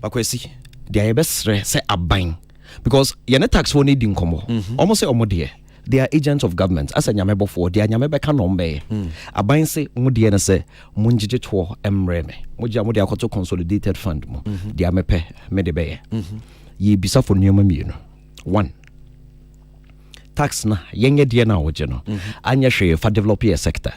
But kwesi the best say aban. Because yene tax for needing komo almost say omodie they are agents of government as a nyamebo for they are nyamebe ka nombe aban say omodie na say munjije to emre me moja mode akoto consolidated fund mo they are mepe me de be ye bisa for nyoma mienu 1 tax na yenye deɛ na wo no anya hwee for develop a sector.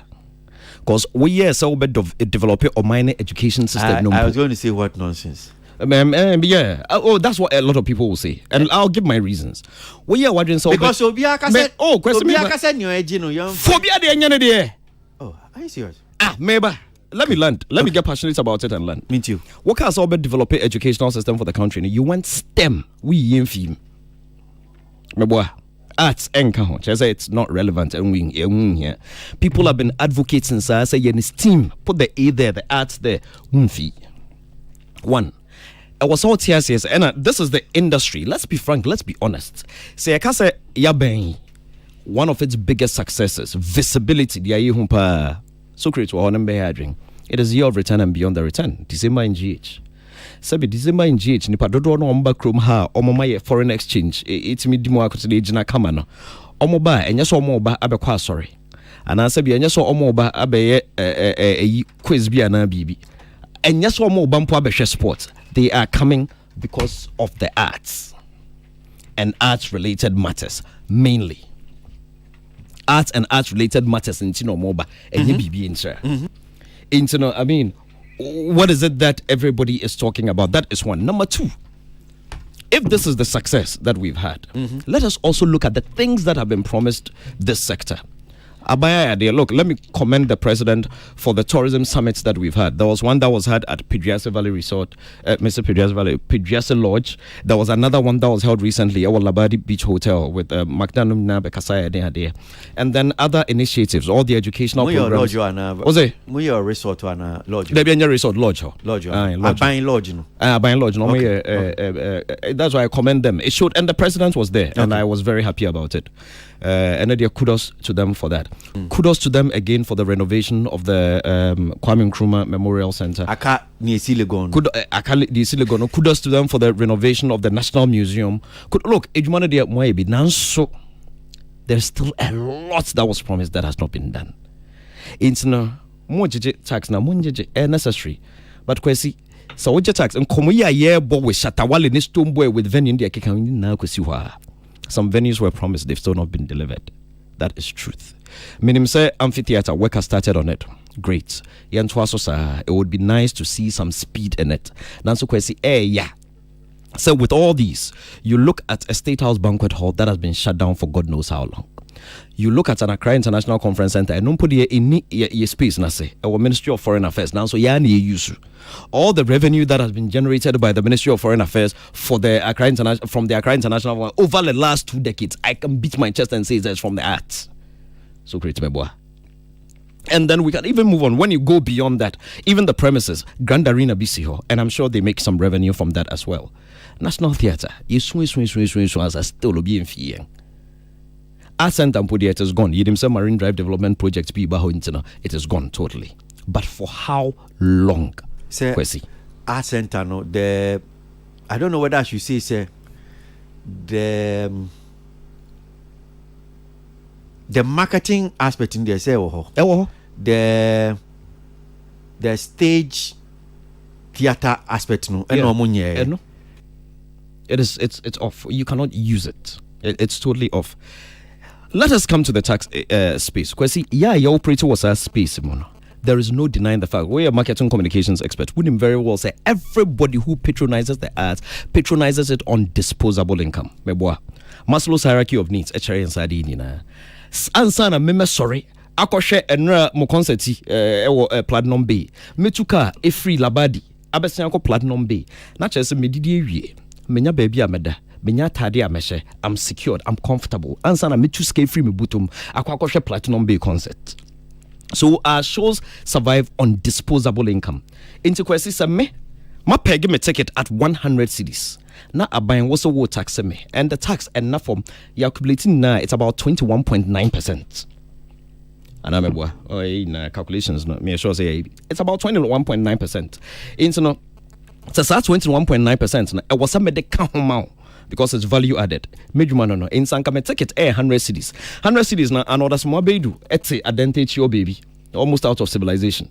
Because we so develop a minor education system. I was going to say what nonsense. Yeah. Oh, that's what a lot of people will say, and I'll give my reasons. We are watching so because Obiaka said, "Oh, question me." Obiaka said, "You're phobia de anyane de." Oh, are you serious? Maybe. Let me learn. Let me get passionate about it and learn. Me too. What kind of develop an educational system for the country? You want STEM? We in film. My boy. Arts and say it's not relevant and we here. People have been advocating say STEM. Put the A there, the arts there. One. I was all tears, and this is the industry. Let's be frank, let's be honest. Say I can say one of its biggest successes, visibility, Secret it is year of return and beyond the return. December in GH. Sabi December in GH nipa dodo no omba krom ha omomaye foreign exchange it me dimo akotede gina kama no omoba enye so omoba abekwa sorry ana sabi enye so omoba abeye quiz bi ana bibi enye so omoba mpo abehwe sport. They are coming because of the arts and arts related matters mainly. Arts and arts related matters in Tino Moba and BB Intino. I mean, what is it that everybody is talking about? That is one. Number two, if this is the success that we've had, let us also look at the things that have been promised this sector. Abaya, look, let me commend the president for the tourism summits that we've had. There was one that was had at Pidriase Valley Resort, Pidriase Lodge. There was another one that was held recently at Labadi Beach Hotel with Magdanum Nabe Kasaya. And then other initiatives, all the educational programs. Was it? Muyo resort to an lodge. There be a resort lodge. Lodge. Buying lodge. Buying lodge. No, that's why I commend them. It showed, and the president was there, and I was very happy about it. And kudos to them for that. Kudos to them again for the renovation of the Kwame Nkrumah Memorial Center. Kudos to them for the renovation of the National Museum. Look, there's still a lot that was promised that has not been done. It's no more tax now, necessary. But kwesi, so what tax and come here with Shatta Wale and Stonebwoy with venue India now some venues were promised, they've still not been delivered. That is truth. Minim say amphitheater work has started on it. Great. It would be nice to see some speed in it. Nanso kwesi yeah. So with all these, you look at a State House banquet hall that has been shut down for God knows how long. You look at an Accra International Conference Center and don't put in space na say our Ministry of Foreign Affairs now so use all the revenue that has been generated by the Ministry of Foreign Affairs for the Accra International over the last 2 decades. I can beat my chest and say that's from the arts. So great, my boy. And then we can even move on. When you go beyond that, even the premises, Grand Arena BCO, and I'm sure they make some revenue from that as well. National Theatre, you swing as a still be in fear. Arts Center it is gone. You say Marine Drive Development Project it is gone totally. But for how long? Kwesi. Arts Center no I don't know whether I should say the marketing aspect in there say the stage theater aspect no it's off. You cannot use it. It's totally off. Let us come to the tax space. Kwesi, your operator was a space. There is no denying the fact. We're a marketing communications expert. Wouldn't very well say everybody who patronizes the arts patronizes it on disposable income. Maslow's hierarchy of needs. Ansana meme sorry. Akoshe enra mo concerti platinum bay. Metuka e free labadi. Abesianko platinum bay. Na chese medidi ewie. Menya baby ameda. I'm secured, I'm comfortable. Ansana me too scare free me butum. Akwa platinum bay concert. So our shows survive on disposable income. Into question me, my peg me ticket at 100 cedis. Now I buy what's a tax me, and the tax enough from calculating now it's about 21.9%. And I'm calculations no me sure say it's about 21.9%. Into no, so that's 21.9%. It was some the count because it's value added. No. In Sankame ticket 100 cedis. 100 cedis na another small baby. It's a advantage your baby. Almost out of civilization.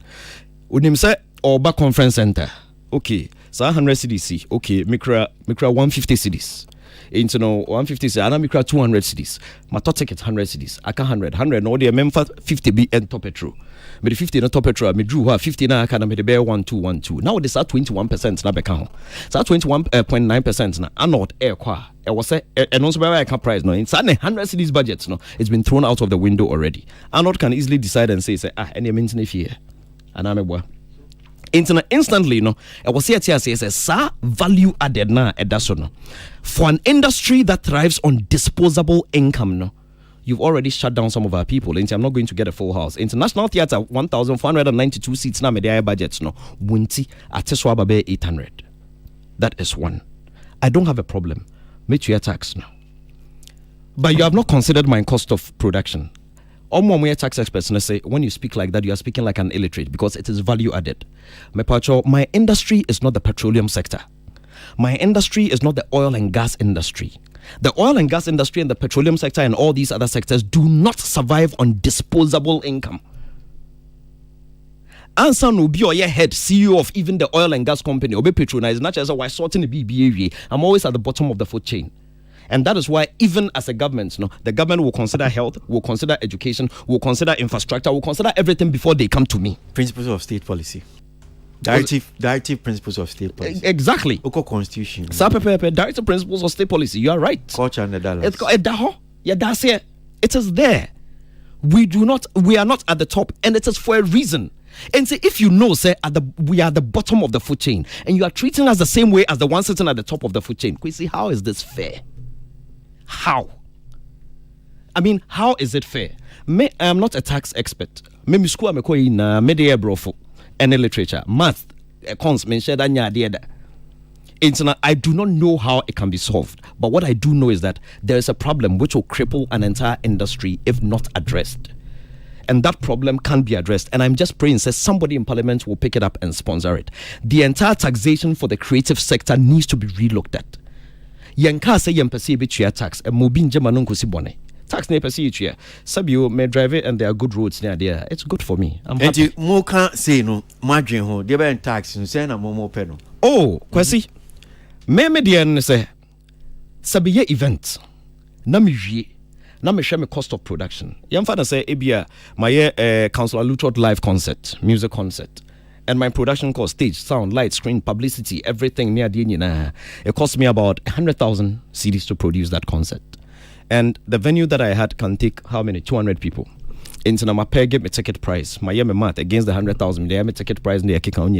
Unim say Oba Conference Center. Okay. So 100 cedis. Okay. Mikra 150 cedis. into no 150 cedis and I make 200 cedis my top ticket 100 cedis I can 100 no the member 50 be and top petrol but the 50 no top petrol me drew 50 na can me the bear 1212 now this are 21% na beka ho so 21.9% na anot air kwa e was say and also by I can price no in 100 cedis budgets no it's been thrown out of the window already anot can easily decide and say any maintenance here and I'm a instantly no I was here to say sa value added na edaso no for an industry that thrives on disposable income no you've already shut down some of our people. I'm not going to get a full house. International Theatre 1,492 seats na media budgets no wunti ateswa babe 800. That is one. I don't have a problem. Make your tax now. But you have not considered my cost of production. All tax experts say when you speak like that, you are speaking like an illiterate because it is value added. My industry is not the petroleum sector. My industry is not the oil and gas industry. The oil and gas industry and the petroleum sector and all these other sectors do not survive on disposable income. Ansan will be your head CEO of even the oil and gas company or be patronized, not as a white sorting the BBA. I'm always at the bottom of the food chain. And that is why even as a government, the government will consider health, will consider education, will consider infrastructure, will consider everything before they come to me. Principles of state policy. Directive principles of state policy. Exactly. Oko constitution. Directive principles of state policy. You are right. Culture and the dollars. It is there. We are not at the top, and it is for a reason. And say if you know, say we are at the bottom of the food chain, and you are treating us the same way as the one sitting at the top of the food chain. Kwesi, how is this fair? How? I mean, how is it fair? I am not a tax expert. Me school me ko ina me de brofo and literature, math, accounts, I do not know how it can be solved. But what I do know is that there is a problem which will cripple an entire industry if not addressed. And that problem can be addressed. And I'm just praying, says somebody in parliament will pick it up and sponsor it. The entire taxation for the creative sector needs to be relooked at. Yanka say yempesi bitua tax and mobin jemanon kusibone. Tax ne pesi itua. Sabio may drive it and there are good roads near there. It's good for me. I'm happy. And you can't say no margin ho. They be tax no say na mo peno. Oh, kwesi. Me median say sabiye event. Na me wie. Na me share me cost of production. Yamfa say ebia my Councillor Lutrot live concert, music concert. And my production cost, stage, sound, light, screen, publicity, everything near the it cost me about 100,000 CDs to produce that concert. And the venue that I had can take how many? 200 people. Into my pay give me ticket price. My year math against the 100,000. They have me ticket price. They kick on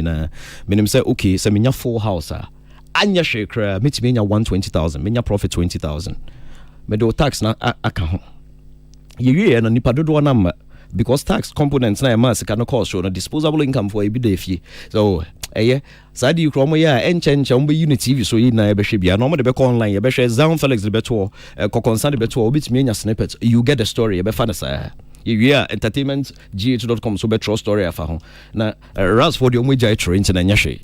Minim say okay. So me full house. Anya share me to me 120,000. Me profit 20,000. Me do tax na account. You na nipa do number. Because tax components na mass cannot cost show no disposable income for a bit. So side you chromo enchange unity TV so na ebe bia no de be online ebe share Zan Felix de beto concern de beto obit me nya snippet you get the story ebe fa na sa entertainment gh.com so be true story afa ho na ras for the omja train na nya hwe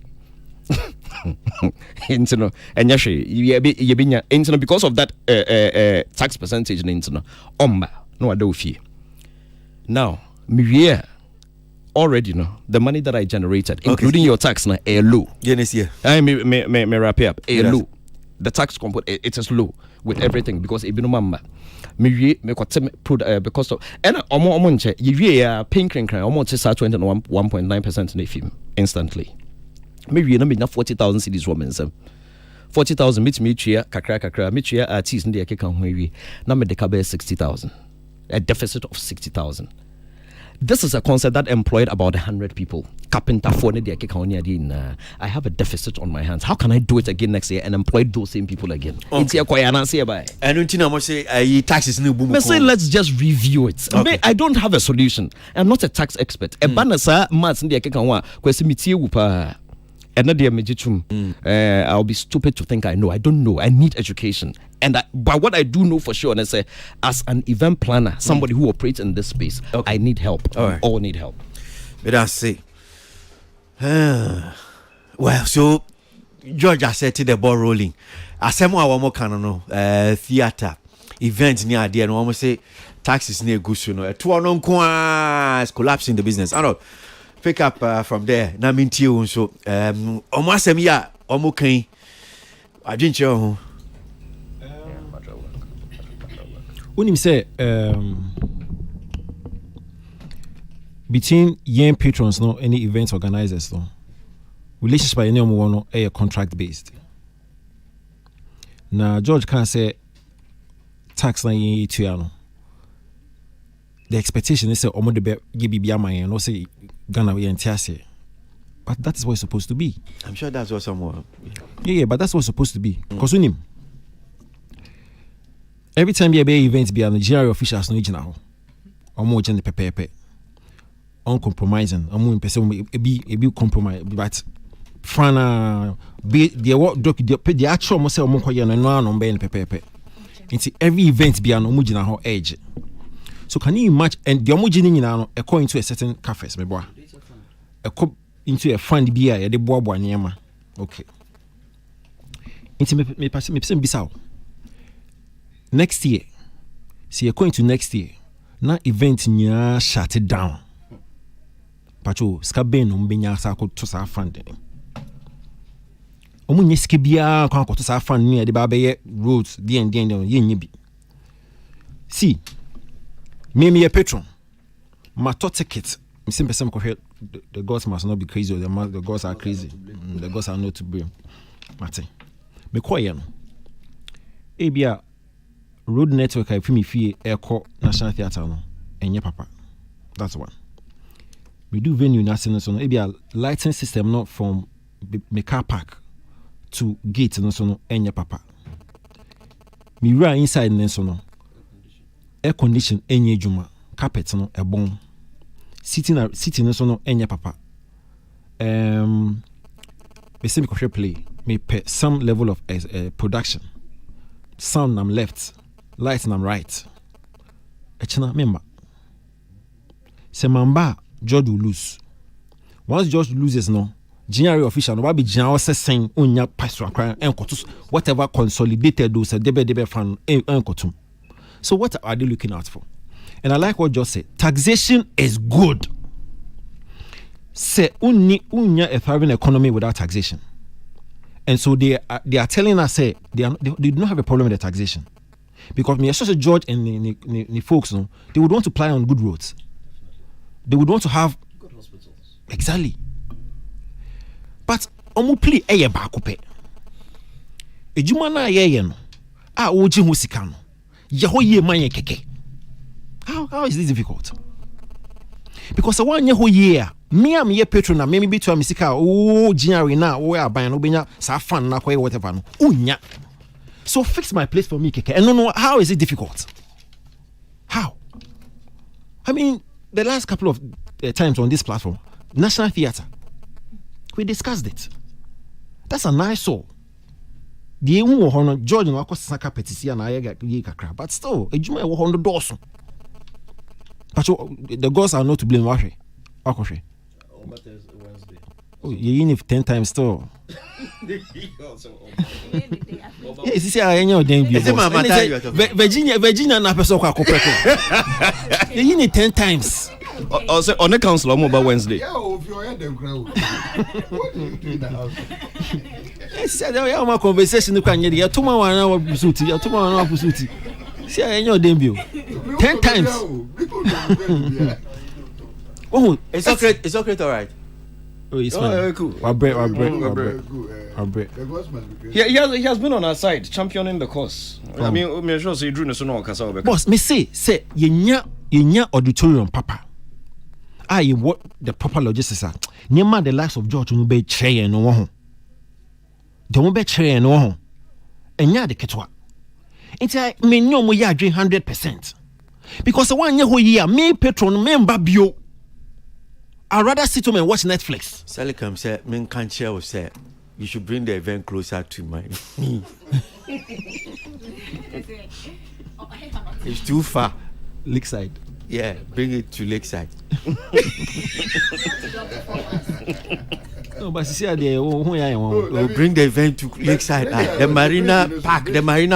intino enya hwe ye be nya intino because of that tax percentage na intino omba no ada ofie. Now, me already know the money that I generated, including your tax, na low. I me wrap it up. Low. The tax component it is low with everything because it be no mama. Me because of and omo you pink and cry almost 1.9% in the film instantly. Maybe no 40,000 cedis women. 40,000 meet me chia kakra meet chia artist in the akeka ho na me de 60,000. A deficit of 60,000. This is a concept that employed about 100 people. Carpenter for I have a deficit on my hands. How can I do it again next year and employ those same people again? And say let's just review it. Okay. I don't have a solution. I'm not a tax expert. I'll be stupid to think I know. I don't know. I need education. But what I do know for sure, and I say, as an event planner, somebody who operates in this space, I need help. All need help. But I say, well, so George, I said to the ball rolling. I said more one kind of theater event near idea, and almost say taxes near goose, two on is collapsing the business. I know. Pick up from there. Na minti so almost a year almost can I didn't show When him say between young patrons, no any event organizers, no relationship by any one a contract based. Now George can't say tax na yen to no. The expectation is say omo de give bibia man no say Ghana we entiase. But that is what it's supposed to be. I'm sure that's what someone. Yeah, but that's what it's supposed to be. Because we every time you have events be Nigerian officials no ejina ho. Omo je ne pepepe. Uncompromising. Omo person be compromise but fana be the actual mo say omo koye no be ne pepepe. Into every event be omo jina ho edge. So can you imagine and the omo jina nyina no according to a certain cafes me boa. Into a fund be a de boa niema. Okay. Into me pass me bisa. Next year. See you're going to next year. Na event nya shut it down. Pacho skaben no mbenya sa ko to sa fund. Omo nye ske bia kwa ko to sa fund ni de ba be roads den ye nyi bi. See. Me a patron. My top ticket. Me simple some the gods must not be crazy or the gods are crazy. The gods are not to blame. Mate. Me koye no. Ebia road network I me fee Airco National Theatre no. Enye papa. That's one. We do venue national so no ebia lighting system not from me car park to gate no so no enye papa. Me ra inside no so no. Air condition enye juma. Carpet no e bon. Sitting so no enye papa. We say me could play. Me pay some level of production. Sound I'm left, light I'm right. Echina member. Se mamba George will lose. Once George loses no, January official no be January saying onya pastor akran enkotus whatever consolidated those debe fan enkotum. So what are they looking out for? And I like what George said. Taxation is good. Say unya a thriving economy without taxation. And so they are telling us say they do not have a problem with the taxation. Because me as George and the folks no, they would want to ply on good roads. They would want to have good hospitals. Exactly. But omu play eye ba kope. Ejuma na ye no. A oji ho sika no. Ye ho ye man ye keke. How is this difficult? Because one year whole year, me am ye patron and maybe be to a misika, oh, January now, oh, I buy no benya, safan, na whatever. No, unya. So fix my place for me, keke. And no, how is it difficult? How? I mean, the last couple of times on this platform, National Theatre, we discussed it. That's a nice soul. The George no akosa kapetisi na ye kakra, but still, ejuma e wo hono doso. But the gods are not to blame. Washi. Akoshe. Oh, you in if 10 times still. Yes, see I know them be. Virginia na person kwa kopeko. You in 10 times. Also on the council on mobile Wednesday. Yeah, if you heard them crowd. What do you do in the house? Said there are my conversation you can hear. Tomorrow na pusuti. Tomorrow na pusuti. See I know them be. 10 times. Oh, it's okay. It's okay, all right. Oh, it's fine. Cool. Our break. He has been on our side, championing the cause. I mean, me sure say Drew no so kasa obeka. Boss, me say yenya auditorium papa. I what the proper logistics are. Nyema the likes of George no be cheye no ho. The mo be cheye no ho. Enya de ketwa. Nti me nyo mo ya adwen 100%. Because one year whole year me patron member bio. I'd rather sit home and watch Netflix. Salikam said, "Men can't share say you should bring the event closer to me. It's too far. Lakeside. Yeah, bring it to Lakeside." No, but see there. We'll bring the event to Lakeside. The Marina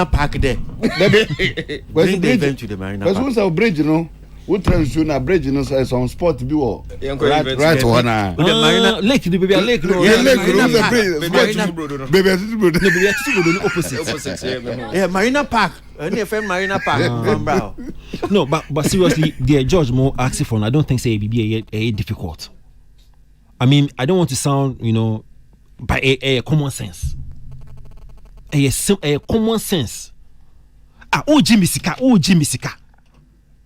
Park there. Bring the event to the Marina Park. Because bridge, you know. What trans you na bridge no so some sport bi wo. Right one na. Lake the baby lake no. Yeah, lake no the bridge. Baby opposite. Yeah, Marina Park. Any FM Marina Park from Brown. No, but seriously, the George Mo asking for, I don't think say it be a difficult. I mean, I don't want to sound, by a common sense. A common sense. Jimmy Sika.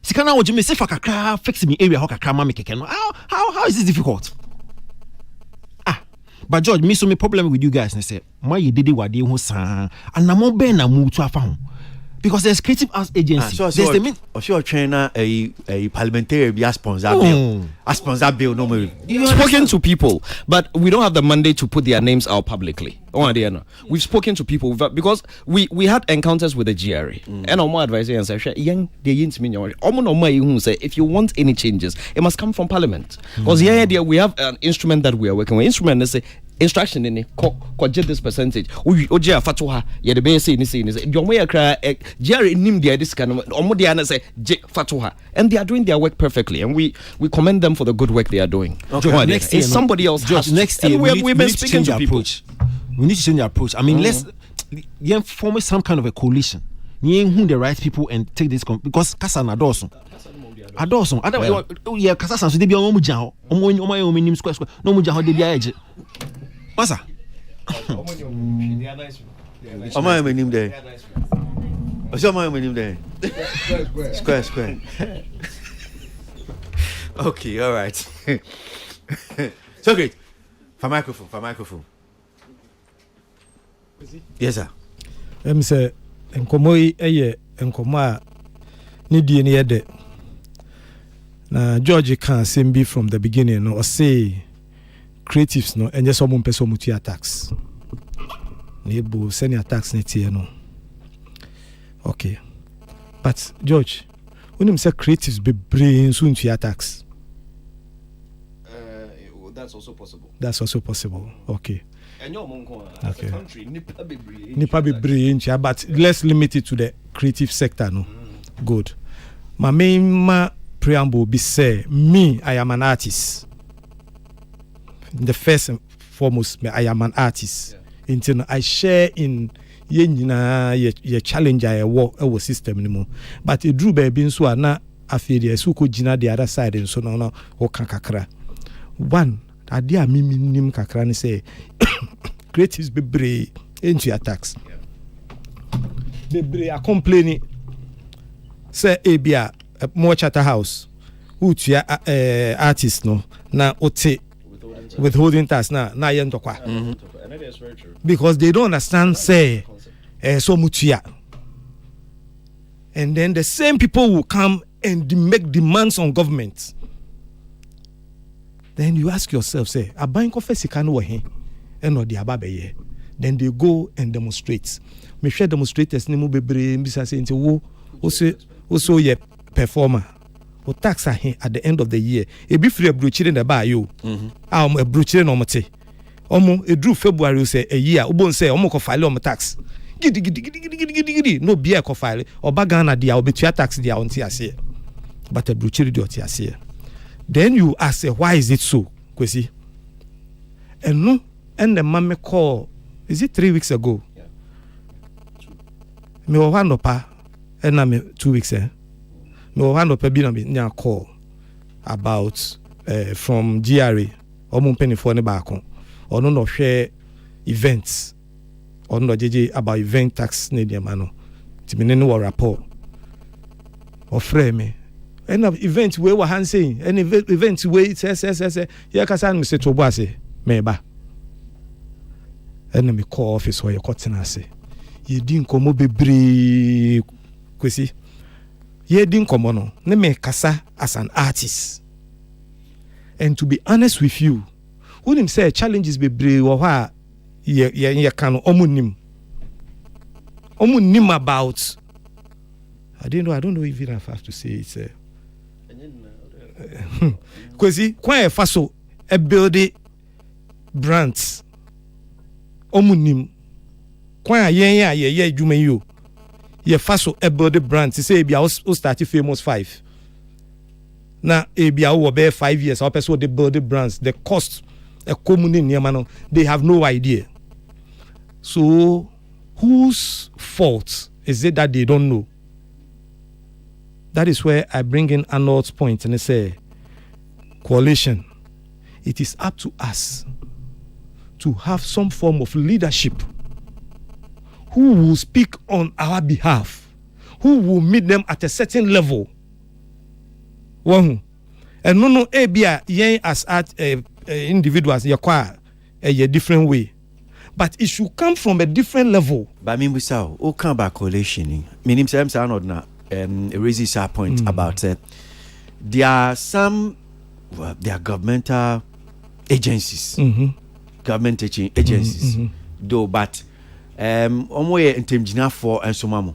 Sika na Jimmy say for kakra fix me area how kakra mama keke no. How is this difficult? But George, me so me problem with you guys and say, why you did it what you san and na mo ben na mu to afa ho. Because there's creative arts agency. There's the sure trainer a parliamentary be a sponsor bill. A sponsor bill no more. You've spoken to people, but we don't have the mandate to put their names out publicly. We've spoken to people because we had encounters with the GRA. And our advisor and say, if you want any changes, it must come from Parliament. Because we have an instrument that we are working with. Instrument is instruction in it, this percentage. Oja fatuha, ya the base in this. Jomwe kra Jerry nim dia this kind of omodiana say fatuha, and they are doing their work perfectly, and we commend them for the good work they are doing. Okay. Next year, somebody else just next year we've been speaking to people. We need to change our approach. I mean, let's form some kind of a coalition. Who the right people and take this because Kasa na Dawson. Adawson. Yeah, Kasa so they be on mujaho. Omo nim square. No mujaho they be edge. Masa. Omo me nim there. Omo me nim there. Square. Okay, all right. So great. For microphone. Yes, sir. Say enkomo eye enkomo a ni die ne yede. Na George can same be from the beginning no or say creatives no enye so mo person mutu attacks. Ne bu send attacks ne tie no. Okay. But George, when him say creatives be brain soon to attacks. That's also possible. Okay. As a country, nipa be brain, but let's limit it to the creative sector no. Good. My main preamble be say me I am an artist. The first and foremost I am an artist. Until I share in ye challenge I war system anymore. But it drew baby so na afedi so ko gina the other side and so no o kakra. One idea me nim kakra ni say creatives be brave into attacks. Be are complaining say ebia more Shatta house who to artist no na ote withholding tax na yen tokwa. Because they don't understand say so mutia. And then the same people will come and make demands on government. Then you ask yourself, say, a bank of Sikano wahe, and no the ababe. Then they go and demonstrate. Me share demonstrators ni mo bebre mbisa say nti also ye performer. O tax at the end of the year. E be free abrochire na ba yo. Abrochire no mote. Omo e drew February say a year. Obon say omo ko file omo tax. Gidi. No be ko file. Oba Ghana dia obetua tax dia onti ase. But abrochire di oti ase. Then you ask, why is it so? Kwesi. And no, and the man me call, is it 3 weeks ago? Yeah. Me wa no pa, and na me 2 weeks Me wa no pa bi na me nya call about from GRA. Omo penny for ne ba kon. Ono no hwe events. Ono no jeje about event tax ne dia mano. Ti me ne no rapport. Ofre me. And event we were hand saying, and event we says, yeah, Kasan, Mr. Tobase, meba. And me call office where you're cutting say, ye didn't come be brave, Kwesi. Ye didn't come on, ne me kasa as an artist. And to be honest with you, when him say challenges be brave or what, ye can omunim about. I don't know even if I have to say it. Kwesi kwa faso e build brands omunim kwa ye adwuma yo ye faso e build brands say bia o start famous 5 na ebia wo be 5 years or person they build the brands, the cost a common in they have no idea. So whose fault is it that they don't know? That is where I bring in Arnold's point and I say, coalition, it is up to us to have some form of leadership who will speak on our behalf, who will meet them at a certain level. One, and no abia yen as at individuals yakwa a different way, but it should come from a different level. But I mean, we saw who come back coalition. Meaning, I'm not now. Raises our point about there are some there are governmental agencies, government agencies, though, but in terms for and so mamo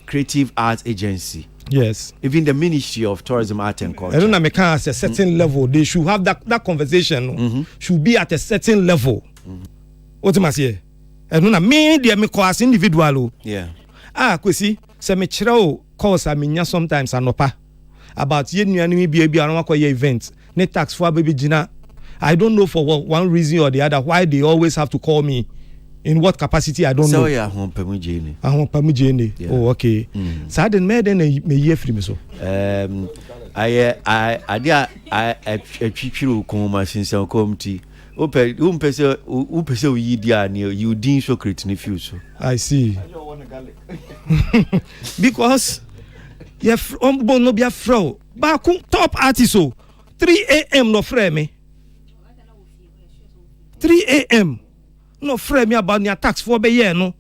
creative arts agency. Yes, even the Ministry of Tourism, Art and Culture. I don't know, at a certain level, they should have that conversation. Should be at a certain level. What am I saying? I don't know. Me, they me as individual. Yeah. Kwesi. Se me chira course aminya sometimes anopa about ye nuanimi bi anwa kwa event ne tax for baby jina. I don't know for one reason or the other why they always have to call me. In what capacity I don't know. So yeah, Pamujene. Oh, okay. So I didn't make any me year free me so. I chichiru kuma since I come to. Upese you didn't so create in the future. I see. Because you no be a fro. But top artist so 3 a.m. no frame me. 3 a.m. no frame me about your tax for be year no.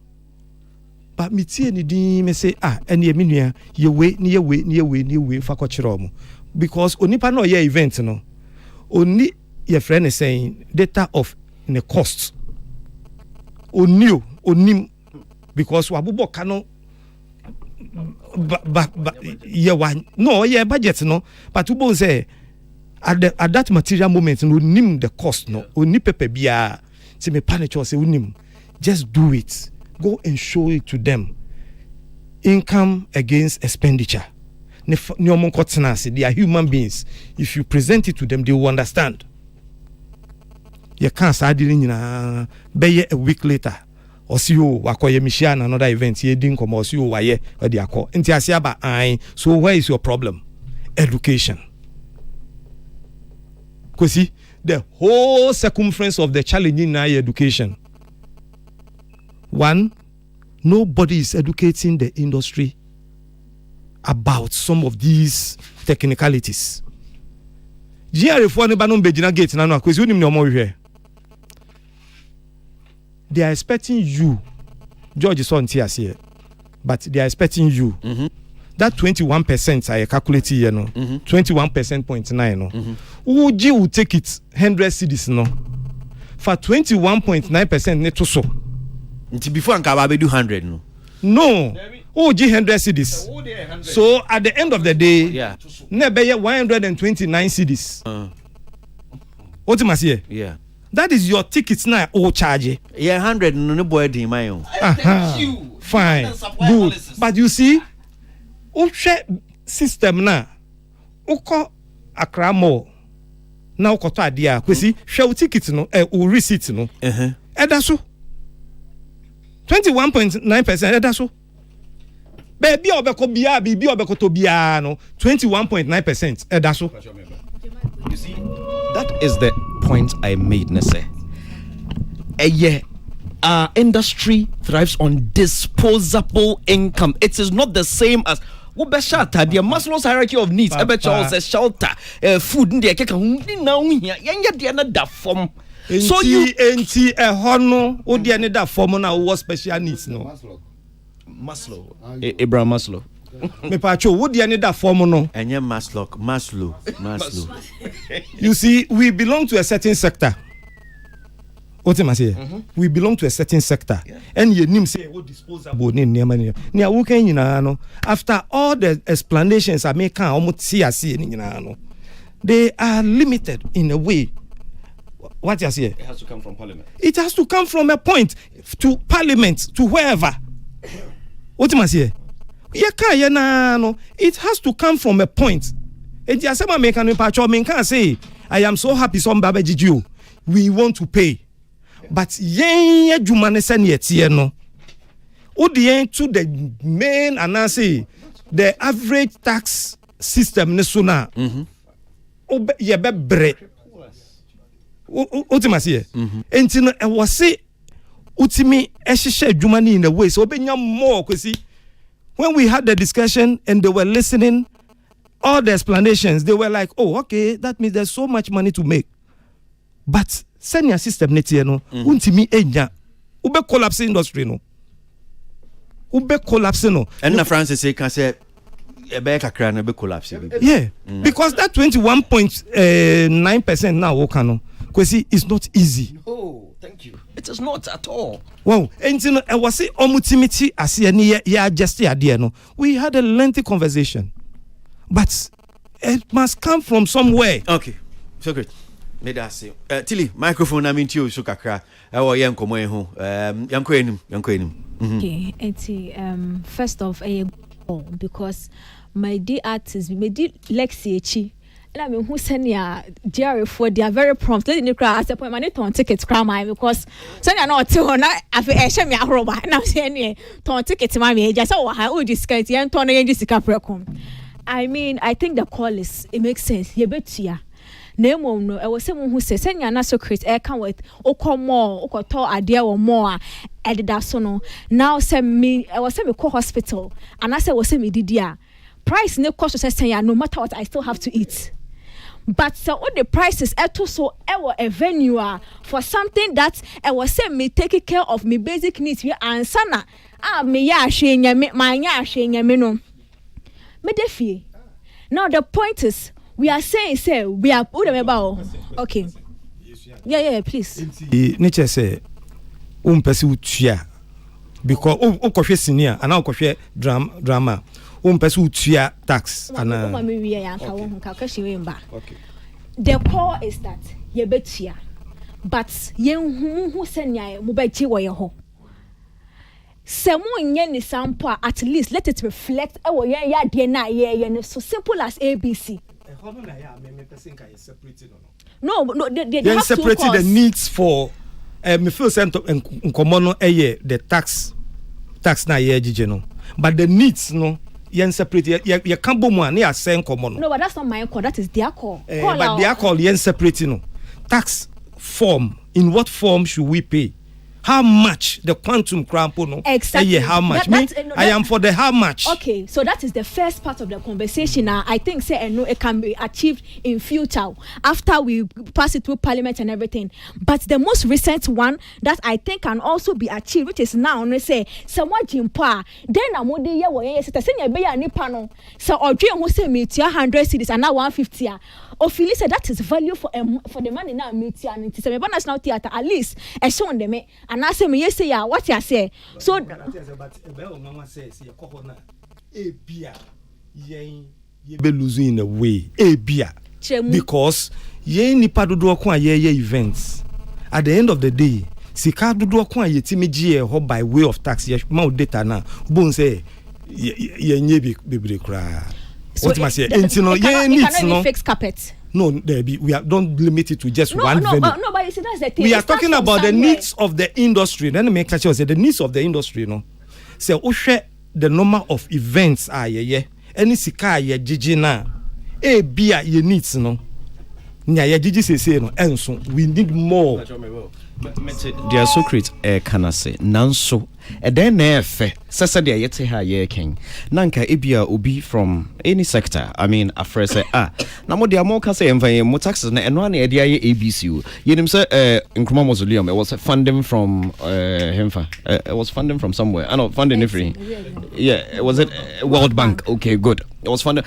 But me tie ni din me say ene me nua ye we fa kochiro mo. Because onipa no ye event no. Oni your friend is saying data of in the cost. Onim because wabubo kano budget no, but ubo say at that material moment no nim the cost no oni pepe bia say me panic say unim just do it, go and show it to them. Income against expenditure. They are human beings. If you present it to them, they will understand. You can't start dealing in a week later. Or see you wakoye Michian another event. You didn't come or see you waye or the ako. So where is your problem? Education. Because see, the whole circumference of the challenge in our education. One, nobody is educating the industry about some of these technicalities. They are expecting you, George is on tears here, but they are expecting you. That 21% I calculate here, 21.9 no. Would you take it 100 cedis no? For 21.9% net so. Before I do 100 no. No. Oh, 100 cedis. So at the end of the day, never 129 cedis. What must you? Yeah. That is your tickets now. Oh, charge. Yeah, 100 no boy in my own. Fine, good. But you see, system now. Oko Accra Mall. Now koto adia. Kwesi, show tickets no. Receipt no. That's so. 21.9%. That's so. Baby obeko bia bibi obeko to bia no 21.9%. That's so. You see, that is the point I made, Nese. Our industry thrives on disposable income. It is not the same as Shatta, the Maslow's hierarchy of needs. Says shelter, food, and the form. So you a hono, or the another form now was special needs no. Maslow. Abraham Maslow. Me pacho, what the another form no? And yeah, Maslow. You see, we belong to a certain sector. What am I saying? We belong to a certain sector. And you name say what disposable name. After all the explanations I make, they are limited in a way. What you say? It has to come from Parliament. It has to come from a point to Parliament, to wherever. What am I saying? It has to come from a point. Enti asema me kan pacho me kan say I am so happy some baba gigi we want to pay. But yen adwuma ne se ne tie no. Odi to the main and say the average tax system ne so na. Ye be bre. Ultimate enti no e was say utimi ehihye adwuma ni in a way so obenya more kwesi. When we had the discussion and they were listening, all the explanations, they were like, oh, okay, that means there's so much money to make. But send your system netie no, untimi enya. Ube collapse industry no. Ube collapse no. And na Francis say can say ebe kakra na be collapse. Yeah. Because that 21.9% now okano. Kwesi is not easy. Oh, thank you. It is not at all. Wow, and you know, I was saying, omutimiti asiye ya just idea no. We had a lengthy conversation, but it must come from somewhere. Okay, so great. May I say, Tilly, microphone I mean to you, so kakra. Our young komo ehu. Yanko enim. Okay, enti first off, because my dear artist, my dear Lexi Echi. And I mean, who send ya Jerry for they are very prompt. Let me cry as a point money ton tickets cry because send ya not to na afi ehye me ahroba na say ton tickets mami just so how would discuss yan ton yan just prekom. I mean, I think the call is it makes sense. Ye betua. Na emo no e wo se mo hu se send ya na so create e kan with okomo okoto ade wo more e deda so no. Now say me e was say me call hospital and I say was say me didia. Price no cost say send ya no matter what I still have to eat. But so all the prices so a venue for something that I was saying me taking care of me basic needs we answer na me ya hwe me my ya hwe me no me defie. Now the point is we are saying say we are okay. Yeah, please. Nature say pesi utua because ukwohwe senior and ukwohwe drama pesi utua tax and okay. The core is that ye betia but ye hu senya mo beji wo ye ho se mo nye ni sample at least let it reflect e wo ye ya de na ye so simple as ABC. No, they have separated the needs for me feel sent in common the tax na ye gije no but the needs no yen separate ye can bo mu an ya sen common. No, but that's not my call, that is their call. But their call yen separate no tax form, in what form should we pay? How much the quantum crampo no? Exactly. How much? I am for the how much. Okay, so that is the first part of the conversation. I think say no, it can be achieved in future after we pass it through parliament and everything. But the most recent one that I think can also be achieved, which is now, we say someone jimpa. Then a modi ye wo ye say senya be ya nipa no. So odwe who say me 100 cedis and now 150. Ofili said that is value for the money now meet and it is a national theater at least a show on them. And I say me yes say ya what you say. So be losing in a way. Because ye nipa dodo ko ye events. At the end of the day, sika dodo ko ye timiji ho by way of tax ye ma data na bon say ye nye be kra. What must say no ye needs no fix carpet. No, we don't limit it to just one venue. No, but you see that's the thing. We are talking about the needs of the industry. Then make sure say the needs of the industry, no. Say the number of events any sika ye gigi na bia ye needs no. Nya ye gigi say no enso we need more. Dear Socrates can I say nanso then nefe sasa dia yete ha ye king nanka ebia obi from any sector. I mean afre say na mo dia mo ka say emfa mo taxes na eno na e dia ye ABC o yenim say Nkrumah mausoleum it was funding from hemfa it was funding from somewhere I know funding everything. Yeah, was it World Bank? Okay, good. It was funding.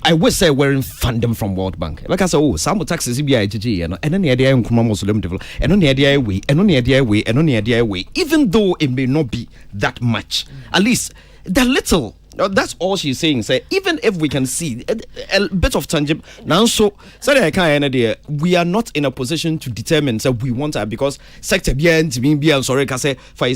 I would say we're in funding from World Bank. Like I say, some taxes BIGG, and then the idea in Nkrumah Muslim develop, and on the idea way, and on the idea way, and on the idea way, even though it may not be that much, at least the little That's all she's saying. Say even if we can see a bit of tangible, now so sorry I can't idea. We are not in a position to determine. So we want her because sector bien to be and sorry can say for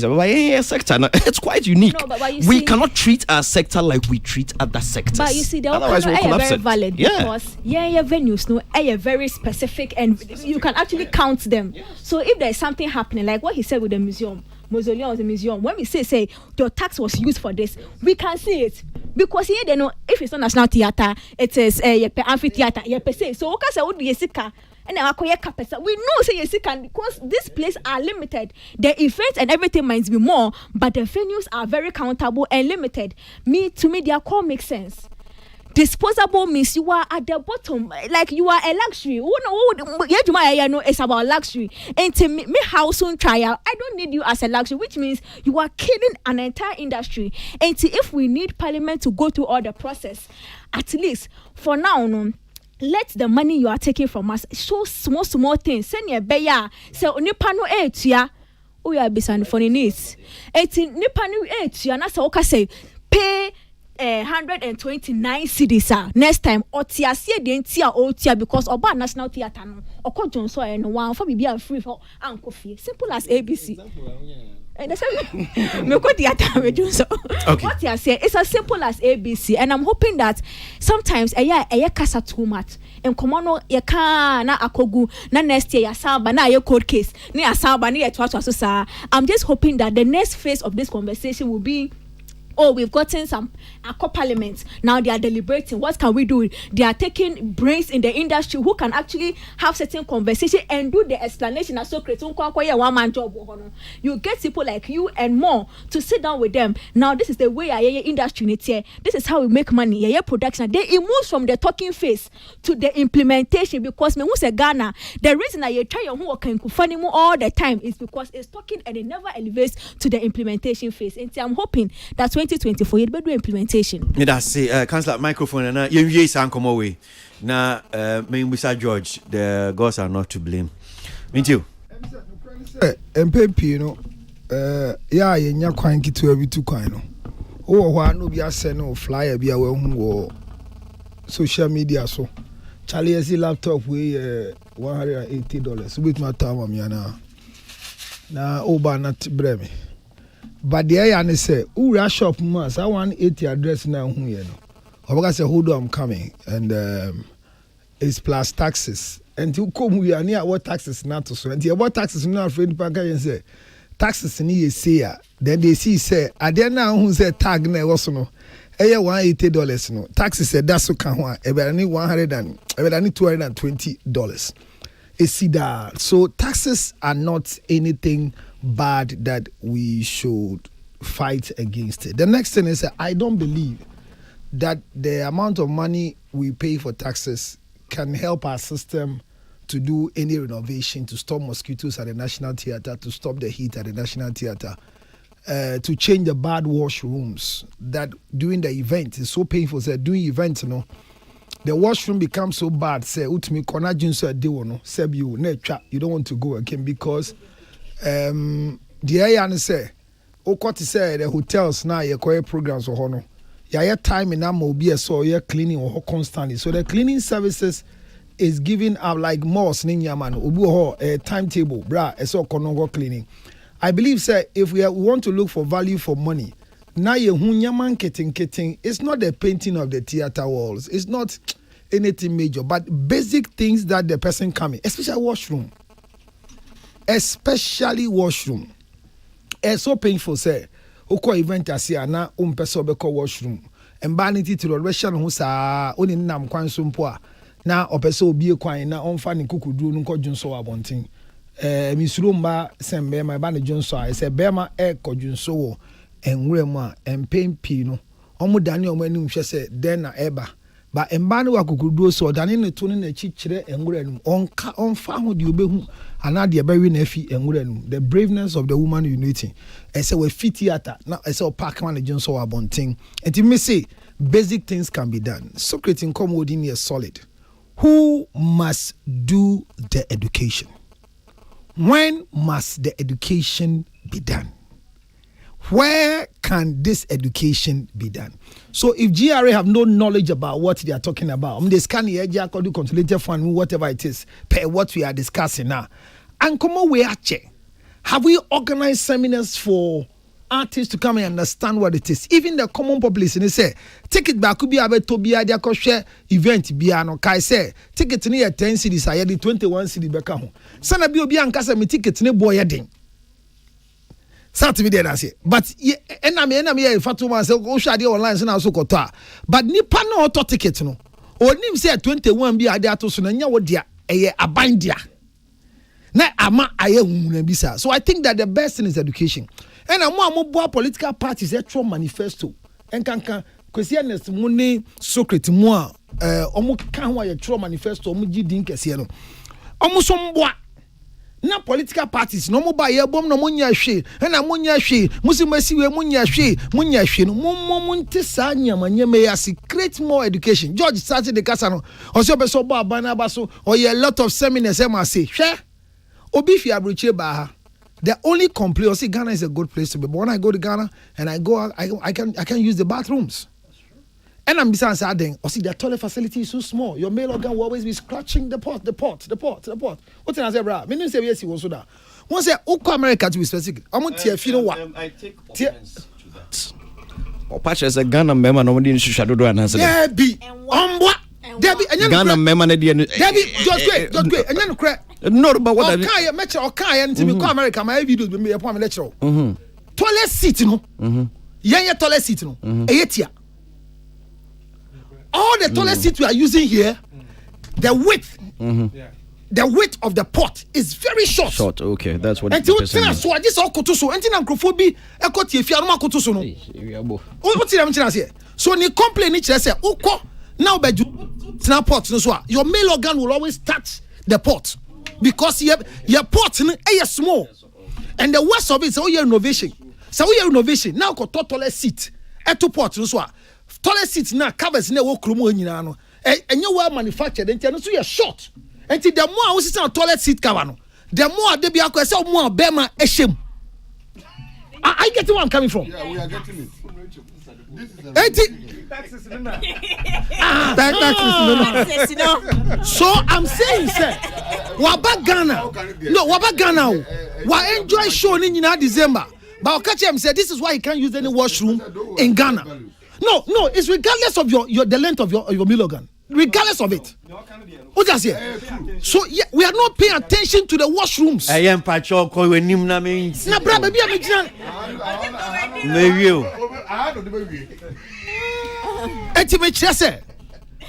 sector. It's quite unique. No, but we cannot treat our sector like we treat other sectors. But you see, the otherwise we'll collapse very it. valid because venues no are very specific and you can actually count them. So if there's something happening, like what he said with the mausoleum was a museum. When we say your tax was used for this, we can see it because here they know if it's not National Theatre, it is amphitheater. Say so. Okay, so what yesika and we know say yesika because these places are limited. The events and everything might be more, but the venues are very countable and limited. To me, their call makes sense. Disposable means you are at the bottom, like you are a luxury. It's about luxury. And to me house on trial, I don't need you as a luxury, which means you are killing an entire industry. And if we need Parliament to go through all the process, at least for now, let the money you are taking from us show small things. Send your beya. So nipano etia. We are beside for the needs. Nipano etia. Na sa oka say pay. 129 cedis next time otia see the entia otia because oba National Theatre no okojon so no one for be free for anko fee simple as ABC and that's me ko theater we do so what you say it's as simple as ABC and I'm hoping that sometimes kasa too much and komono ye ka na akogu na next year ya samba na ye court case na ya samba na ye twatwa so sa I'm just hoping that the next phase of this conversation will be we've gotten some parliament. Now they are deliberating. What can we do? They are taking brains in the industry who can actually have certain conversation and do the explanation. As so one man job. You get people like you and more to sit down with them. Now this is the way industry needs here. This is how we make money. Production. It moves from the talking phase to the implementation because me who say Ghana. The reason I try your work can all the time is because it's talking and it never elevates to the implementation phase. And I'm hoping that 2024 you'd better implementation. That's say Councillor microphone and you say come away. Now me Mr. George, the gods are not to blame. Me too. MPP no yeah yenya kwan kitu abi tu kwan no. Wo ho no bia se no flyer bia we hu social media so. Charlie esi laptop we $180. With my time am yana. Na oba na breme. But the I say, "Ura shop mas. I want 80 address now. You know, I say, hold on, I'm coming, and it's plus taxes. And you come we are near what taxes not to so. And what taxes not afraid to and say taxes ni say. Then they say, I dare now who say tag ne also no. $180 no. Taxes said that's so can one. I need $220. See that. So taxes are not anything bad that we should fight against it. The next thing is I don't believe that the amount of money we pay for taxes can help our system to do any renovation, to stop mosquitoes at the National Theatre, to stop the heat at the National Theatre, to change the bad washrooms that during the event is so painful. So doing events, you know, the washroom becomes so bad. Say, utmi kona junso dewo no. Seb you don't want to go again because the area say okoti say the hotels now ye koye programs or hono. Ya time in am obi so ye cleaning or constantly. So the cleaning services is giving up like more ninya man obi ho timetable bra so konongo cleaning. I believe say if we want to look for value for money, now ye hunyaman kitting, it's not the painting of the theater walls, it's not anything major, but basic things that the person coming, especially washroom. It's so painful say oko event asia na umpeso beko washroom embanity to the Russian who sa oni nam kwan so mpo a na opeso obi kwan na onfa ne kukuduru no kodwunso abonten misuro mba sembe ma ba ne dwunso a se bema kodwunso wo enwrem a empempi no omo dane omo anim hwe se den na eba ba emba ne wakukuduru so dane ne to ne na chichire enwrem onfa ho de obehu ana de ebewi na afi enwrem. The braveness of the woman unity say we fit theater na say park man dwunso abonten enti me say basic things can be done. Socrates come within is solid. Who must do the education? When must the education be done? Where can this education be done? So if GRA have no knowledge about what they are talking about, they scan the edge according to consolidated fund, whatever it is, per what we are discussing now. And come on, we are check. Have we organized seminars for artists to come and understand what it is? Even the common population, they say, ticket back could be able to be a share event, Biano Kai say, ticket near 10 cities, I had 21 cities back home. Sana Bianca, me ticket ne boy ding. Saturday there, I say, but and I mean, Fatuma said, go shadi online, and also kota. But Nipa no auto ticket no. Or Nim say 21 be a to Sunanya, what dear, a bind dia. Na ama aye bisa. So I think that the best thing is education. And I'm more political parties that manifesto. And can Christianist money secret more omo kan wa ye tro manifesto omo gidin kese no. Omo so mboa. Na political parties no mo ba ye bom no mo nya hwe. Na mo nya hwe. Musimasi we mo nya hwe no. Mo nte sa nyama nyama ya create more education. George started the kasa no. Oso be so ba bana ba so or a lot of seminars em say. Hwe. Obi fi abroche ba ha. The only complaint, see, Ghana is a good place to be. But when I go to Ghana and I go out, I can use the bathrooms. And I'm besides saying, see, the toilet facility is so small. Your male organ will always be scratching the pot. What did I say, bro? Me say yes, he was so that. One say, Oko America to be specific. I'm going to you know what? I take offense to that. Or patch as a Ghana member, nobody should shadow do an answer. Debbie, Debbie, Ghana member, Debbie, just wait, and then crack. No, but what I met your car and to me America, my videos with me upon lecture. Toilet seat, no. Yeah, toilet seat, no. All the toilet seats we are using here, the width. The width of the pot is very short. Short, okay, that's what. Until so this all kotoso. Until ankrophobia, ekoti efi anoma kotoso no. What you am say? So ni complain ni say, "Uko now beju snap pot no so your male organ will always touch the pot." Because your pot is small. And the worst of it is your innovation. So your innovation now got toilet seat. Eto pot no so. Toilet seat now covers na wo kromo nyina no. And you well manufactured and so you're short. And the more we sit on toilet seat cover no, the more they be akọ say more bema eshem. I get where I'm coming from. Yeah, we are getting it. So I'm saying, sir, Waba Ghana. No, Waba Ghana. Wa enjoy show in December. But Okache said this is why you can't use any washroom in Ghana. No, it's regardless of the length of your meal organ. Regardless of it. What does it? So yeah, we are not paying attention to the washrooms. I am patrol call when him na me. Na bra baby am jinan. Say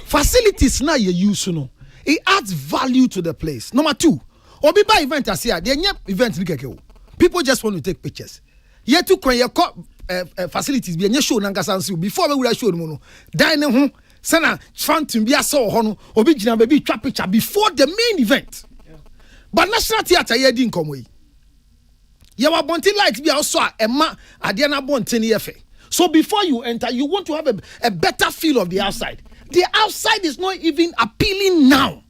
facilities now you use no. It adds value to the place. Number 2, obi ba event as here. They event people just want to take pictures. Yet to when you facilities be show nangasansi before we will show no. Dining home. Sana phantom be so hono obi gina baby twa picture before the main event. But National Theatre here din komwe. Ye wa bonti light be also ema ade na bonti ne yefe. So before you enter you want to have a better feel of the outside. The outside is not even appealing now.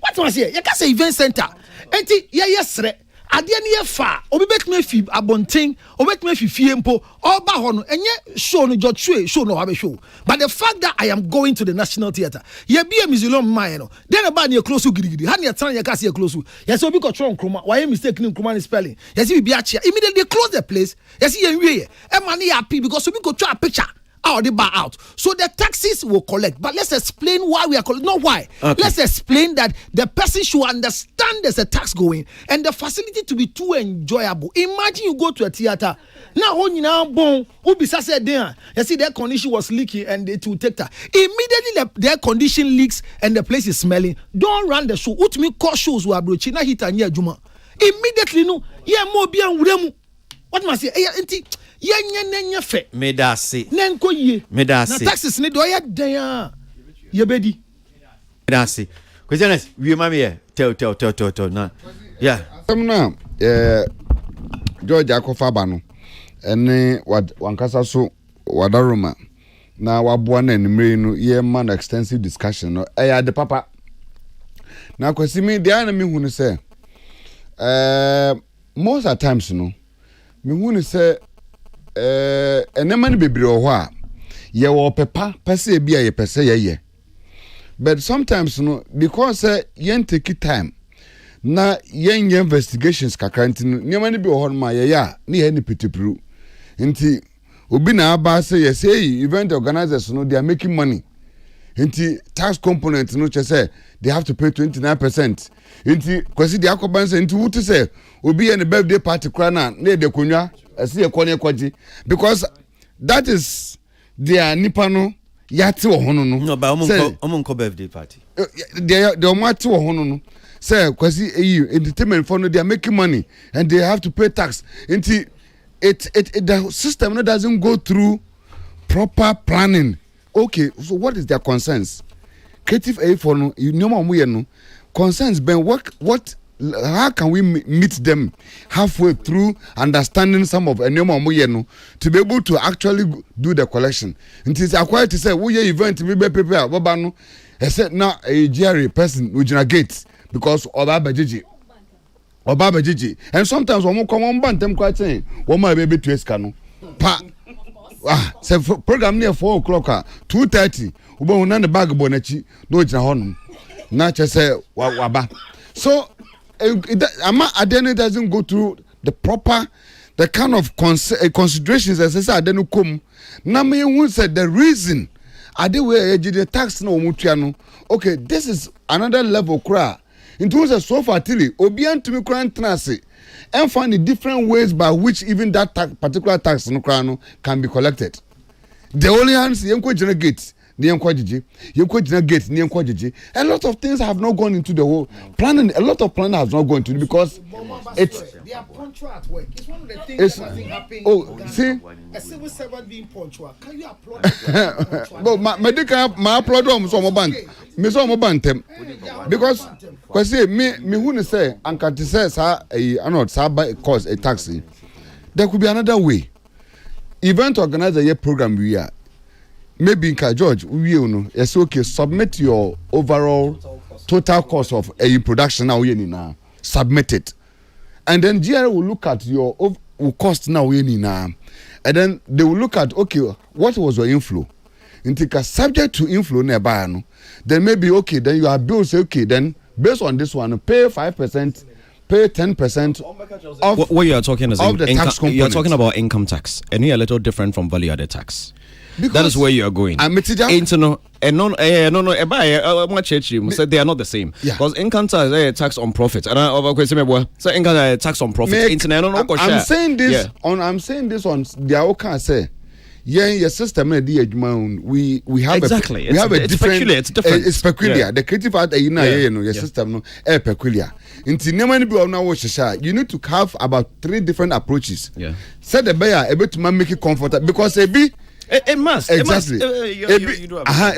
What was here? You can say event center. Enti yesre ade ne yefa obi betme fi abonten obi betme fi fiempo oba ho no enye show no jotwe show no have show. But the fact that I am going to the National Theatre, ye be a museum man no, then about near close to girigiri, ha near tan ye ka se close. Yes obi ko tron kroma, why mistake in kroma spelling. Yes we be a chair. Immediately close the place. Yes ye wie. E man happy because obi go try a picture. Or the bar out. So the taxes will collect. But let's explain why we are collecting. Not why. Okay. Let's explain that the person should understand there's a tax going and the facility to be too enjoyable. Imagine you go to a theater. Now when you now born, who be said there? You see their condition was leaky and it will take that. Immediately their condition leaks and the place is smelling. Don't run the show. What me call shows were broaching na hit and juma. Immediately no, yeah more be and what must say? Yenya fe medase nenko ye medase na taxes ne do ya dan ye bedi medase questions we ma me tell na yeah na George akofa ba no ene wankasa so wadaroma na waboa na enimre no ye man extensive discussion no the papa na kwesi me dia na me hunu say, most at times no me hunu say enema ne bebre o ho a ye wo pepa pese e bia ye pese ye but sometimes no because yen take time na yen investigations kakranti no nema ne bi o ho ma ye ya ne ye ne pitipru nti obi na aba say ye say event organizers no they are making money nti tax component no che say they have to pay 29%. Nti kwesi di akoban say nti wuti say obi ye ne birthday party kra na de konwa ase ye kone kwaji because that is their nipa no yate wo hono no ba omonko birthday party they omate wo hono no say kwesi entertainment for no they are making money and they have to pay tax nti it the system no doesn't go through proper planning. Okay, so what is their concerns? Creative aid for no concerns ben what how can we meet them halfway through understanding some of to be able to actually do the collection. It is acquired to say we event we be prepare no except now a GRA person we gate because Obaba Gigi and sometimes one come on bantem quite saying one my baby to escano pa say program near 4 o'clock 2:30 ubo una the bag bonachi no jina honum na che say waba so Adeno doesn't go through the proper the kind of considerations as I said Adeno come na me who said the reason Adewe the tax no mutuano okay this is another level cra into so far till obian to me cran trance and find the different ways by which even that particular tax no crano can be collected. The only hands yenko jina gate yenko gate yenko jiji. A lot of things have not gone into the whole planning. A lot of planning has not gone into it because it's they are punctual at work. It's one of the things that doesn't happen. Oh, see, a civil servant being punctual. Can you applaud? But my applaud so them because see me who say and can say a cause a taxi. There could be another way. Event organizer your program we are maybe George we know it's okay submit your overall total cost of a production now submit it and then GRA will look at your cost now and then they will look at okay what was your inflow into subject to inflow nearby no then maybe okay then you are bills okay then based on this one pay 5%, pay 10% of what you are talking is of the tax component. You are talking about income tax and you're a little different from value added tax. Because that is where you are going. They are not the same. Because income tax is tax on profit. And so income tax on profit. I'm saying this on the Akan say. Yeah, your system we have exactly. We have a different. Peculiar. It's different. It's peculiar. Yeah. The creative art your system no peculiar. You need to have about 3 different approaches. Yeah. Set the buyer able to make it comfortable because it must exactly.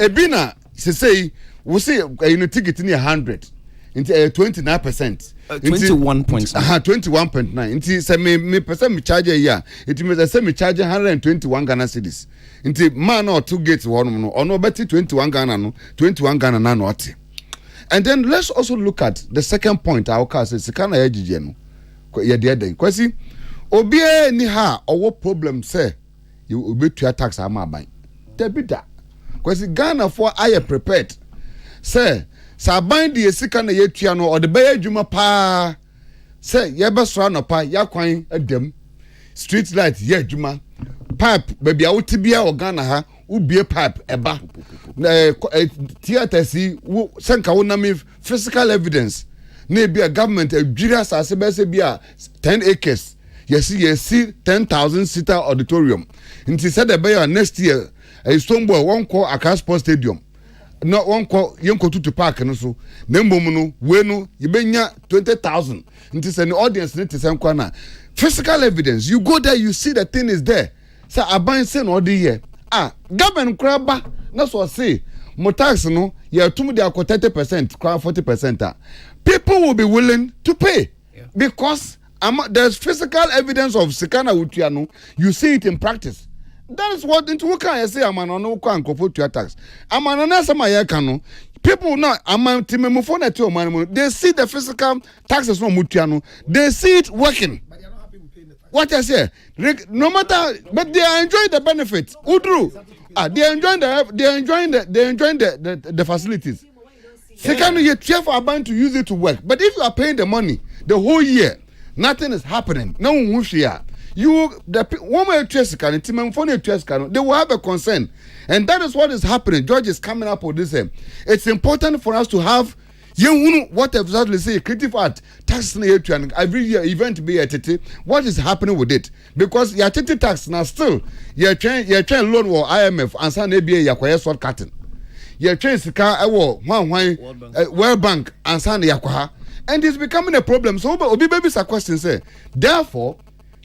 Ebina say we say ticket in 100 into 29%. 21.9 nti say me person me charge a year it means say me charge 121 Ghana cedis nti man or 2 gates one no ono beti 21 Ghana no 21 Ghana na no ate. And then let's also look at the second point our case is kana ejije no ye de den kwasi obi ni ha owo problem say you obetua tax amaban debida kwasi Ghana for I prepared say saban de esika na yetua no or the bay adwuma pa say ye be so no pa yakwan adam street light ye adwuma pipe baby awotibia organa ha ubie pipe eba theater si senka wonam physical evidence na be a government adwiri asase be se bia 10 acres yes 10,000 seater auditorium nti said the bay next year a Stonebwoy won call Akan Sports Stadium no one call yenko to park no so na mbom no we no yebenya 20,000 nti say the audience need to say na physical evidence you go there you see the thing is there say aban say no dey here government kraba na so say mo tax no you tum dey akọ 30% 40% people will be willing to pay because there's physical evidence of sikana utua no you see it in practice. That is what into can say amano no can go to tax. Amano na sama ya kanu. People now amount timemufo na ti o man they see the physical taxes no mutua no. They see it working. But they are not happy with paying the tax. What I say, no matter, but they are enjoying the benefits. Udru, they are enjoying the facilities. Second, you are bound to use it to work. But if you are paying the money the whole year, nothing is happening. No one will share. They will have a concern, and that is what is happening. George is coming up with this. It's important for us to have what exactly say creative art tax and every year event be at what is happening with it, because your tax now still you're trying loan or IMF and some ABA yakwaya short cutting. You're trying to car World Bank and San Yakwaha, and it's becoming a problem. So obi baby's a question say, therefore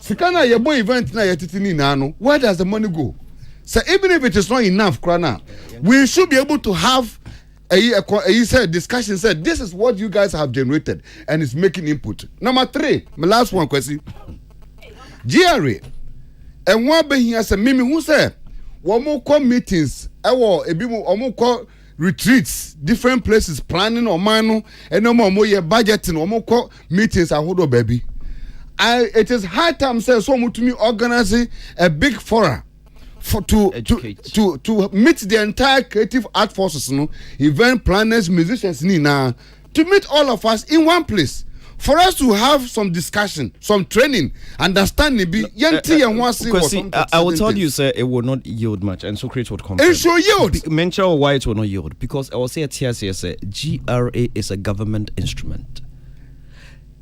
Sikana yebo event na yetitini nano, where does the money go? So even if it is not enough, Krana, we should be able to have a discussion. Said this is what you guys have generated and it's making input. Number 3, my last one question. GRA and one be here say Mimi who say one more meetings, call retreats, different places, planning or mano, and no more budgeting, or more meetings. I hold baby. It is high time say someone to me organizing a big forum to meet the entire creative art forces, event planners, musicians, to meet all of us in one place. For us to have some discussion, some training, understanding. I will tell you, sir, it will not yield much, and so create what comes. It should yield. Mention why it will not yield, because I will say at TSS, GRA is a government instrument.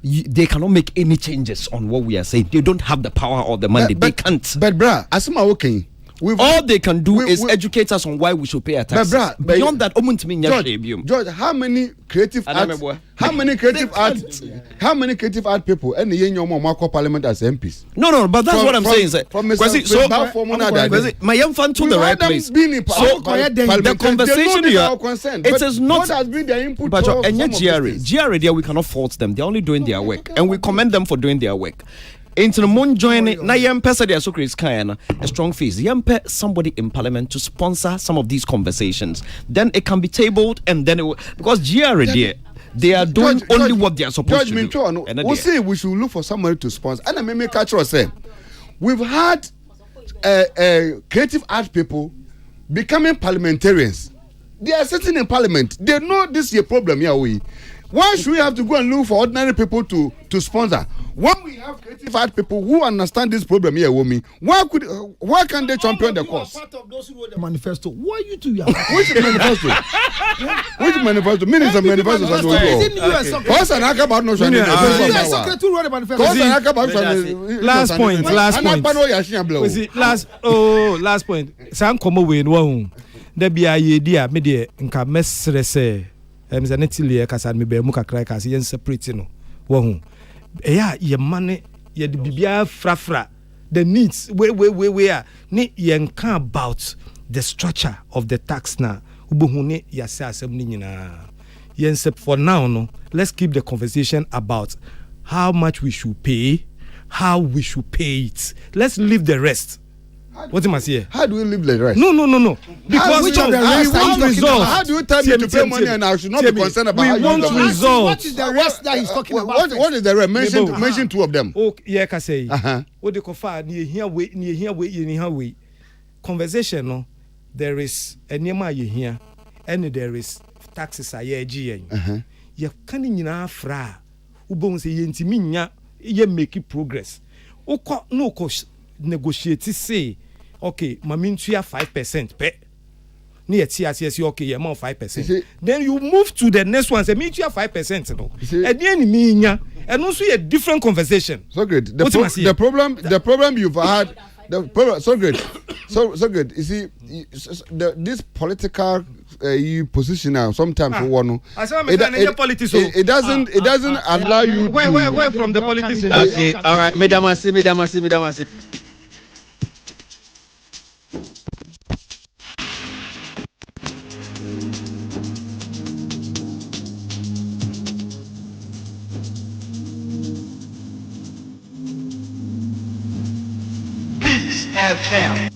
They cannot make any changes on what we are saying. They don't have the power or the money. They can't. But bruh, Asuma okay. All they can do is educate us on why we should pay our taxes. But beyond that, George, how many creative arts? How many creative art people and the young Marco Parliament as MPs? No, but that's what I'm saying. My young fan to the right place. So the conversation here, it is not. What has been their input? But GRA, there we cannot fault them. They're only doing their work, and we commend them for doing their work. Into the moon joining na yempe said so Chris Kayana a strong face yempe somebody in parliament to sponsor some of these conversations, then it can be tabled, and then it will, because GRA they are doing only what they are supposed to do. We'll say we should look for somebody to sponsor. And I may catch us say we've had creative art people becoming parliamentarians. They are sitting in parliament. They know this is a problem here. Why should we have to go and look for ordinary people to sponsor? When we have creative art people who understand this problem here, why can't they champion the cause? Part of those who wrote the manifesto. Why you two? Which manifesto? Which manifesto? Minister manifesto. Last point. Last point. Sam come away in one. There be a idea. Me de nka mesrese. Zanetilia Casan me be muka cry as yen separate no. Wahoo. Ye money, ye the bibia frafra. The needs where ne yen can about the structure of the tax na. Ubuhune yasa assembly na. Yen sep for now no. Let's keep the conversation about how much we should pay, how we should pay it. Let's leave the rest. What am I saying? How do we leave the rest? No. Because which of the rest are you talking about? How do you tell me to pay money and I should not be concerned about how you want results? What is the rest that he's talking about? What is the rest? Mention 2 of them. Okay, yeah, can say. What they call far near here way. Conversation no. There is a near here, and there is taxes a year GN. You can't in fra. Ubon say yentiminya ye make progress. Oko no cost negotiate say. Okay, mamintua 5% pay. Near TSS, okay, you're more 5%. Then you move to the next one, say, meet you 5%. No, at the end, and also a different conversation. So good. The problem you've had, so good. So good. You see, this political position now, sometimes it doesn't allow you. Where from the politicians? Okay, all right, mesdames. FM.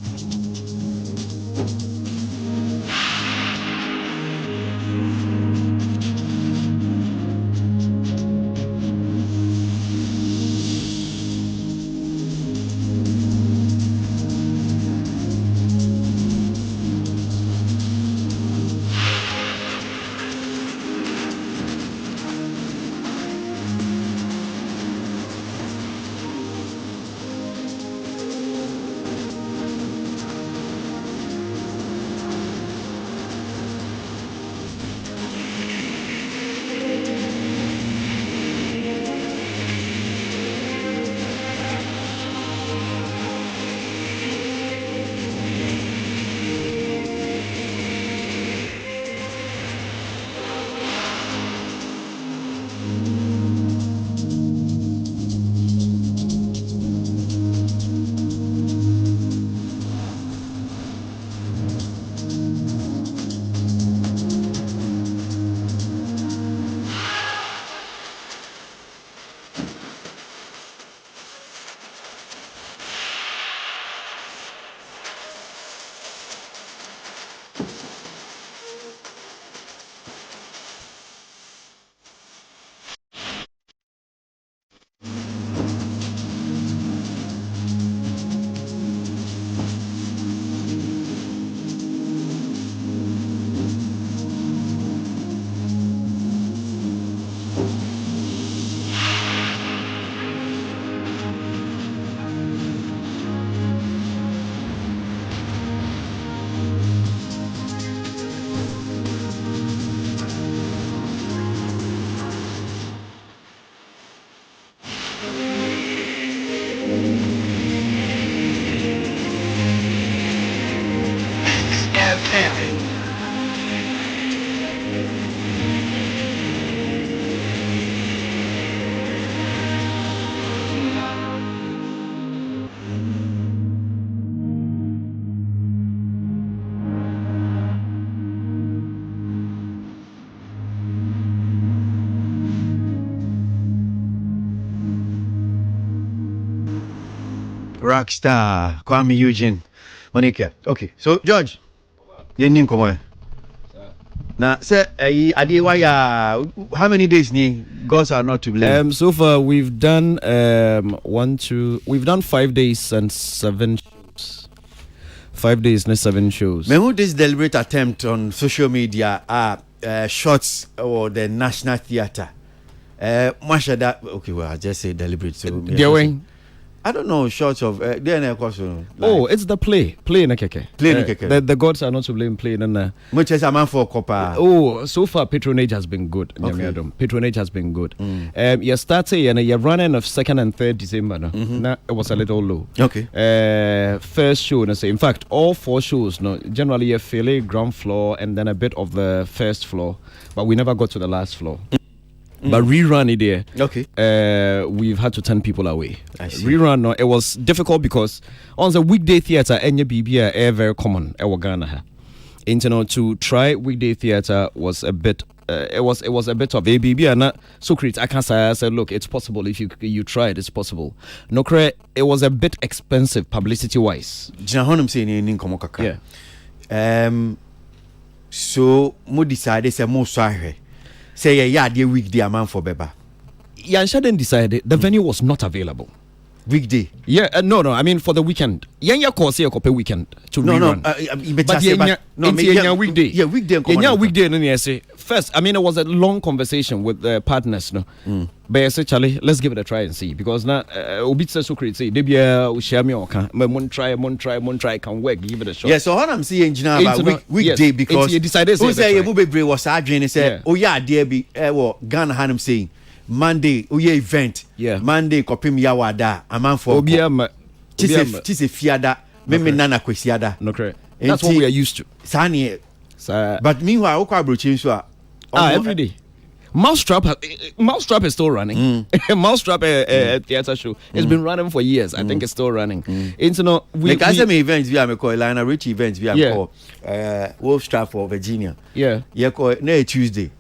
Rockstar, Kwame Eugene, Monica. Okay, so George, you didn't come on. Now, sir, how many days gods are not to blame? So far we've done we've done 5 days and 7 shows. 5 days and 7 shows. Me who this deliberate attempt on social media are shots or the National Theatre. That okay, well I just say deliberate. So I don't know shots of it's the play in a keke. The gods are not to blame. Play in much as a man for copper. So far patronage has been good. Okay. Patronage has been good. You started and you're running of 2nd and 3rd December. No, it was a little low. Okay. First show, in fact, all 4 shows. No, generally a fairly ground floor and then a bit of the first floor, but we never got to the last floor. But rerun it there. Okay. We've had to turn people away. I see. Rerun, no, it was difficult because on the weekday theatre, any BB are very common. Ghana. To try weekday theatre was a bit. It was a bit of a BB and so I can say. I said, look, it's possible if you try it, it's possible. No, it was a bit expensive publicity wise. Yeah. So mo decided say mo sorry. Say the weekday a man for Beba. Yansha then decided the venue was not available. Weekday? Yeah, no. I mean for the weekend. Yanya course here copy weekend to rerun. Weekday. Yeah, weekday. Weekday. And then say first. I mean it was a long conversation with the partners. No, but I said Charlie, let's give it a try and see because now Obitsa Socrates say they be share me or can. Mon try can work. Give it a shot. Yeah, so how I'm seeing engineer about weekday because you decided. Who say you be was arguing say oh yeah there be Ghana Hanum saying. Monday, event. Yeah. Monday, kopim yawada. A man for Tise fiada. Meme nana kwesiada. No correct. That's what we are used to. Sani. But meanwhile, okwa brochim so every day. Mousetrap is still running. Mousetrap theatre show. It's been running for years. I think it's still running. We can say me events via me call Lina Rich events via me call Wolfstrap for Virginia. Yeah. Yeah, call Tuesday.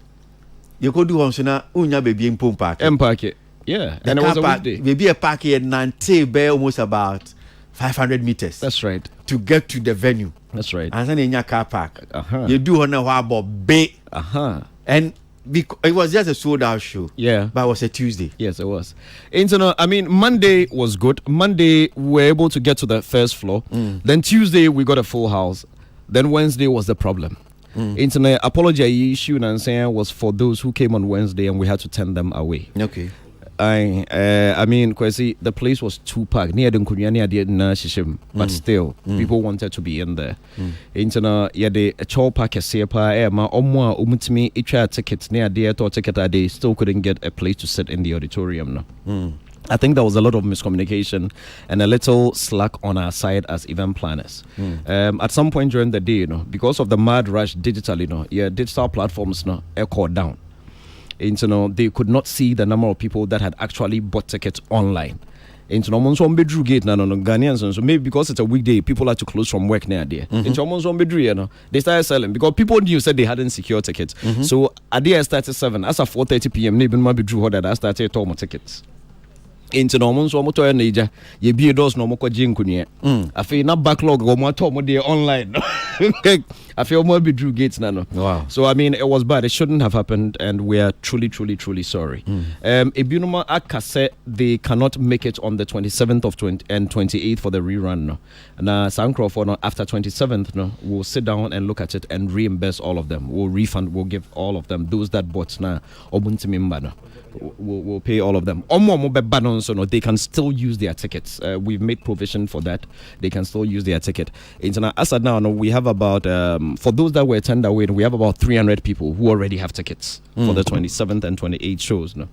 You could do one sooner, unya baby in Pum Park. Yeah, and it was a weekday. Baby a park here Nante Bay almost about 500 meters. That's right. To get to the venue. That's right. And then in your car park. You do on a about bay. And it was just a sold out show. Yeah. But it was a Tuesday. Yes, it was. I mean, Monday was good. Monday, we were able to get to the first floor. Then Tuesday, we got a full house. Then Wednesday was the problem. Internet apology issue and saying was for those who came on Wednesday and we had to turn them away. Okay. I mean, Kwesi, the place was too packed. But still, people wanted to be in there. Internet, the chow pack a sepa, ma omwa umutimi icha tickets near the ticket a day still couldn't get a place to sit in the auditorium. No. I think there was a lot of miscommunication and a little slack on our side as event planners. At some point during the day, because of the mad rush digitally, digital platforms echoed down. They could not see the number of people that had actually bought tickets online. Ghanaians, so maybe because it's a weekday, people had to close from work near there. They started selling because people knew said they hadn't secured tickets. So at the started 7, as at 4:30 p.m. I started to tickets. Into no so moto ya neja ye bi dos no moko jinkunie afi na backlog go moto mo dey online afi o mo be drew gates na no. Wow. So I mean it was bad. It shouldn't have happened and we are truly sorry. Ebinuma akase they cannot make it on the 27th of 20 and 28th for the rerun no. Na Sankro no after 27th no we'll sit down and look at it and reimburse all of them. We'll refund, we'll give all of them those that bought na obuntimi mba no. We'll pay all of them. So no, they can still use their tickets. We've made provision for that. They can still use their ticket. As of now, we have about for those that were turned away, we have about 300 people who already have tickets for the 27th and 28th shows. No,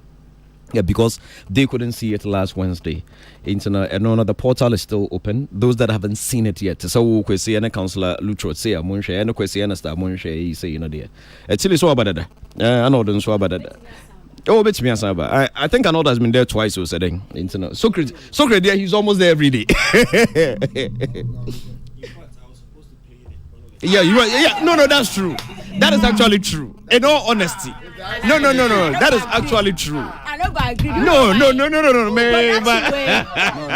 yeah, because they couldn't see it last Wednesday. And the portal is still open. Those that haven't seen it yet, so we see any councillor Lutro say Amunche, and we see any star Amunche say there. It's really so about that. I know don't so about that. Oh, bet me, I think Arnold has been there twice. So saying, Socrates, he's almost there every day. Yeah, you are. Yeah, no, that's true. That is actually true. In all honesty, no. That is actually true. I don't agree. No, man.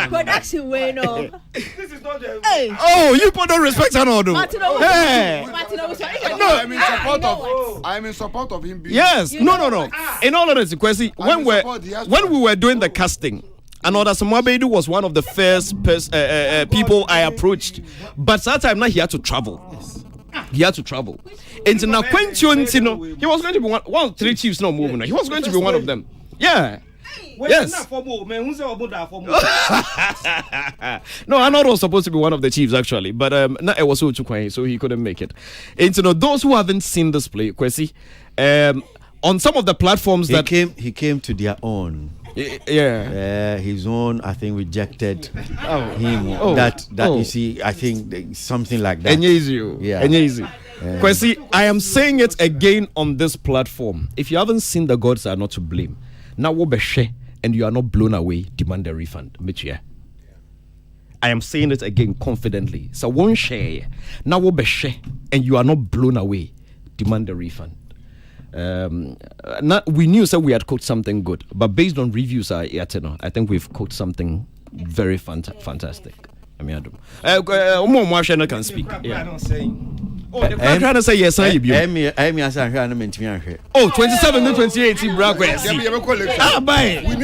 Production way, no. This is not the. Hey. Oh, you put no respect on all, though. Hey. I'm in support of him being. Yes, no. In all honesty, Kwesi, when we were doing the casting. Another Samabedu was one of the first people I approached, but that time now he had to travel. He had to travel. And now Quentin, he was going to be one of 3 chiefs not moving. He was going to be one of them. Yeah. Yes. No, Arnold was supposed to be one of the chiefs actually, but it was so he couldn't make it. And those who haven't seen this play, Kwesi, on some of the platforms he came to their own. Yeah. His own, I think, rejected him. That you see, I think something like that. Kwesi, I am saying it again on this platform. If you haven't seen The Gods Are Not to Blame, now and you are not blown away, demand a refund. I am saying it again confidently. So one share now and you are not blown away, demand a refund. We knew that we had cooked something good, but based on reviews, I think we've cooked something very fantastic. I mean, I can speak. Yeah. Oh, the trying to say yes, I be. Oh, 27 to 28 progress. We need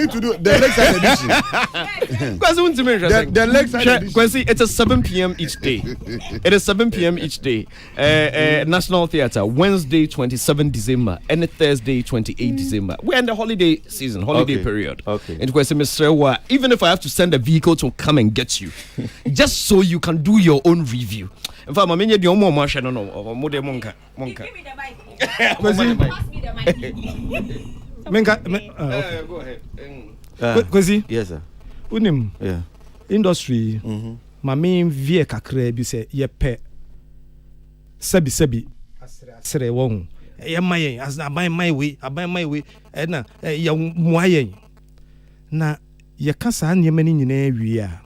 to do the Lakeside edition. The Lakeside edition. It's a 7 p.m. each day. It is 7 p.m. each day. National Theatre, Wednesday, 27 December, and Thursday, 28 December. We're in the holiday season, period. Okay. And Mr. Even if I have to send a vehicle to come and get you, just so you can do your own review. In fact, I'm the omo masha no. Give me the mic. Go ahead. Kwesi. Yes, sir. Unim. Yeah. Industry. My main vie kakra bi say ye pe. Sebi. Asre won. Ye mayen as na buy my way. E na ye muayen. Na ye kasa anyema ni nyina wi a.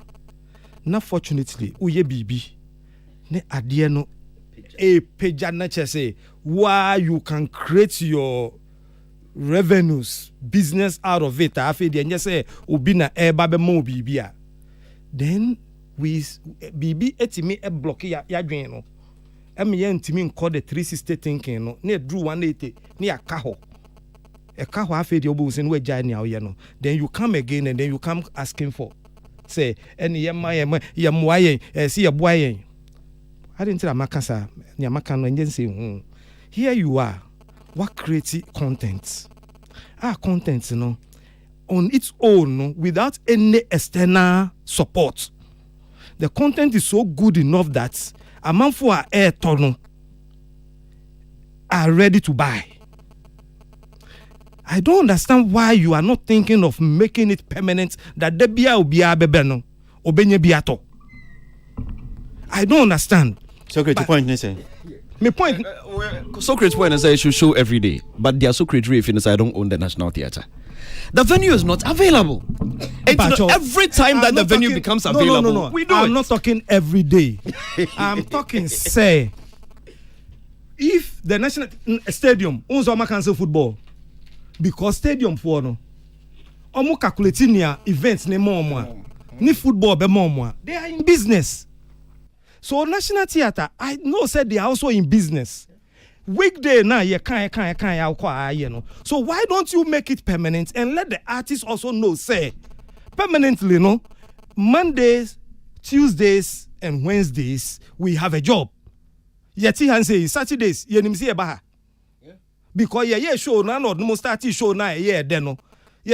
Na fortunately, uye bibi. Ne adie no peja na say why you can create your revenues business out of it afi de say obi na e ba be mo bibia then we bibi etimi e block ya dwen no em ye ntimi nko the 360 thinking no na do 180 na akaho afi de obo sen we jai na ye no then you come again and then you come asking for say any ye moayen see ye boayen I didn't tell Makasa, Yamakan, and say, here you are. What creates content? Our content, on its own, without any external support. The content is so good enough that a man for our air tunnel are ready to buy. I don't understand why you are not thinking of making it permanent that the bia will be a bebeno, obenye biato. I don't understand. Socrates point, Nisse. My point. Socrates point is I should show every day, but their Socrates reference I don't own the National Theatre. The venue is not available. Every time that the venue becomes available, no. We do I'm not talking every day. I'm talking say if the national stadium owns our cancel football because stadium for no, omo calculating their events ne more ni football be more. They are in business. So National Theatre, I know said they are also in business. Weekday now you can't So why don't you make it permanent and let the artists also know say permanently Mondays, Tuesdays and Wednesdays we have a job. Yeti han say Saturdays yenim see eba. Because show na no start show na then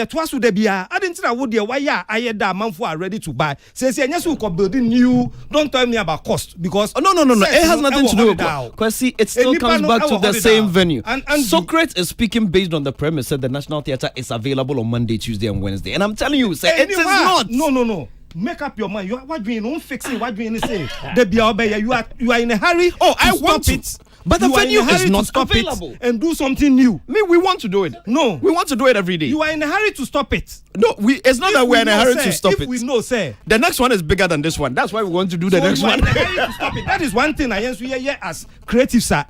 twice would be I didn't know what why I da manfo are ready to buy. Says yes we can building new. Don't tell me about cost because no. It has nothing to do with cost. Because see, it still comes back to the same venue. And Socrates is speaking based on the premise that the National Theatre is available on Monday, Tuesday, and Wednesday. And I'm telling you, it is not. No. Make up your mind. You are what doing? Don't fix it. What doing? Say you are in a hurry. Oh, I want it. But the You are in venue a hurry is to not stop available. it and do something new. We want to do it. No, we want to do it every day. You are in a hurry to stop it. No, it's not If that we're we in a know, hurry sir, to stop if it. we know, sir. The next one is bigger than this one. That's why we want to do the next you are one. in a hurry to stop it. That is one thing I answer here as creatives, sir.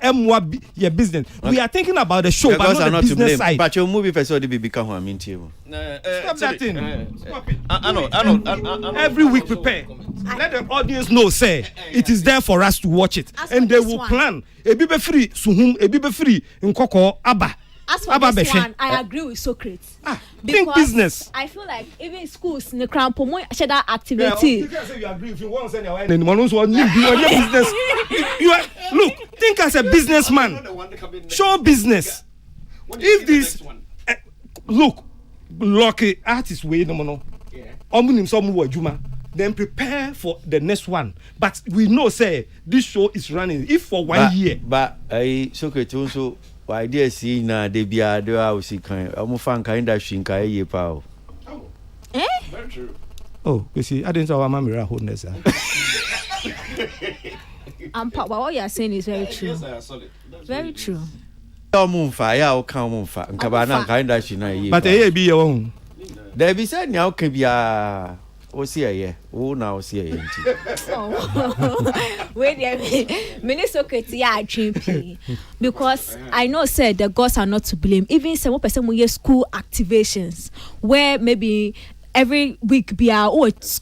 Your business. We are thinking about the show, but not the business side. But your movie first already become one mean table. Stop that thing. Stop it. I know. Every week prepare. Let the audience know, say it is there for us to watch it, and they will plan. Ebi be free, suhum. Ebi be free. Nkoko Abba. As for this one, I agree with Socrates. Think business. I feel like even schools in the crown promote that activity. You agree if you want to send your anyone else want business. You are, look, think as a businessman. Show business. If this look, lucky artist way no. Then prepare for the next one. But we know say this show is running if for 1 year. But I Socrates also why dear see na de bia do house kan omo fan kan industry kan ye pa. Very true. Oh, you see, I didn't know my mirror holdness. What you are saying is very true. Very true. Fa ya o kan fa nka na kan industry na ye. But be your own. There be said now can be a now see wait there Minnesota ya dream because I know said the gods are not to blame. Even some person will school activations where maybe every week be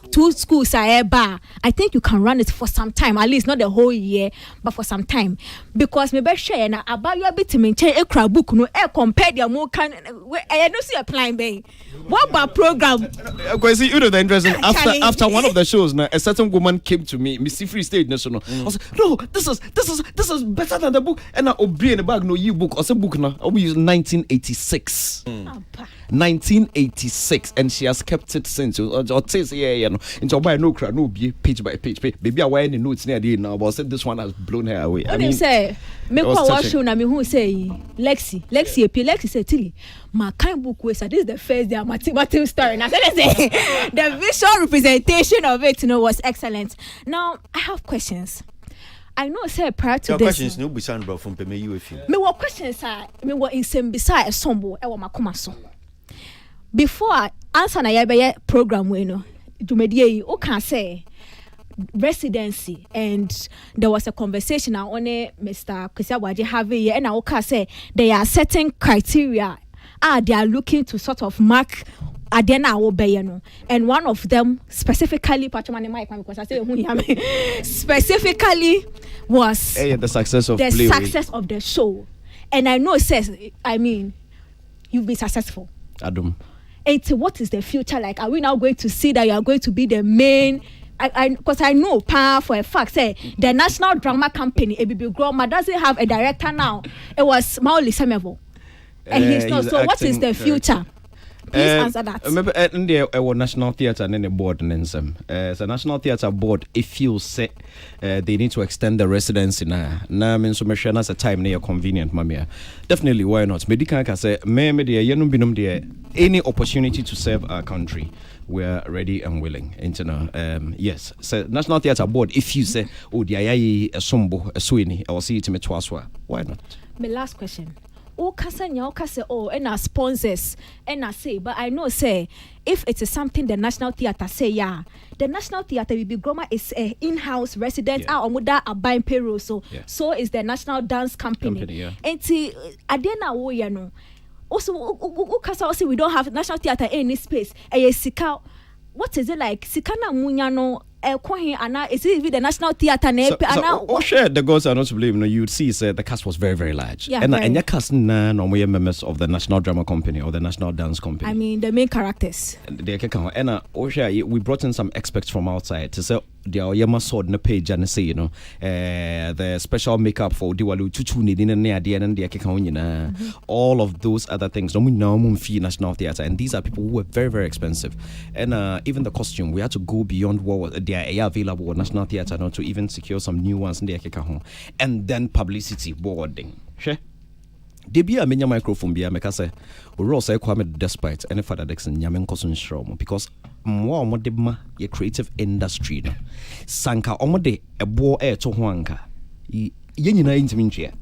two schools are bar. I think you can run it for some time, at least not the whole year, but for some time. Because maybe share na about your bit to maintain a crowd book no compare their more can I don't see a plan bay. What about program? Because you know the interesting after one of the shows now, a certain woman came to me, Missy Free State National. I was like, no, this is better than the book. And I will in the bag no you book or some book now. I will use 1986. 1986, and she has kept it since. Or says yeah, no. Into by no crowd, no be page by page. Baby, I wear any notes near the now, but said this one has blown her away. I mean, say, make what watch show na me who say Lexi say Tilly. My kind book was this is the first day Matthew story. Now say the visual representation of it, was excellent. Now I have questions. I know say prior to your this. Questions no be sound bro from me you if you. Me what questions are me what in same beside a sombo e wa makoma so. Before I answer na ya program we no dwumadie o can say residency, and there was a conversation on Mr. Kwesiawaje have here, and I can say there are certain criteria they are looking to sort of mark Adena Obeyano, and one of them specifically because I say specifically was the success of the show. And I know it says you've been successful. Adam. And what is the future like? Are we now going to see that you are going to be the main? Because I know for a fact, say the National Drama Company, ABB Groma, doesn't have a director now. It was Maoli Semevo, and he's not. So what is the future? Please answer that. Remember, in the National Theatre and then the board and some. So National Theatre board, if you say they need to extend the residency now, means so much as a time near convenient, mamma. Definitely, why not? Medica can say, any opportunity to serve our country, we are ready and willing. Yes. So National Theatre board, if you say, oh, the ayayi a sombo a swini, or see it me twaswa, why not? My last question. And our sponsors and I say, but I know say if it is something the National Theatre say the National Theatre will be Groma is a in-house resident a buying payroll so is the National Dance Company. And adena also we don't have National Theatre in this space. What is it like? Sikana munyano is it the National Theatre? Sure, the gods are not to blame. You would see the cast was very, very large. Yeah, and your cast normally members of the National Drama Company or the National Dance Company. I mean, the main characters. And we brought in some experts from outside to say the Oyama sword na page and say, the special makeup for Diwalu Tutu and the all of those other things. National Theatre, and these are people who were very, very expensive. And even the costume, we had to go beyond what they are available at National Theatre to even secure some new ones in the and then publicity boarding. Sure. Debi a menya microphone bia meka say we say kwame despite any father Dixon nyame nkoso nshiro because mo omode ma ye creative industry no sanka omode ebo to ho anka ye nyina intimi ntwe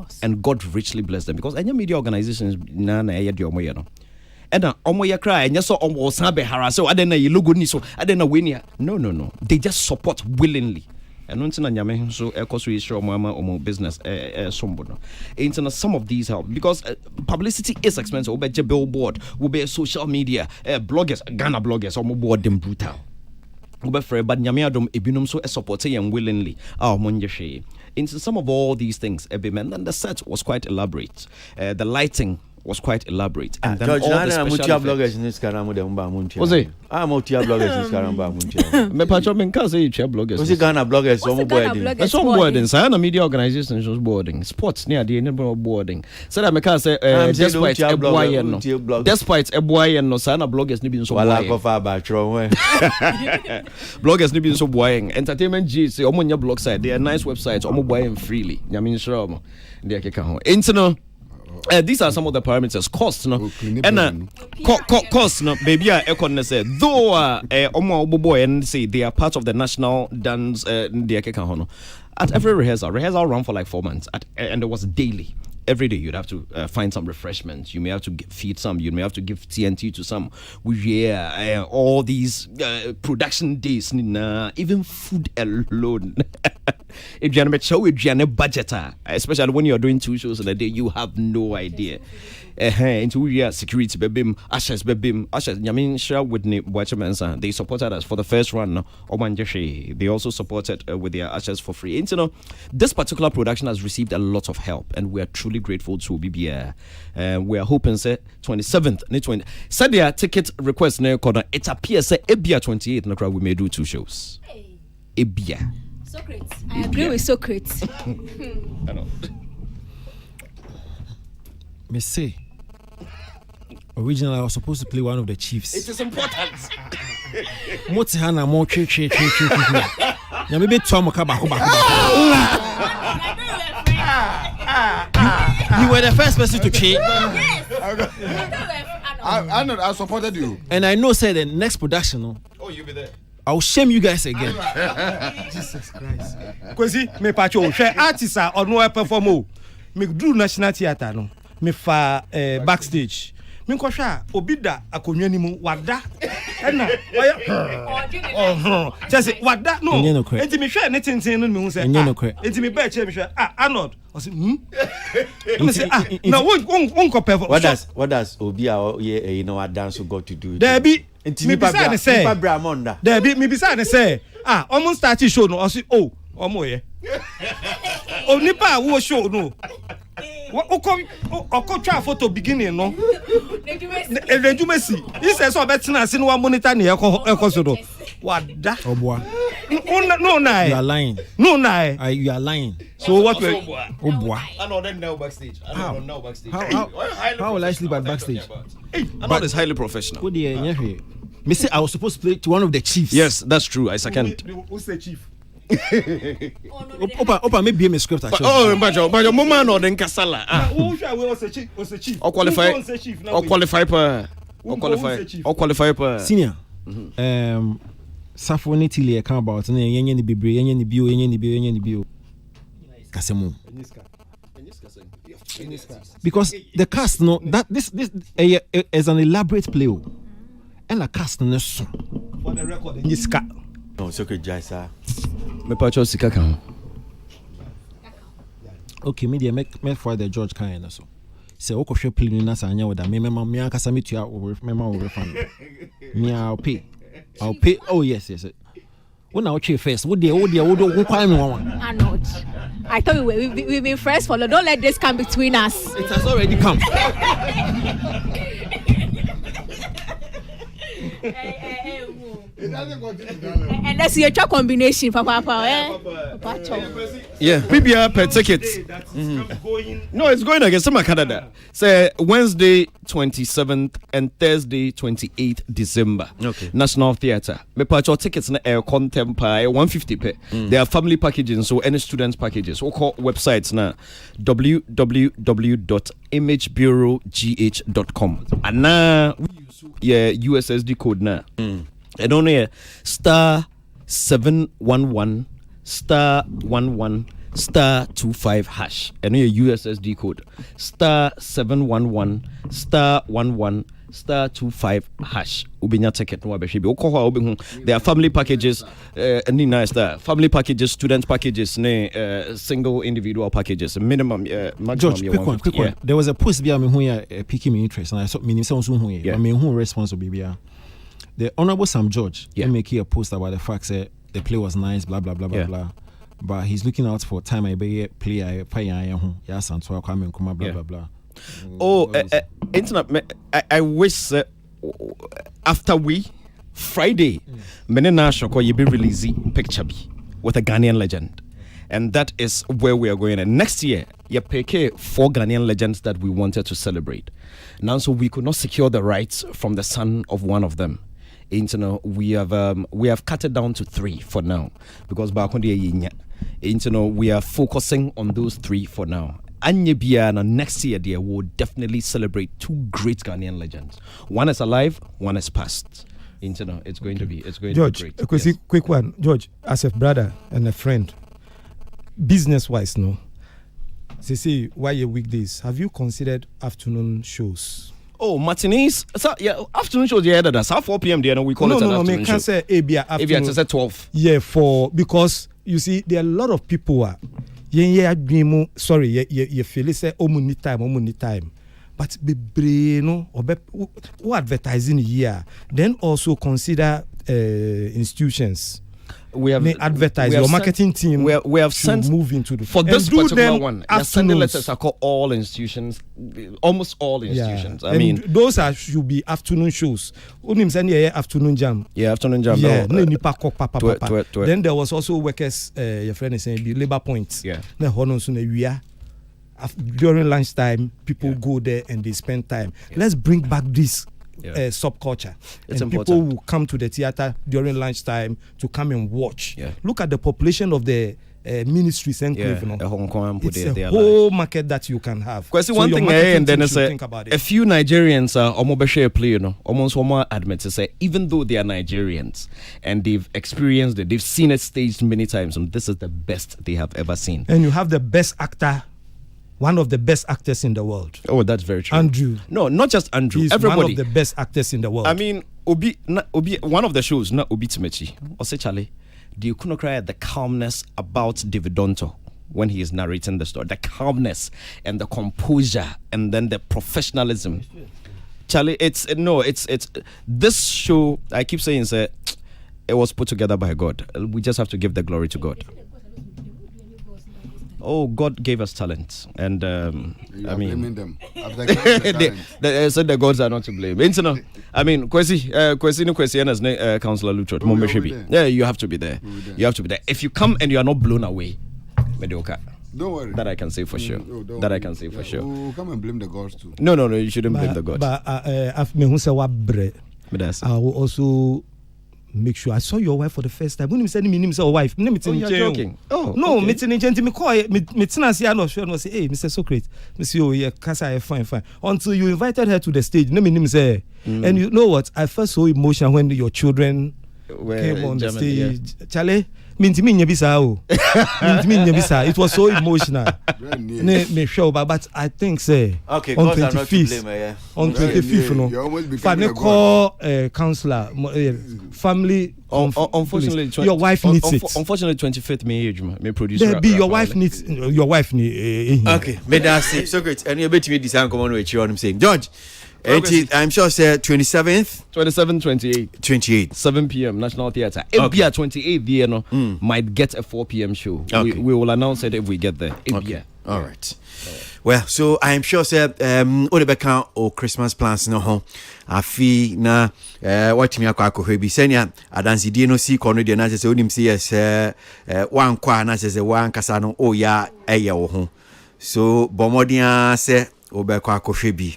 course. And God richly bless them because any media organizations na ya di omo ye no. And omo ye cry and so omo sabe harass so adena ye logo ni so adena wenia. No. They just support willingly. And once na nyame so ekoso is show omo business sombo no. Internet some of these help because publicity is expensive. Obe billboard, obe social media, bloggers, Ghana bloggers omo board them brutal. Obe free but nyame adom ebinum so support them willingly. Into some of all these things, and then the set was quite elaborate. The lighting was quite elaborate. And then George, all the special bloggers in this bloggers. Was it? I'm out here bloggers in this Me patcho men can say you bloggers. Was it Ghana bloggers? Some boarding. Some boarding. Sayana media organizations was boarding. Sports near the end boarding. So that me can say despite Eboyen no. Despite Eboyen no sayana bloggers ni bin so boarding. Wala ko fa ba tro. Bloggers ni bin so boarding. Entertainment G say omo nya blog site. They are nice websites. Omo boarding freely. Nyame nsira omo. They keka ho. Internet. These are some of the parameters. Cost, no, and cost, no, baby. I say though Omo Boboy and say they are part of the national dance. At every rehearsal run for like 4 months, and it was daily. Every day you'd have to find some refreshments. You may have to feed some. You may have to give TNT to some. All these production days, even food alone. If you're a budgeter, especially when you're doing 2 shows in a day, you have no idea. Into security, bebim, ashes. Yamin share with Watchman's. They supported us for the first run. They also supported with their ashes for free. And, this particular production has received a lot of help, and we are truly grateful to BBR. We are hoping, say 27th, said their ticket request. It appears, say Ebia 28. We may do 2 shows. Ebia. Socrates. I agree with Socrates. I know. Me say, originally I was supposed to play one of the chiefs. It is important. Motihana more che. Ya maybe Tom Kabako. You were the first person to cheat. I supported you. And I know, say the next production. Oh, you'll be there. I'll shame you guys again. Jesus Christ. Kwesi me pacho share artists are on no perform. Me do National Theatre no. Me fa backstage. Me ko hwa obida akonwa ni mu wada. Na oya. Just wada no. Enti me hwa ne tenten no me hu say. Enti me ba che me hwa Arnold. I say me say na won ko perform. What does Obia you know what dance got to do? There be me bisa ne say. Bramonda. There be me bisa ne say. Almost start show no. I say omo ye. Onipa wo show no. Oko twa photo beginning no. Rejumesi. He says so betina sin one monitor ne eko so do. Wada. Obwa. No na. You are lying. No na. You are lying. So what we Obwa. I know them now backstage. How will I sleep at backstage? But it's highly professional. Me say I was supposed to play to one of the chiefs. Yes, that's true. I second. Who's the chief? Opa, maybe a script actually. But mama no den kasala. Who was the chief? Or qualify. Or qualify per. Or qualify per. Senior. Safo ni tili e kan about na yenye ni bebre, yenye ni bio. Kasemu. Because the cast no that this is an elaborate play. And the cast no so. For the record, Niska. No, it's okay, Jaisa. Me pacho sika kan. Okay, media make for the George kind so. Say o ko hwe play ni na sa anya woda me akasa me tua me ma wo refund. Me I'll pay. Oh yes. When I watch first, what do crime one? Arnold. I thought we've been friends for long. Don't let this come between us. It has already come. And that's your combination, Papa. Yeah, PBR per ticket. No, it's going against some Canada. Say Wednesday 27th and Thursday 28th December. Okay. National Theatre. Me pacho tickets na air contemporary 150 pe. They are family packages, so any students packages. We call websites na www.imagebureaugh.com. And now yeah, USSD code na. I don't know. *711*11 star 25 hash. And your USSD code star 711 star 11 star 25 hash. Ubinya ticket no abeshe bi. There are family packages, any nice there. Family packages, student packages, single individual packages. Minimum, maximum. George, quick one. There was a post be who piquing me interest, and I saw meaning someone who I mean who response will be. The Honorable Sam George making a post about the fact that the play was nice, blah blah blah blah blah. But he's looking out for time I be play I yes and so I come blah blah blah. Internet. I wish after Friday, Menena Shoko you be releasing picture with a Ghanaian legend, and that is where we are going. And next year, you pick 4 Ghanaian legends that we wanted to celebrate. Now, so we could not secure the rights from the son of one of them. We have cut it down to 3 for now because we are focusing on those 3 for now. Anyebiana next year dear will definitely celebrate 2 great Ghanaian legends. One is alive, one is past. It's going to be George, to be great. Quick one. George, as a brother and a friend, business wise, no. See, why your weekdays? Have you considered afternoon shows? Oh, matinees. So afternoon shows. Yeah, that's 4 p.m. There, we call it an afternoon show. Can't say afternoon. It's at 12. Yeah, because you see, there are a lot of people who are. Sorry, you feel it say need time. But be no or advertising here. Then also consider institutions. We have advertised your marketing team. We have sent move into the for this particular one. You're sending letters across all institutions, almost all institutions. I mean, those should be afternoon shows. Afternoon jam. Yeah, afternoon jam. Yeah, then there was also workers. Your friend is saying the labor points. Yeah. During lunchtime, people go there and they spend time. Let's bring back this. Subculture. It's and important. People will come to the theater during lunchtime to come and watch. Yeah. Look at the population of the ministries and it's a whole market that you can have. Because one thing, and then it's a few Nigerians are play, almost admit to say, even though they are Nigerians and they've experienced it, they've seen it staged many times, and this is the best they have ever seen. And you have the best actor. One of the best actors in the world. Oh, that's very true. Andrew. No, not just Andrew. He's everybody. One of the best actors in the world. I mean, Obi, one of the shows, not Obi Timechi. Or say, Charlie, do you couldn't cry at the calmness about David Donto when he is narrating the story? The calmness and the composure and then the professionalism. Charlie, it's this show, I keep saying, it was put together by God. We just have to give the glory to God. Oh, God gave us talent, and I mean, blaming them. They said the gods are not to blame. I mean, question as Councillor Luchot. Yeah, you have to be there. You have to be there. If you come and you are not blown away, mediocre. Don't worry. That I can say for sure. That I can say for sure. We'll come and blame the gods too. No, you shouldn't blame the gods. But I will also make sure I saw your wife for the first time. When you said me wife, you're joking. Oh, no, meeting agent me call meeting us here. Not sure. No say, hey, Mr. Socrates, Monsieur, oh yeah, Casa, fine. Until you invited her to the stage, name say, and you know what? I felt so emotional when your children came on the stage. Yeah. Charlie. It was so emotional. But I think okay, on 25th, on 25th, no. Call counselor, family. Unfortunately, your wife needs it. Unfortunately, 25th May age, may produce. Your wife needs. Okay, may that say so great. And you bet me this come on with you. I'm saying, George. I'm sure say 27th, 28, 7 p.m. National Theatre. Okay. 28th, might get a 4 p.m. show. Okay. We will announce it if we get there. Okay. All right. Well, so I'm sure say Odebeka or Christmas plans no ho. Afi na what me akwa bi senya adansi die no si kono de na say onim say yes wan kwa na say wan kasa no o ya eye wo ho. So bomodia say Obeka akwa bi.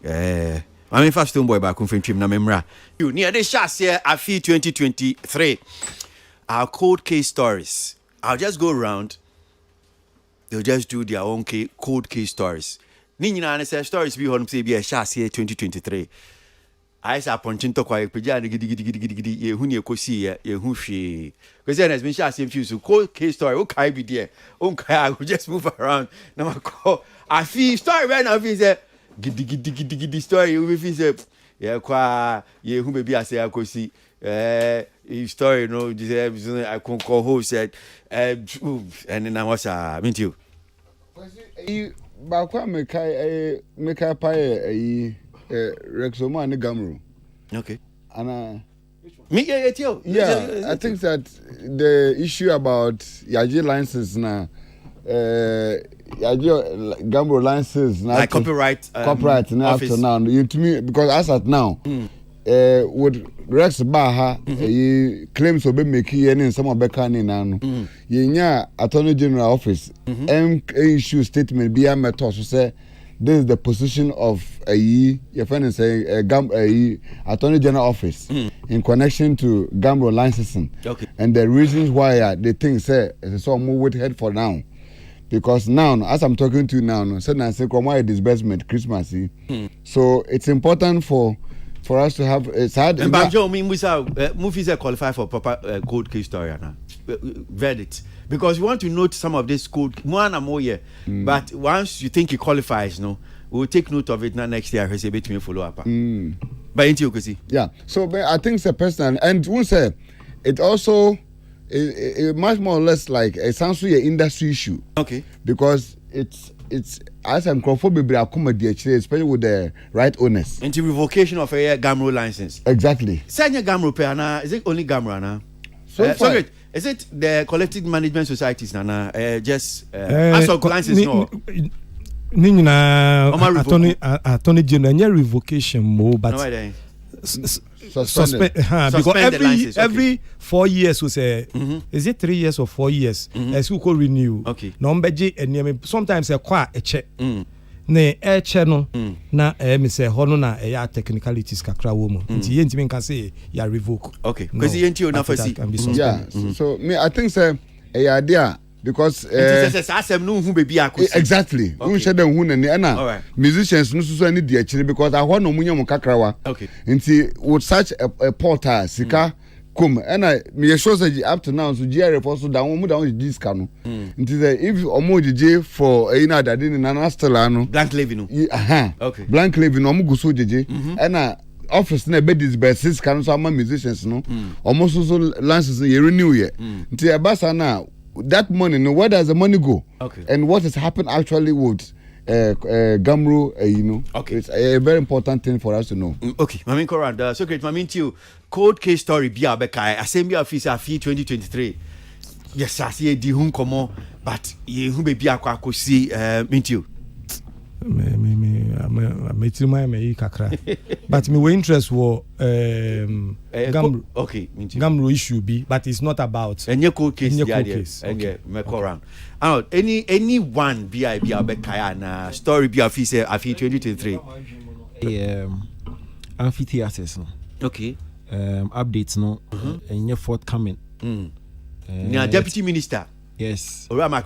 I mean, first Stonebwoy back from Trim na memra. You near the shots here at 2023. Our cold case stories. I'll just go around. They'll just do their own cold case stories. Nina and say stories be on say be a shots here 2023. I say appointing to quiet peja gidi ye hu ne kosi ye hu hwe. Because then has been share same few so cold case story o kai be there. O kai I will just move around. Na ma call I feel story right now feel say gidi story we feel say yeah kwa ye hu be ase akosi story no this I can call who said and then I was meet you. Ba kwa mekai pa Rexoma and Gamro. Okay. And me yeah, I think that the issue about Yaji licenses now, Yaji Gamro licenses now, like copyright now up to now. You to me because as at now, with Rex Baha, he claims to be making any some of Bekani now. Yenya Attorney General Office, issue statement be a method to say. This is the position of your friend is Attorney General Office in connection to Gambro licensing. Okay. And the reasons why they think say it's so move with head for now. Because now, as I'm talking to you now, say why disbursement Christmas. So it's important for us to have it's hard. And Banjo movies are qualified for proper cold case story now. Verdict. Because we want to note some of this code one or more year. But once you think it qualifies, we'll take note of it now next year. Say bet me follow up. But into you see. Yeah. So I think it's a personal and one say it also it much more or less like a sounds like an industry issue. Okay. Because it's as I'm be accommodate especially with the right owners. Into revocation of a Gamro license. Exactly. Sanya Gamro pe is it only Gamro now? So is it the collective management societies Nana? Just as of license no. Attorney General revocation more, but suspend because every 4 years we say is it 3 years or 4 years as we could renew. Okay. Number sometimes a qua a check. Ne channel na me say hono na technicalities kakra wo mu nti ye ntimi kan say ya revoke. Okay, because you enti na fasi. Yeah. So me I think say a idea because exactly who share them who na musicians no so any dey chire because I want no munyam kakrawa. Okay. Nti with such a portal sika come and me sure say up to now so GR for so down this cano. Nti if omo jeje for ina dade ni na still ano blank levy no. Okay. Blank levy no omo go so jeje and office na be disburse cano so am musicians no omo so license ye renew ye. Nti abasa na that money no where does the money go? Okay. And what has happened actually with Gamro, okay. It's a very important thing for us to know. Okay, Mamin Koranda, so great, Mamin Tio, cold case story, Bia Bekai, Assembly Officer fee 2023. Yes, I see the home come but you who be Bia Kwako see, Mintio. But me interest was Gamro. Okay, Gamro issue be, but it's not about any cold case. Okay, me around. Any one Bia Bekai na story Bia Officer fee 2023. Amphitheaters no. Okay. Updates no. And forthcoming. Deputy Minister. Yes. I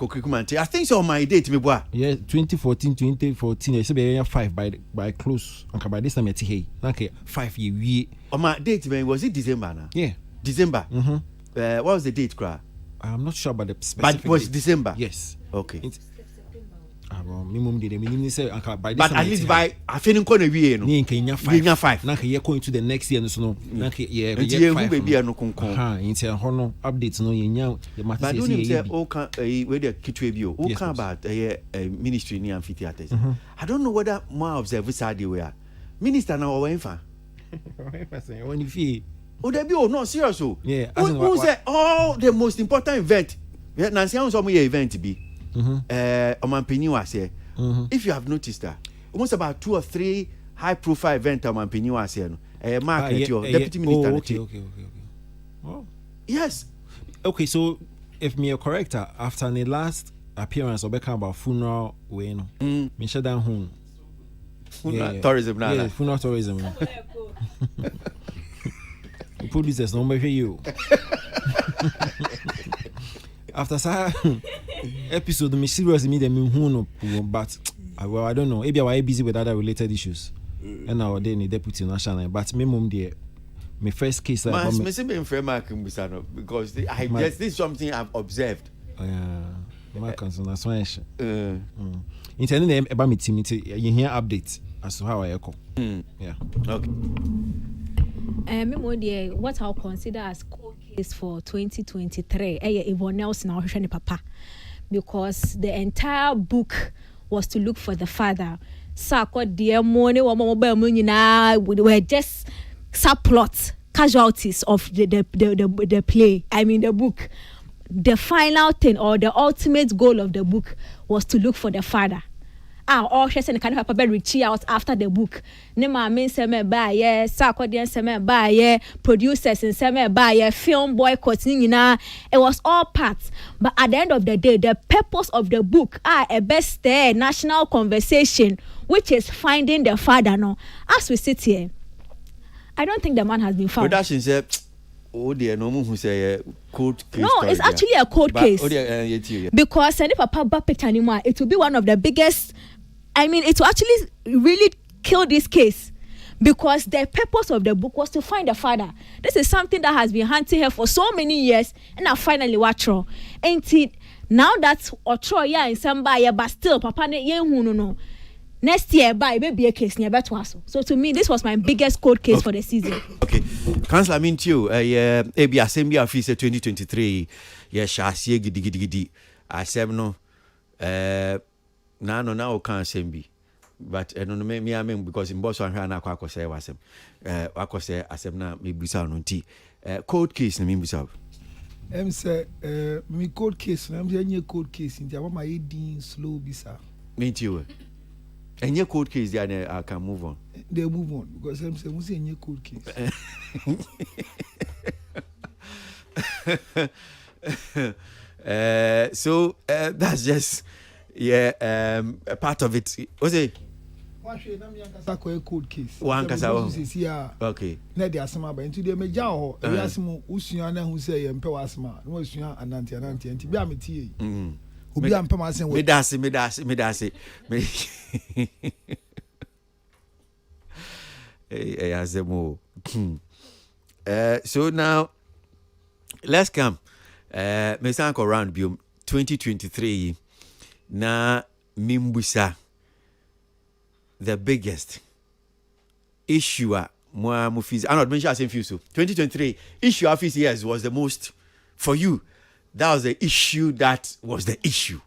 think so on my date, me boy. Yeah, 2014. I said 5 by close. Okay, by this time it's hey. Okay, 5 year. On my date, man, was it December now? Yeah, December. What was the date, cry? I'm not sure about the specific. But it was date. December. Yes. Okay. But at least by I feel corner we no. Kenya 5. Now you're going to the next year no. Now yeah. Baby no konko. Into hono updates no yenya. But don't you say all can where the kitwe bio. All can about ministry near amphitheaters. I don't know whether more observe side they were. Minister now or enfa. When you feel there be no serious so. Yeah. Who say the most important event. Nancy on some event be. If you have noticed that almost about 2 or 3 high profile events market your deputy minister. Okay. Oh. Yes. Okay, so if me are correct, after the last appearance of about funeral way no. Me shut down home. Tourism now. Yeah, funeral tourism. Producers no measure you. After that episode, me serious me them who no, but well, I don't know. Maybe I was busy with other related issues. and now they need deputy national. But me mum there, my first case. Me say me framework because this is something I've observed. My concern that's why. Internet about me team. You hear updates as to how I echo. Yeah. Okay. What I'll consider as cold case for 2023, Yvonne Nelson or Shani Papa, because the entire book was to look for the father. So, dear money, we were just subplots, casualties of the play. I mean, the book. The final thing or the ultimate goal of the book was to look for the father. All she said, kind of papa reach out after the book. Ne mama say me buy yeah, Sarkodien say me buy yeah, producers and say me buy yeah, film boycott nyina. It was all parts. But at the end of the day, the purpose of the book a best national conversation, which is finding the father. No, as we sit here, I don't think the man has been found. Production said, oh dear, no one who say court case. No, it's actually a court case. Because any papa back picture anymore, it will be one of the biggest. I mean, it will actually really kill this case because the purpose of the book was to find the father. This is something that has been hunting her for so many years, and I finally watch her. Ain't it? Now that Otro in somebody, but still, Papa no. Next year, by maybe a case near Betwaso. So to me, this was my biggest court case for the season. Okay, Councillor, I mean to you, ABI Assembly Officer 2023, yes, Shasi gidi. I said no, now can't send be, but I don't know me because in Boston and Aqua say was him. Aqua say I said na me bisa no tea. Court case na me bisa. Say me court case na me any court case in the my eating slow bisa. Me too. Any court case there I can move on. They move on because I'm saying we see any court case. So that's just a part of it. What's it? Court case. One case. Okay. Na dey asema ba nti dey meja ho e asemo usua na hu say ye mpe wasema no usua ananti nti bi ametie obi ampe ma sen we me dase azemo. So now let's come me san ko round biom 2023 na mimbusa the biggest issue moi mufis I'm not mention same few so 2023 issue of his years was the most for you. That was the issue that was the issue.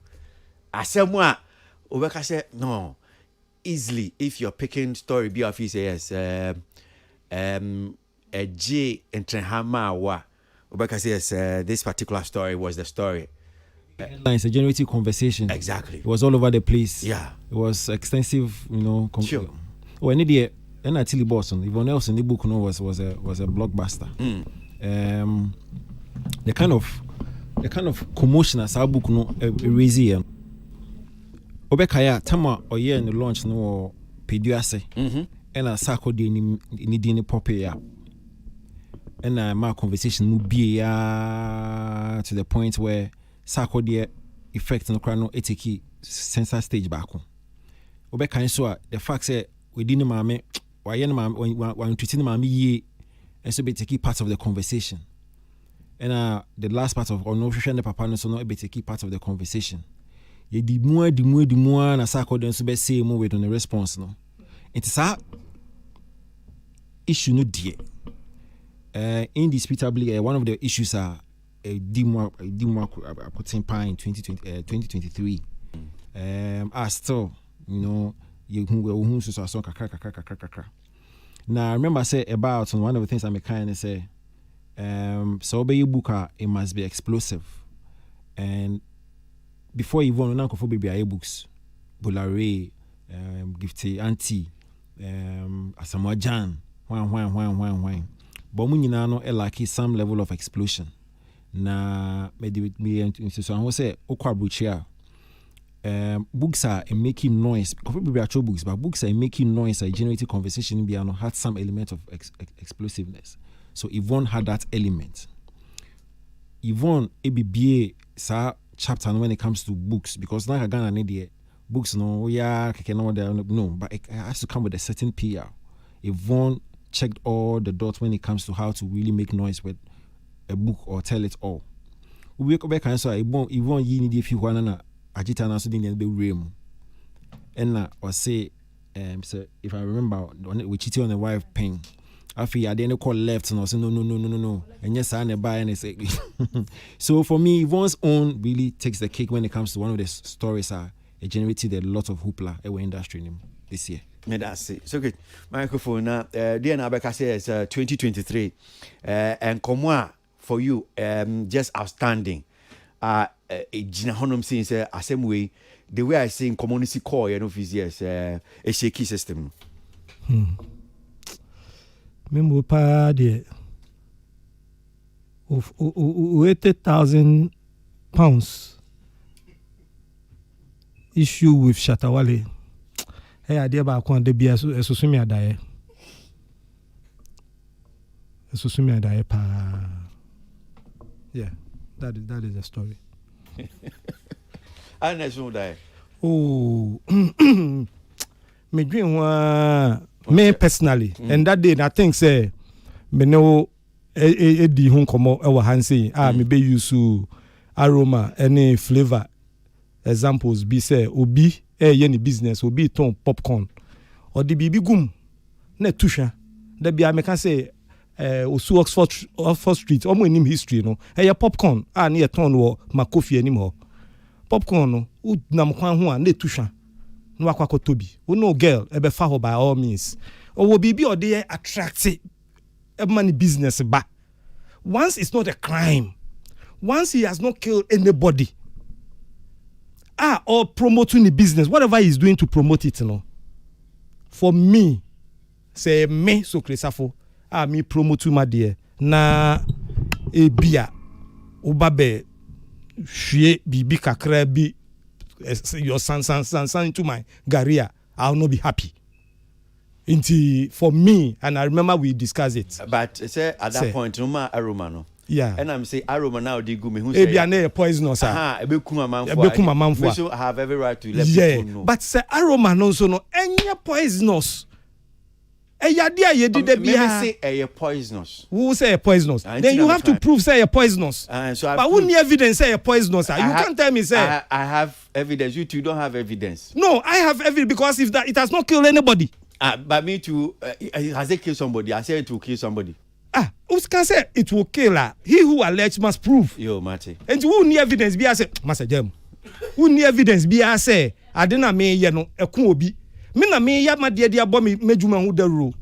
I said moi Obeka said no easily if you're picking story be of his years a J Entrenhama wa Obeka says this particular story was the story. It's a generative conversation. Exactly. It was all over the place. Yeah. It was extensive, Sure. Oh, and the and Tilly Boston, Yvonne else in the book was a blockbuster. The kind of commotion as our book raise here. Obekaya tama oye in the launch no peduase. And a sako de ni poppy up. And my conversation will be to the point where Sako de effect no crano etiki sensor stage back home. Obeka so the fact say we didn't mame why when treating mame ye and so be take part of the conversation. And the last part of no the papa no so no be take part of the conversation. Ye di more na Sako den so be say more with on the response no. It is a issue no dear. Indisputably one of the issues are Dimwa putting pine in 2023. Still, you who so kakra. Now I remember I said about one of the things I'm kind of say so be you book it must be explosive. And before you even now for baby books, Bolare, Gifty Auntie, Asamoah Jan, wine. But we no like some level of explosion. Na me so I say okwabuchia books are making noise could be actual books but books are making noise are generating conversation be had some element of explosiveness. So Yvonne had that element. Yvonne ABBA sa chapter when it comes to books because now Ghana need books no no, but it has to come with a certain PR. Yvonne checked all the dots when it comes to how to really make noise with a book or tell it all. We go back and say Yvonne you need if you want na agita na so dey be real. And or say so if I remember we cheated on the wife pen. I didn't call left and I said no. And yes, I never buy and say so for me, Yvonne's own really takes the cake when it comes to one of the stories it generated a lot of hoopla in our industry this year. Yeah, that's it. So good. Microphone now. DNA Becca says 2023 and come for you just outstanding. Gina Honum says same way the way I say in community core years a shaky system. Member pa de of 80,000 pounds issue with Shatta Wale. Hey, idea ba kwa de bia so susumi adaye. Susumi adaye pa. Yeah, that is the story. I know that. Oh, me dream me personally, and that day I think say me know di hun komo e wa hansi me be use aroma any flavor examples be say obi any business obi ton popcorn or the bibi gum na tusha da bia me can say osu Oxford Street omo nim history no popcorn na e ton wo makofi anim ho popcorn no nam kwan ho na tusha no akwako tobi no girl ebe fa ho by all means owo bibi o dey attract money business ba once it's not a crime, once he has not killed anybody or promoting the business, whatever he's doing to promote it, for me say me so Chrisafo me promote my dear na e bia obabe hwie bibi kakra bi your san into my career, I'll not be happy. For me, and I remember we discussed it. But say at that point, no ma aroma no. Yeah. And I'm say aroma now they go me who say. Ebiane poisonous. Ebekuma manfo. We should have every right to let people know. But say aroma no so no enye poisonous. Eyadia ye did the bia. Say a poisonous. Who say poisonous? Then you have to prove say a poisonous. But who need evidence say a poisonous? You can't tell me say. I have evidence. You two don't have evidence. No, I have evidence because if that it has not killed anybody. But me too, has it killed somebody? I said it will kill somebody. Who can say it will kill her? He who alleged must prove. Yo, Mate. And who need evidence? Be I say, Master Jem. Who need evidence? Be I say, I didn't mean ya no a kuobi. Me na me ya ma dia bo me mejuma hu the rule.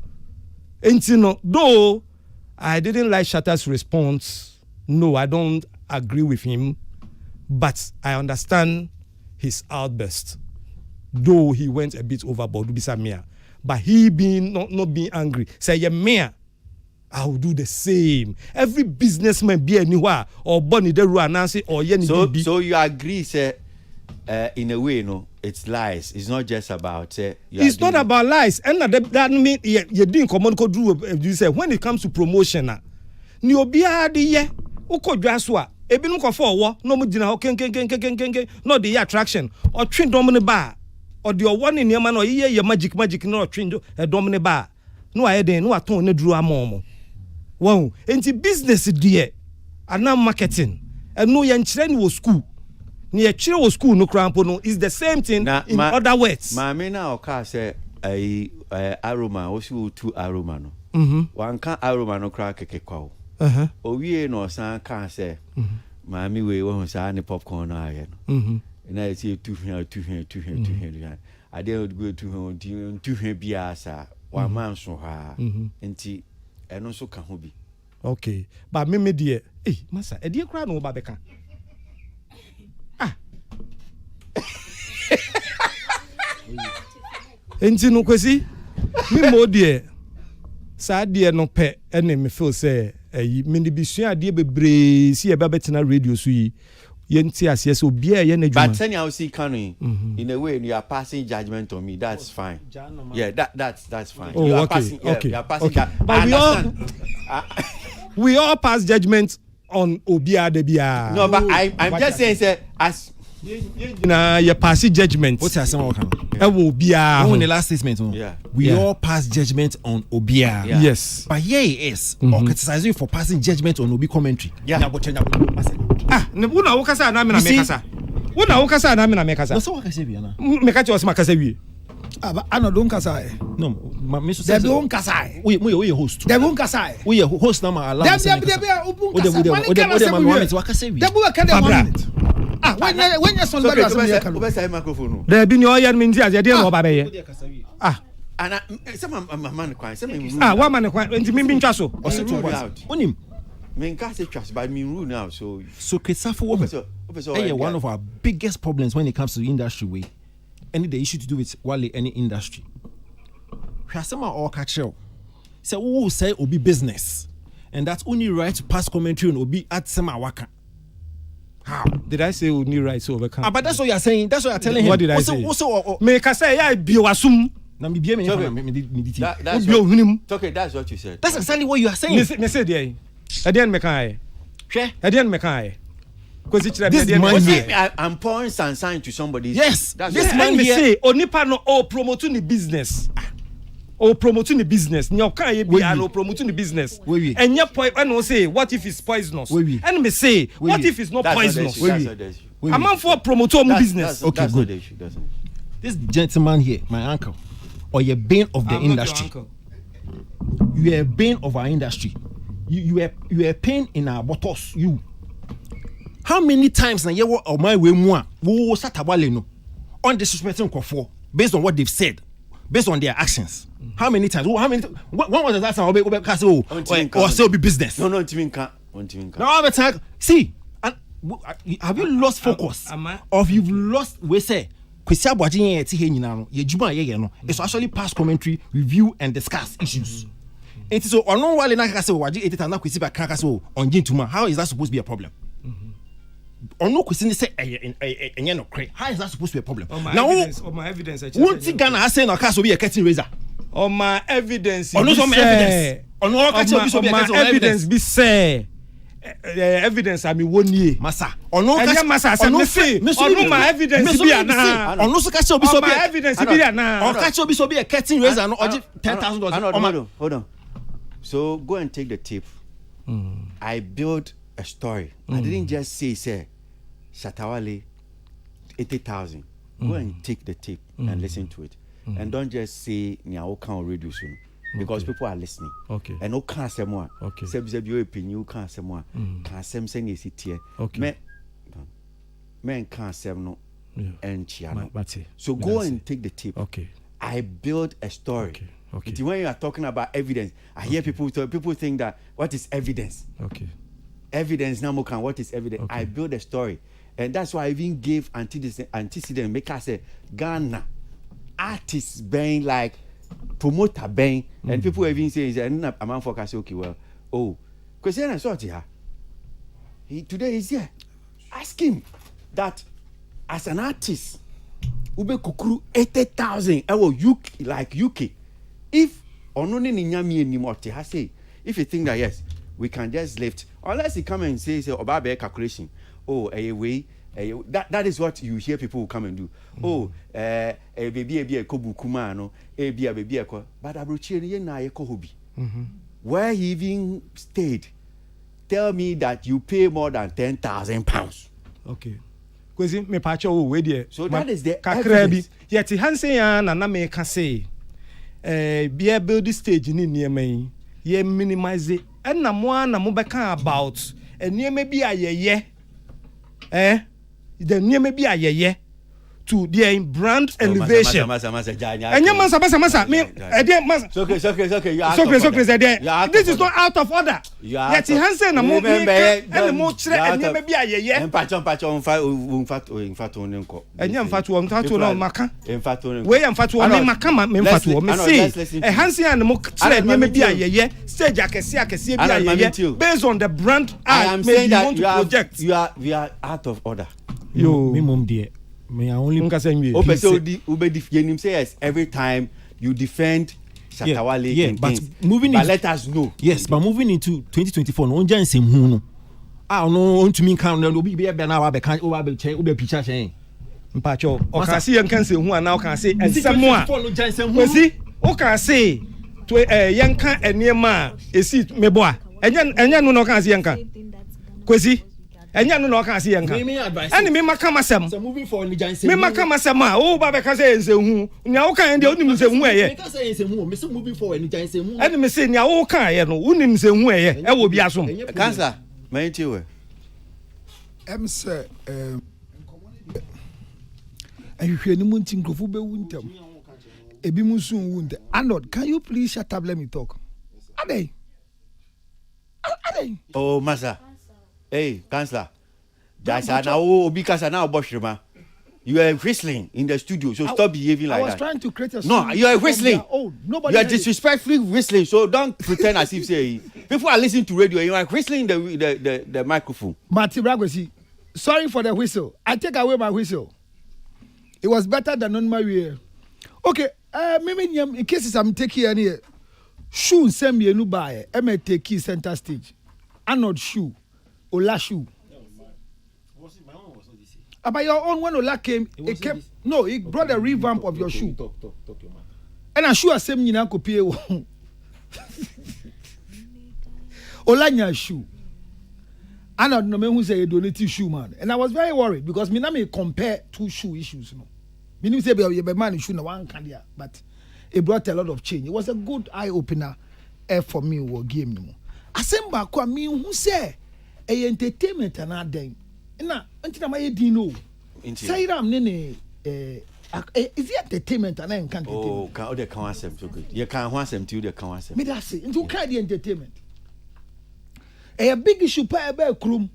And you know, though I didn't like Shatta's response. No, I don't agree with him, but I understand his outburst. Though he went a bit overboard, but he being not being angry, say yeah, me, I will do the same. Every businessman be anywhere or Bonnie the Ruanasi or Yenny. So you agree, say, in a way, no, it's lies. It's not just about. It's not about lies, and that mean you didn't come on do. You say when it comes to promotion, ni obia de ye uko dwaswa ebinu ko for wo no mo gina ho ken no the attraction or twin domine ba or the one in yama no ye magic no twin domine ba no aye den no aton na duru amomo wow enti business die ana marketing and no ye nkyere ni wo school ni ye kyere wo school no krampo no is the same thing in other words ma me na o ka say aroma o si o tu aroma no wan ka aroma no kra keke kwa owie no san ka say maami we won sa ne popcorn na aye no na e ti tu hia ade go tu hia bia sa wa man so ha enti eno so ka ho bi okay but me de masa e de kra no ba beka enti no kwesi me mo de sa de no pe ene me feel say mini bisua ade bebre si e ba betena radio so yi yenti ase so bia ye na djuma but tell you see Kanu in a way you are passing judgment on me that's fine yeah that's fine you are passing you are passing but we all pass judgment on obia de bia no but I'm just saying say as na ye pass judgment. What's your son? When the last statement, we all pass judgment on Obia. Yes. But here he is, or criticizing you for passing judgment on Obi commentary. Yeah. Una ukasa na me na mekasa. Una ukasa na me na mekasa. So what can say bi na? Mekati was makasa wi. But I don't kasa. No, me so say. They don't kasa. We host. They don't kasa. We host na ma allow. They open kasa. They bu ka dem 1 minute. When you son better as me can. Obe say microphone. There be no yan minti as dey no ba be. Ana some man kwan say me. One man kwan enti me bi ntwa so. Onim. Me nka say trust but me rule now so Kesafo woman. One of our biggest problems when it comes to the industry way. Any the issue to do with Wale any industry. We have some all catch up. Say who say Obi business. And that's only right to pass commentary on Obi at Sema Waka. How? Did I say only right to overcome? But that's what you're saying. That's what you're telling him. What did I say? Me ka say ya bi wasum. Na me bia me okay, that's what you said. That's exactly what you are saying. Me say there. Adian me kan Hwɛ. Adian me kan This man here, I'm pouring sunshine to somebody. Yes, that's this man here. Say onipa no promoting the business. Promoting the business. Nyoka ye bi no promoting the business. And your point when we say what if it's poisonous? And me say what if it's not poisonous? A man for promote business. Okay, good. This gentleman here, my uncle, or your bane of the industry. You are a bane of our industry. You are a pain in our bottles. You. How many times na yewo or my way more wo Shatta Wale no on disrespecting Nkofo based on what they've said, based on their actions? How many times? When was the last time Obe or say be business? No, Timinka. No, all the time. See, have you lost focus? Or you've lost we say kwesi abwaje yen eti he nyina no ye juma ye no. It's actually past commentary, review and discuss issues. It is so onon Wale na kase waje etita na kwesi ba kaka so on jintuma. How is that supposed to be a problem? Or no question say no cray. How is that supposed to be a problem? Now my evidence won't think Ghana has saying cast will be a curtain raiser. On my evidence on no evidence. On no evidence be say evidence I mean 1 year. Massa. On no massa say on my evidence be na. On no so catch be so be evidence be na. On catch be so be a curtain raiser no $10,000. Hold on. So go and take the tape. I built a story. I didn't just say Shatta Wale 80,000. Go and take the tape and listen to it. And don't just say Akan radio soon. Because people are listening. Okay. And no can say more. Okay. Say your opinion can say more. Can say is it here. Okay. Men can't say no. And Chiano. So go and take the tape. Okay. I build a story. Okay. When you are talking about evidence, I hear people think that what is evidence? Okay. Evidence now can what is evidence? Okay. I build a story, and that's why I even gave antecedent. Make us say Ghana artists being like promoter being, and people even say a man for say okay well because I saw here. He today is here. Ask him that as an artist, ube kukuru 80,000. UK. If only ninyami anymore, I say if you think that yes. We can just lift unless he come and say about calculation. That is what you hear people will come and do. Baby a kobu kumano, baby a but abrochiri na ye kohobi. Where he even stayed, tell me that you pay more than £10,000. Okay. Kwezi me pacho we there. So that is the evidence. Yet hanse ya na me ka say be build this stage ni niema ye minimize it. And na mo beka about enieme bi ayeye the nieme bi ayeye to their brand elevation. Enya masa me this is not out of order. Yet hanse na mo and mo kire enieme bi ayeye. Enya mfatu no maka. We mfatu me maka me mfatu me say hanse and mo kire enieme bi ayeye stage akese bi ayeye based on the brand I am saying that we are out of order. Yo me mom dear. Me I only say yes every time you defend Shatta Wale but moving but let us know. Yes, but moving into 2024 no onja nsem hu no Ah no, to me can no be na wa be kan o be chen o be picture chen. Mpacho o can see yen kan say hu ana o can say ensemo a. Kwesi o can say to yen kan enema esi mebo a. Enya no no can say yen kan. Kwesi enya no no can say yen kan. Ani me maka masem. So moving forward ni jansen. Me maka masem a o ba be ka say ensehu. Nya o kan de onim ensehu eye. Me ka say ensehu, me say moving forward ni jansen. Ani me say nya o kan ye no onim ensehu eye. E wo bi aso. Cancer. Man you. Say and you any munting grofu be winter. Ebi musun wunde. Arnold, can you please shut up? Let me talk. Ade. Oh, Masa. Hey, Cancer. That's now Obi Cancer now Boshima. You are whistling in the studio, so stop behaving like that. I was trying to create a no, you are whistling. Nobody you are disrespectfully whistling, so don't pretend as if say people are listening to radio. You are whistling the microphone. Marty Bragosi, sorry for the whistle. I take away my whistle. It was better than on my way. Okay, maybe in cases I'm taking any shoe send me a new buy. I may take key center stage. Arnold shoe, Ola shoe. About your own when Ola came, it came. No, it brought a revamp of your shoe. Talk, your man. And I'm sure same you now copy. Ola nya shoe. I don't know who say donated shoe man, and I was very worried because me na me compare two shoe issues. No, me say be man shoe na one candia, but it brought a lot of change. It was a good eye opener for me war game no. Asemba kwa me who say a entertainment and aden. Na until my dino. Say ram nene is it entertainment and entertainment? Oh, can the concept so good. You can want them to the concept. Me that say into kind the entertainment. A big issue pa ebe krum.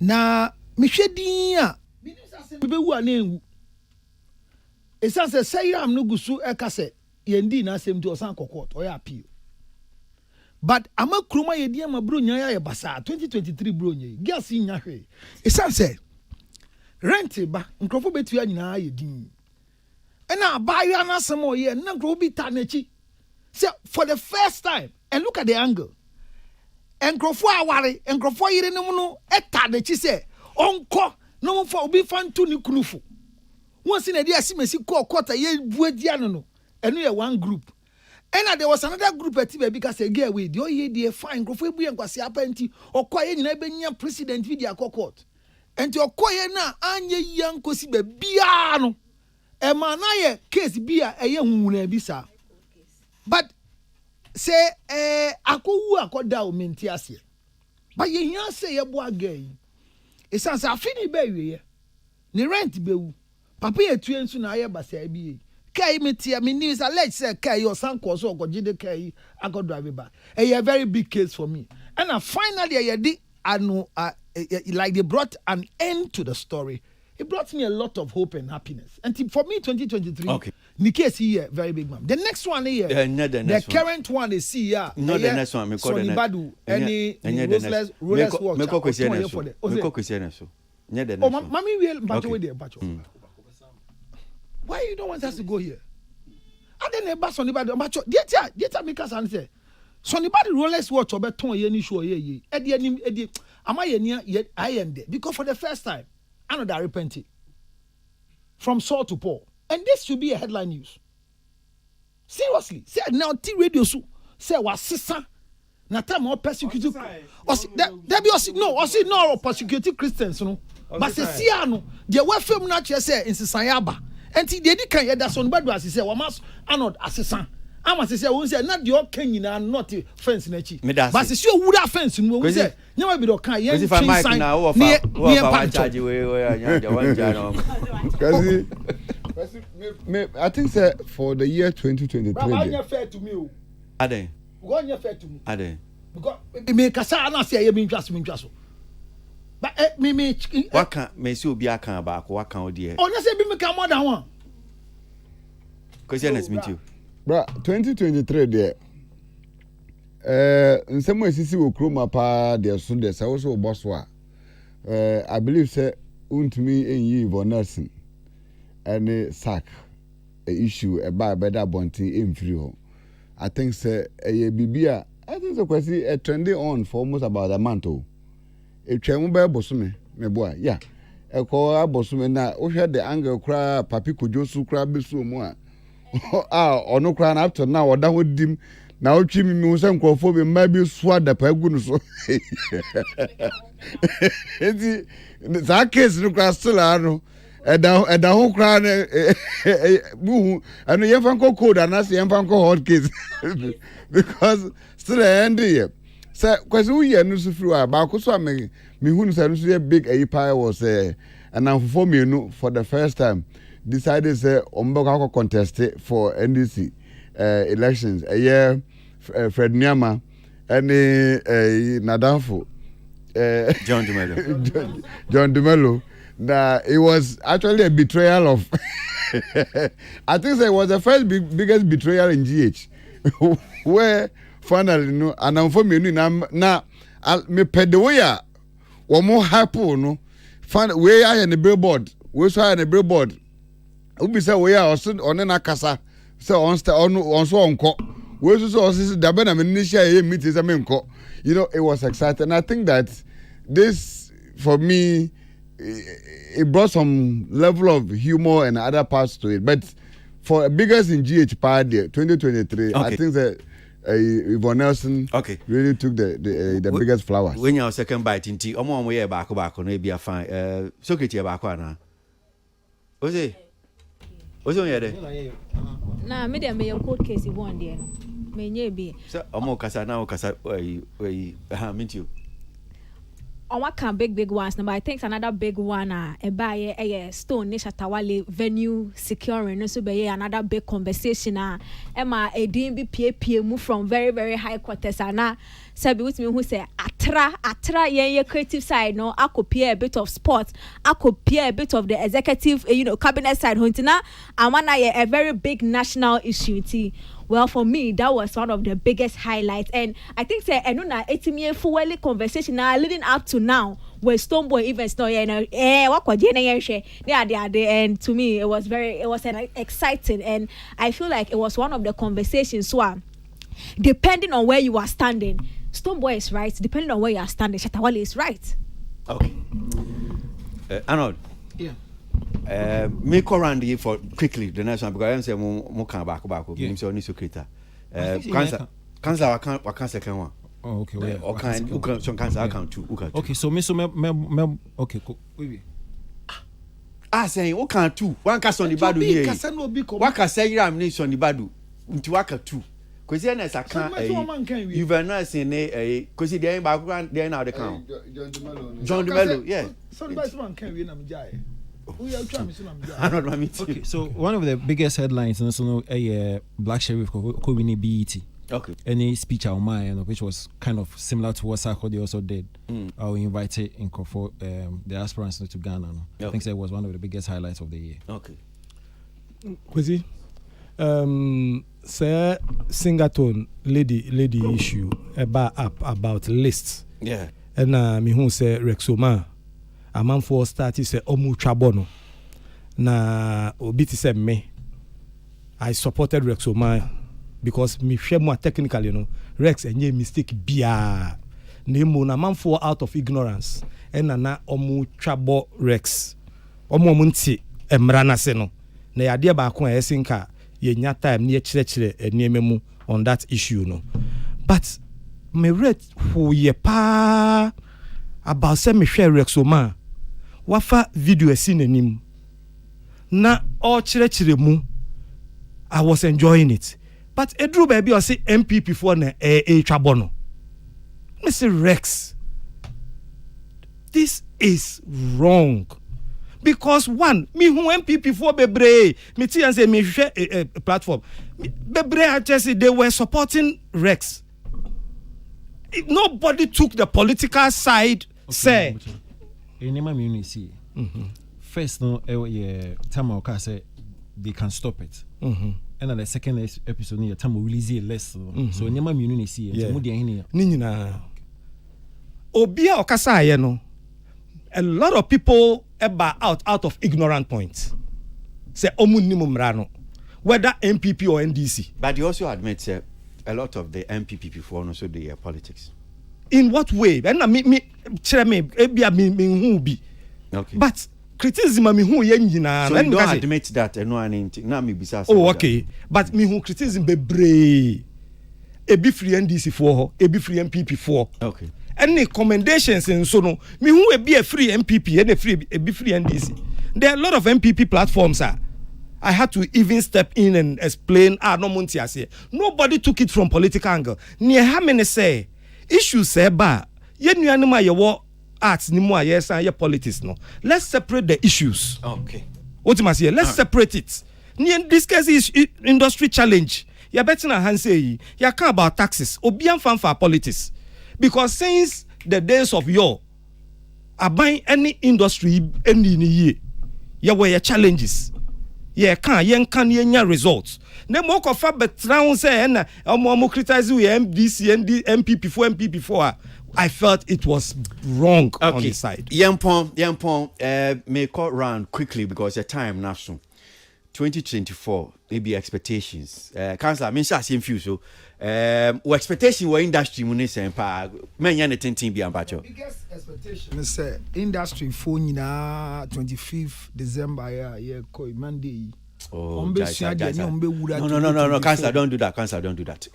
Na me hwe din a me be wu anen. Esa say ram no gusu e ka say yendi na asem to osan kokot o ya appeal. But ama kruma ye dia ma bro nya ya basa 2023 bro nya gas nya hwe e say rent ba nkrofo betu anyina ye din ena ba ya na asem o ye na nkrofo bi ta na chi say for the first time and look at the angle nkrofo aware nkrofo yire ne mu no eta na chi say onko no mfo obi fantu ni kunufu won si na dia simesi ko kota ye buadia no eno ye one group. And there was another group at TV because a girl with the fine Grofebu and Kwasi Apenti or Koya Nebenya president video court. And your Koya na Anya young Kosibe Biano. A manaye case beer a young bisa. But say Aku Akoda Mentiasia. But ye say a boy gay. It sounds a finny baby. Ni rent bew. Papa a twin soon I ever say be. Kai metia me news alleged say kai your son cause or go jide kai I go drive back. A very big case for me. And finally I did I know like they brought an end to the story. It brought me a lot of hope and happiness. And for me 2023 okay. The case here very big man. The next one here the current one is here. Not the next one me call the Badu any Rolex watch. Me call question so. Me call question so. Nya the next one. Oh mami we bacho we there bacho. Why you don't want us to go here? I didn't buy somebody. Data makers and say, somebody Rolex watch or beton ye show ye. Eddie, am I near yet? I am there because for the first time, I know that repented from Saul to Paul, and this should be a headline news. Seriously, say now T radio say was sister. Na time more persecuted. There be no persecuted Christians no. But say no, the way film not say in Sayaba. And they did can that son bad was say was Arnold assassin. I must say won say not your king and not fence in echi. But say you would have fence no we say never be do kan yen sign near charge I think say for the year 2023. Baba fair to me. Ade. Go fair to me. Ade. Because me kasa na say me ntwaso. But me what can me see obi akan ba ko what can odi e oh na say be me can more than one question is meet you bra 2023 there nsemo esisi wo kroma pa there so there say so boss wa I believe say untumi enyi Vonelson any sack issue about better bonting in free ho I think say bibia I think so kwesi trending on for almost about a month oh etwa mu ba bosome me boa yeah eko abosome na wo hwe the angle kra papi kojosu kra besu mu a ono kra na after na oda ho dim na otwi mi se nkrofo be ma bi so da pa gu no so enti za case no kra still ano eda ho kra na bu anu ye fan ko code na se ye fan ko hot case because still end here so cause we ye no so free ba ko so me hunu say no so ye big pie was and for me for the first time decided say ombo contest for NDC elections a year Fred Nyama and Nadanfo John Dumelo John Dumelo. It was actually a betrayal of I think it was the first biggest betrayal in GH where finally and for me na me pedoya one more happy no find where I in the billboard we saw in the billboard ubi say we are on na kasa say on so onko we so da be na me ni share meeting say me nko it was exciting and I think that this for me it brought some level of humor and other parts to it. But for biggest in GH party 2023, I think that Yvonne Nelson really took the biggest flowers. When you second bite in tea, omo we back no be a fine. Secretary back na. Oze on here. Na me dem me court case one there no. Me nye bi. So omo kasa na kasa we meet you. On what can big ones, but I think another big one a Stone Shatta Wale venue securing so be another big conversation Emma a DMB move from very very high quarters sabi with me who say atra ye creative side no I could peer a bit of sports I could peer a bit of the executive cabinet side huntina and one a very big national issue. Well, for me, that was one of the biggest highlights. And I think say enuna 18 full conversation now leading up to now where Stonebwoy even still and to me it was an exciting and I feel like it was one of the conversations so depending on where you are standing, Stonebwoy is right, depending on where you are standing, Shatta Wale is right. Okay. Arnold. Yeah. Me call around here for quickly the next one because I say mo can back me say oni secretary cancer I can't second one. Oh okay well or can some cancer I can two okay so me okay wait saying o can two one can on the badu here what can say you am on the badu until waka two cause here na can you were not saying cause there back there now the can John Dumelo yeah somebody can we na mjai. Okay, so one of the biggest headlines and also Black Sheriff Kowini BET. Okay. Any speech on mine, which was kind of similar to what Sarkodie also did. I invited in for the aspirants to Ghana. No? I think that was one of the biggest highlights of the year. Okay. Kwesi, say Singaton lady issue about lists. Yeah. And me who say Rexoma. A man for started say omu trabono na obiti say me I supported Rexoma because me share more technically Rex enye mistake bia nemo na man for out of ignorance and na omu trabo Rex omu nti emra na se no na yade ba ko esinka ye nya time ne chire enemu on that issue no but me read who ye pa about say me share Rexoma wafa video esi nanim na all chire mu I was enjoying it but edru baby o say MPP for na trabono Mr. Rex this is wrong because one me who MPP for bebre me ti and say me share a platform bebre just they were supporting Rex. Nobody took the political side say first no time I say they can stop it and then the second episode near time release it less so nyama muni see nyina obia okasa ye no a lot of people out of ignorant points say omunnim mra no whether MPP or NDC but you also admit a lot of the MPP before also the politics. In what way? And me chere me ebia me hu bi. Okay. But criticism me hu ye nyina. So you don't admit that no one na me bisa. Oh, okay. But me hu criticism bebree. Ebi free NDC for ebi free MPP for. Okay. Any commendations and so no. Me who be a free MPP and a free NDC. There are a lot of MPP platforms. I had to even step in and explain. No monty say. Nobody took it from political angle. Near how many say issues say ba. Ye nuanuma ye wo arts ni mo yes and ye politics no. Let's separate the issues. Okay. What you must say? Let's separate it. Near this case is industry challenge. You better na han say you can about taxes. Obian fan for politics. Because since the days of yore, I buy any industry any year, yeah, where your challenges, yeah, can results. The more of a betrown say and more criticize we MDC and MPP4. I felt it was wrong on the side. Yampon, may call round quickly because the time now soon. 2024, maybe expectations. Councillor, I mean, same few so. Expectation were industry munise pa many anything be ambacho. Biggest expectation is industry phone na 25th December yeah Monday. Oh, no, Councillor, don't do that. Councillor, don't do that.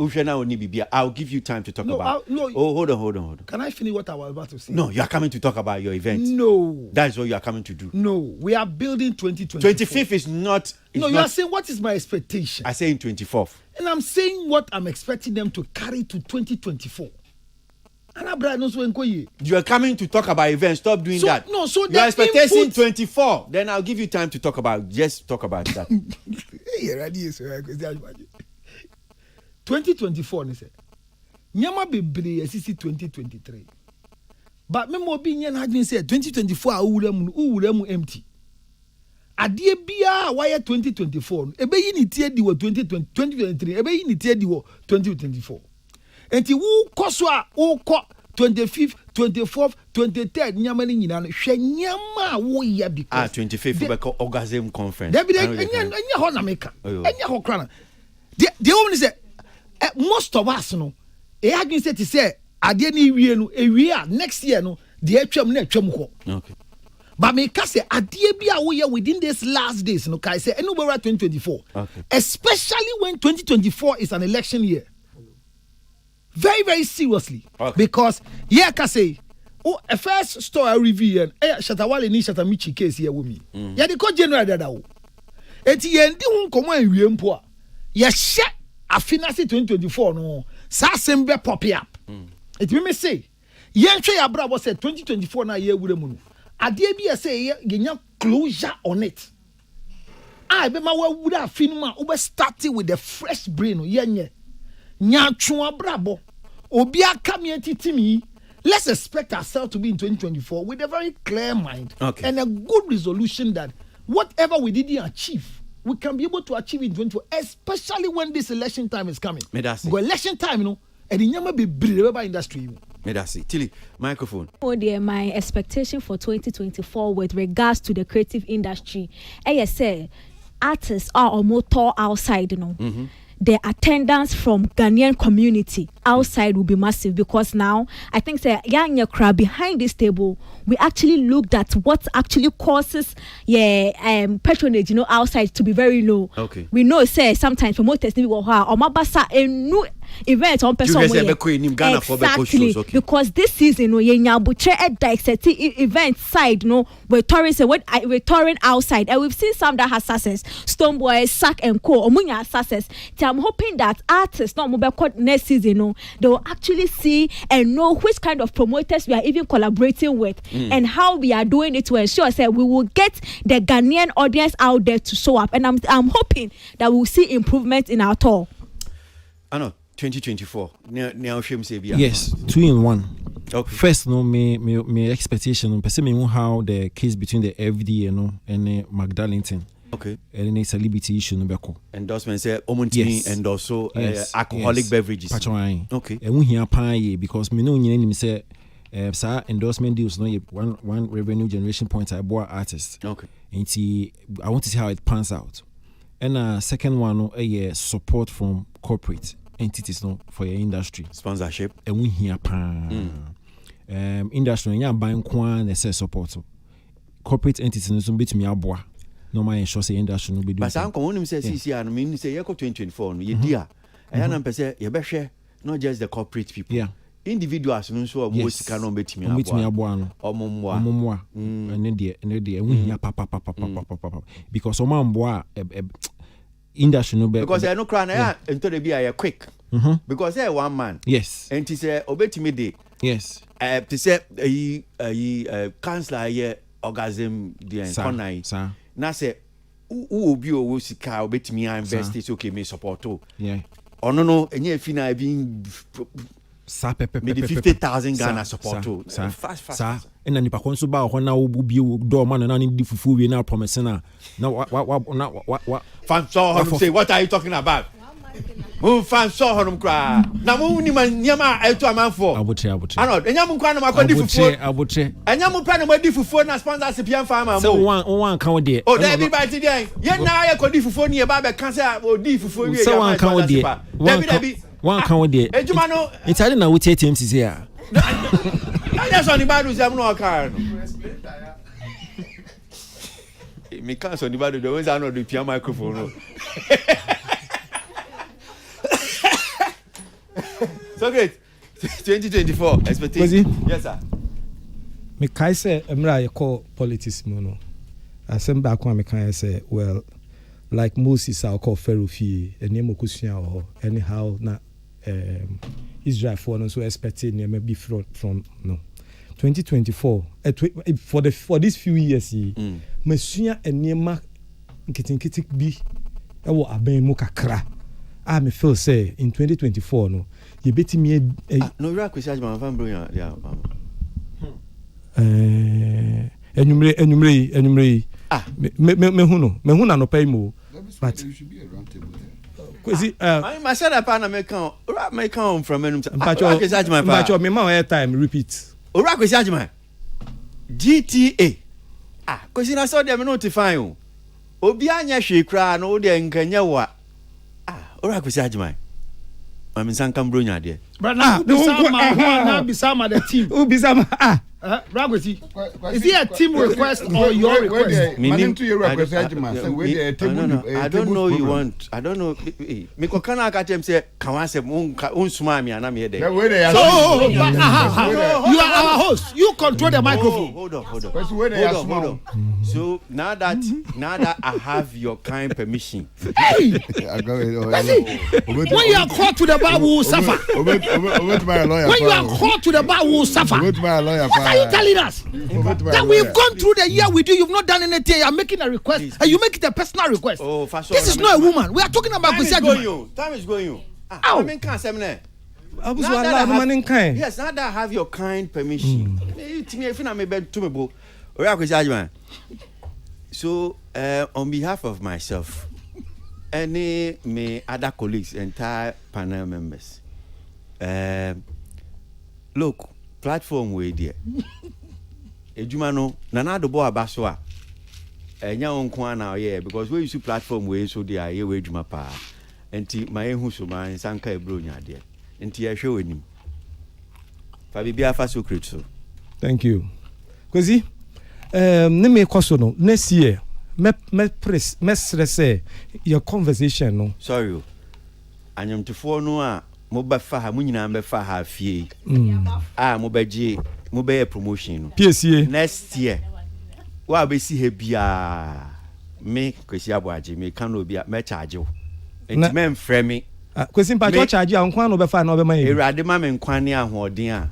I'll give you time to talk about. Hold on. Can I finish what I was about to say? No, you are coming to talk about your event. No, that's what you are coming to do. No, we are building 2024. 25th is not. No, you are saying what is my expectation? I say in 24th. And I'm saying what I'm expecting them to carry to 2024. You are coming to talk about events. Stop doing that. No, so your expectation 24. Then I'll give you time to talk about. Just talk about that. 2024, they say. Nyama be 2023. But me mo be nyan hadwin say 2024 awura mu empty. Adie bia why 2024 ebe yi ni tie di wo 2023 ebe yi ni tie di wo 2024. Enti wu koso a wo ko 25th 24th 23rd nyama ni nyina no hwe nyama wo ya because 25th be ko orgasm conference. There be enya ho na meka. Enya ho kra na. The only say most of us no e hadwin say to say ade ni wie no ewie a next year no de atwam na atwam ho. Okay. But me can say adie bia wo ye within these last days no kai say enu be 2024. Okay. Especially when 2024 is an election year. Very, very seriously. Okay. Because yeah, can say a first story review Shatta Wale ni Shatta Michi case here with me. Yeah, the court general dada wo. Enti ye ndi hu komo anwie mpo a. Ye hye afinasi 2024 no. Sa sembe pop up. Enti me say ye nhwe ya bra bo say 2024 na ye wure mu no. Ade bi say ye nya closure on it. I be ma wa wura afinu ma we start with the fresh brain ye nye. Nyatwa brabo obi aka me titimi. Let's expect ourselves to be in 2024 with a very clear mind and a good resolution that whatever we didn't achieve, we can be able to achieve in 2024, especially when this election time is coming. Because election time, you know, and it never be brave by industry. Tilly, microphone. Oh dear, my expectation for 2024 with regards to the creative industry, I say artists are almost tall outside, you know. Mm-hmm. The attendance from Ghanaian community outside will be massive because now I think the crowd behind this table we actually looked at what actually causes patronage outside to be very low. Okay. We know sometimes promoters need or mabasa a new event on person exactly because this season event side we're touring outside and we've seen some that has success. Stonebwoy, Sack and Co. Omunya success. I'm hoping that artists next season they will actually see and know which kind of promoters we are even collaborating with and how we are doing it to ensure we will get the Ghanaian audience out there to show up, and I'm hoping that we'll see improvement in our tour. I know 2024. Yes, 2 in 1. Okay. First, my expectation, how the case between the FD and Magdalene. Okay. And a celebrity issue no beko. Endorsement say and also alcoholic beverages. Okay. And we hear pay because me no nyina say endorsement deals no one revenue generation point I bought artists. Okay. And I want to see how it pans out. And second one support from corporate. entities no for your industry. Sponsorship. And we here industry nya ban kwa na say support. Corporate entities no so betumi aboa. No my ensure say industry no be do. But some come say CC and mean say yeko 2024 no ye dia. Aya na pese ye behwe not just the corporate people. Yeah. Individuals no so omo sika no betumi aboa no. Omomwa. Ene de we here papa. Because omamboa industry no be because I no cry na ento de be quick. Because one man. Yes. And he say obetimi de. Yes. To say councillor here orgasm the economy. Na say who obi owo sika obetimi invest is okay me support. Yeah. Ono no enye fina being me 50,000 Ghana support. Fast. And then if I want to buy one now be door man and need fufu we now promise na what fan saw him say what are you talking about? Who fan saw him cry. Na mo ni man nyama eto amanfo. Abuche. Ano enyam nkwa na makodi fufu. Abuche. Enyam pra na madi fufu na sponsorship yan farmer mo. So one kan dey. Oh there be by today. Ye na ye kodi fufu ni e ba be kan say odi fufu we. So one kan dey. One kan dey. Ejuma no. Itali na wuti ATMs here. That's on the bad news I'm no car. Me can't on the bad the ones I know the piano microphone. So great. 2024 expectation. Yes sir. Me kai say emra ye call politics mo no. Asem ba kwa me kan say well like Moses I call Pharaoh fie enemo kusua ho anyhow na Israel for no so expecting me be from no 2024 for these few years me sua enema nkitinkitik bi e wo aban mu kakra me feel say in 2024 no you beti me no ra kwesi man fan bro ya enumre me hu na no pay mo but there should be a round table there. Kwesi I said that pan American from enum Mpacho me ma air time repeat ora kwesi ajman GTA kwesi na so dem notify o obi anya hwe kra no de nkanya wa ora kwesi ajman ma me sanka mbro nya de Bisama the team Bisama Ragwesi, is it a team request or your request? I don't know you want. I don't know. Me ko kana ka tem say kan say unsuma mi ana me dey. You are our host. You control the microphone. Hold on. So now that I have your kind permission. Hey! When you are called to the bar, we will suffer. When you are called to the bar, we will suffer. What are you telling us? That we've gone through the year with you, you've not done anything, you're making a request, and you make it a personal request. This is not a woman. We are talking about time is going. I mean, can't say me. Yes, now that I have your kind permission. So, on behalf of myself, any me other colleagues, entire panel members, look, platform way there. Ejumano, nana do bo abaswa. Enya onkwa na ye because we use platform way so there ye we ejuma pa. Enti my hu so man sanka ebro nya there. Enti ye hwe wenim. Fa bibia fa so create so. Thank you. Kwesi ne me koso no next year me stress your conversation no. Sorry. Anyamtefo no a mo ba fa ha mo nyina be fa ha fie. Mo be promotion no. PSA next year. Wa be si he bia me Kwesi Aboaje me kan no bia me charge o. Enti me mfrɛ me. Kwesi mpa cho charge a nkwan no be fa na obema ye. Ewurade ma me nkwan ne ahoɔden a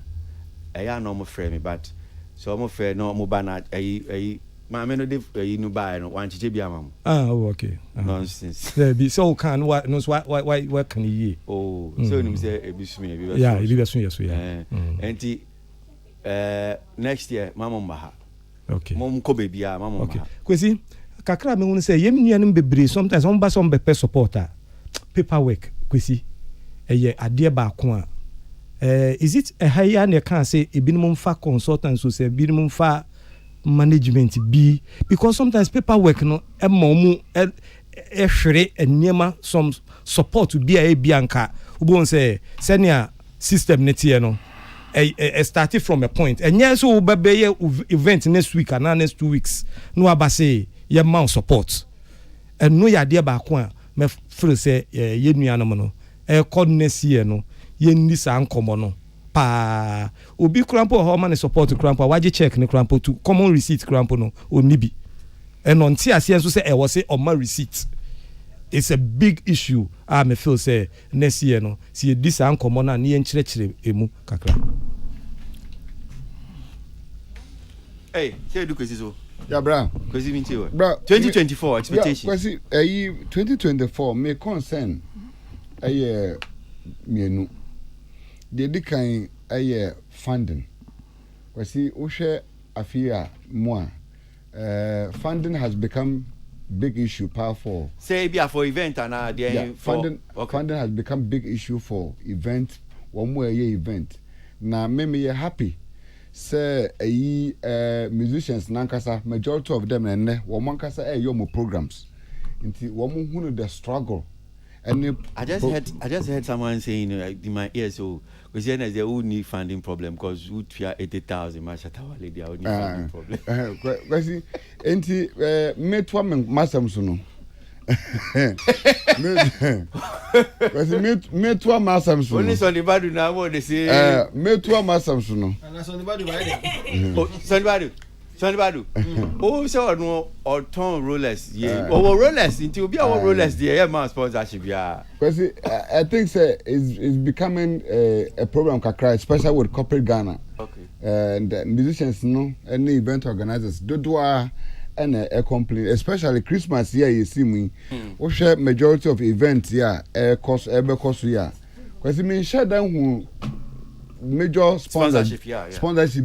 ɛya na mo frɛ me but so mo frɛ no mo ba na ayi ma me no de ayi no ba no wan chiche bia ma mo. Okay. Nonsense. There be so can what no why can you? So nim say ebisumi ebi. Yeah, ebi so yeah. Enti next year mama mba. Okay. Mom ko bebia mama mba. Kwesi kakra me wonu say yem nuanum bebre sometimes on ba some be supporter paperwork Kwesi eye ade ba ko a is it a higher ne can say ebinum fa consultants so say ebinum fa management be because sometimes paperwork no ehwere enema some support to be a bianca ubon say senior system netie no started from a point and yes so be event next week and next 2 weeks no abase ye man support and no ya dia ba ko a me feel say ye nuanom no next year no ye ni sa nkomo no pa obi krampo ho man support krampo waje check ne krampo to common receipt krampo no onibi and on tia so say e was say on my receipt. It's a big issue. Me feel say next year no see this ankomo na ni enchire emu kakra. Hey, say do kwesi so. Yeah, bra. Kwesi minti o. Bra, 2024 expectation. Kwesi 2024 me concern mienu. The kind funding. Kwesi o share afia mo funding has become big issue powerful. Say be for event and funding has become big issue for event one more year event. Now me happy say musicians nankasa majority of them and one mankasa yomo programs into one who the struggle. And I just heard someone saying in my ear so because then there's a need funding problem because we fear 80,000 Shatta Wale they only funding problem. Because enti me to masam suno. Me to masam suno. Only Stonebwoy na what they say. Me to masam suno. And Stonebwoy right. Oh Stonebwoy. Oh, so no or ton rollers, yeah. Or rollers into be our rollers, the man sponsorship, yeah. Because I think it's becoming a problem, kakra, especially with corporate Ghana. Okay. And musicians, no, any event organizers, do and a complaint, especially Christmas, yeah, you see me. We share majority of events, yeah, cost, yeah. Because it means shut down who. Major sponsorship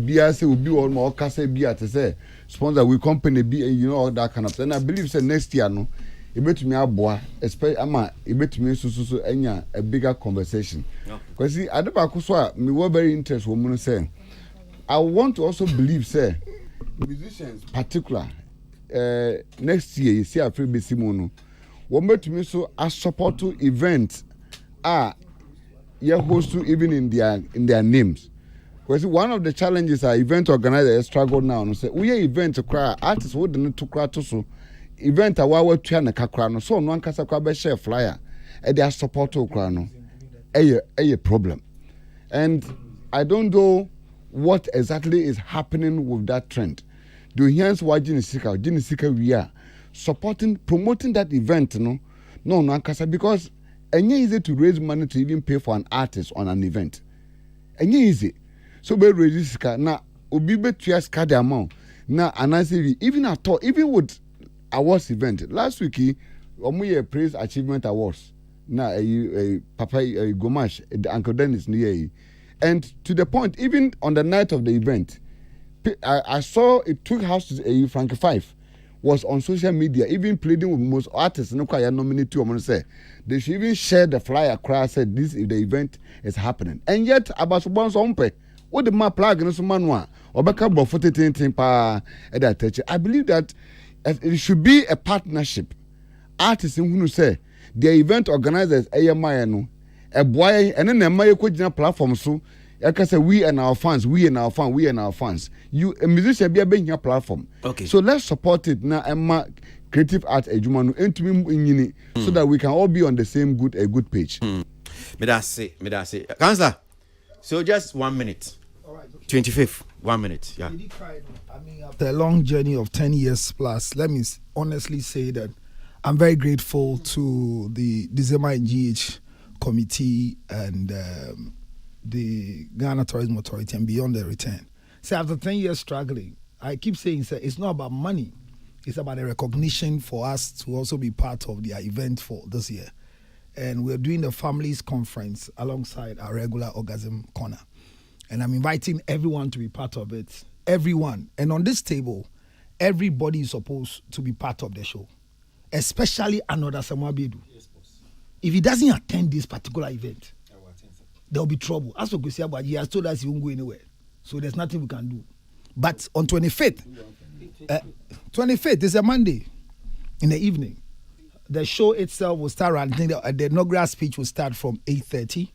be say will be all more case be at say sponsor we company be you know all that kind of thing. And I believe say next year no e bet me aboa especially ama e bet me so enya a bigger conversation because see adeba so me were very interested woman say I want to also believe say musicians particular next year you see afri be simono wo bet me so a support to event host to even in their names. Because one of the challenges are event organizers struggle now. No say we event to cry artists wouldn't to cry to so event a wawa trying kakra no so no ankasa kwa be share flyer and their support to cry no a problem. And I don't know what exactly is happening with that trend. Do here's why Jinisika we are supporting promoting that event no ankasa because and easy to raise money to even pay for an artist on an event. And easy. So be raise now obi be trias card amount. Now anansi even at all, even with awards event. Last week we praise achievement awards. Now a Papa Gomash, the Uncle Dennis near. And to the point, even on the night of the event, I saw it took house to Frank 5. Was on social media, even pleading with most artists. No, I nominate two. I'm gonna say they should even share the flyer. Across said this if the event is happening, and yet about one sompe. What the map plug in some manwa or backup of 40 pa at that touch. I believe that it should be a partnership. Artists who say the event organizers no a boy and then a my platform so. Like I say, we and our fans. You a musician be a being your platform. Okay. So let's support it now. Emma creative art ejumanu into so that we can all be on the same good page. Me that's it. Counselor. So just 1 minute. All right. Okay. 25th. 1 minute. Yeah. After a long journey of 10 years plus, let me honestly say that I'm very grateful to the December NGH committee and the Ghana Tourism Authority and Beyond the Return. So after 10 years struggling, I keep saying it's not about money. It's about a recognition for us to also be part of their event for this year. And we're doing the families conference alongside our regular orgasm corner. And I'm inviting everyone to be part of it. Everyone. And on this table, everybody is supposed to be part of the show. Especially Anoda Samwabedu. If he doesn't attend this particular event, there will be trouble. As for Kwesi, he has told us he won't go anywhere. So there's nothing we can do. But on 25th is a Monday in the evening. The show itself will start around, I think the inaugural speech will start from 8:30.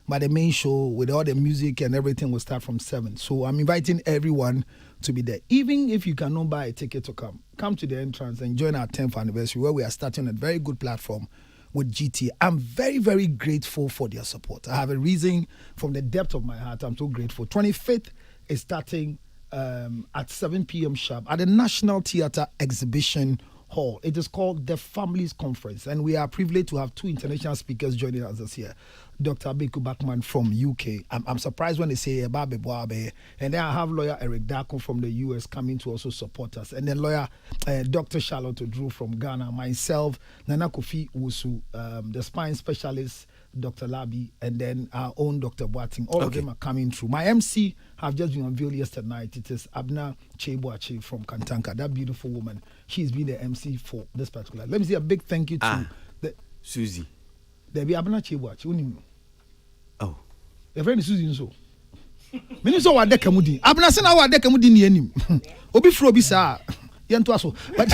But the main show with all the music and everything will start from 7. So I'm inviting everyone to be there. Even if you cannot buy a ticket to come to the entrance and join our 10th anniversary where we are starting a very good platform with GT. I'm very, very grateful for their support. I have a reason from the depth of my heart. I'm so grateful. 25th is starting at 7 p.m. sharp at the National Theatre Exhibition Hall. It is called the Families Conference, and we are privileged to have 2 international speakers joining us this year. Dr. Abeku Bachman from UK. I'm surprised when they say Babe Boabe. And then I have lawyer Eric Dako from the US coming to also support us. And then lawyer Dr. Charlotte Drew from Ghana. Myself, Nana Kofi Wusu, the spine specialist, Dr. Labi, and then our own Dr. Boating. All of them are coming through. My MC have just been unveiled yesterday night. It is Abna Cheboache from Kantanka, that beautiful woman. She's been the MC for this particular. Let me say a big thank you to Susie. There be Abna Cheboache. Oh. Your friend is Susie so. Many so what dekamudi. Abna say na what dekamudi ni anim. Obi fro bi sa. Yento aso. But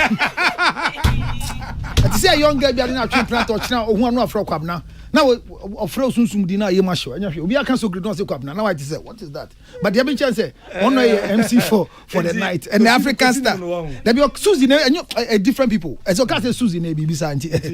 I say a young girl be na twi plant or china ohun anu afro kwabna. Now afro sunsum di na yema show. Anya hwe. Obi aka so greet no say kwabna. Now I say what is that? But the been chance say ono MC for the night and the African star. There be Susie and different people. As o ka say Susie na bibi sa anti. Obi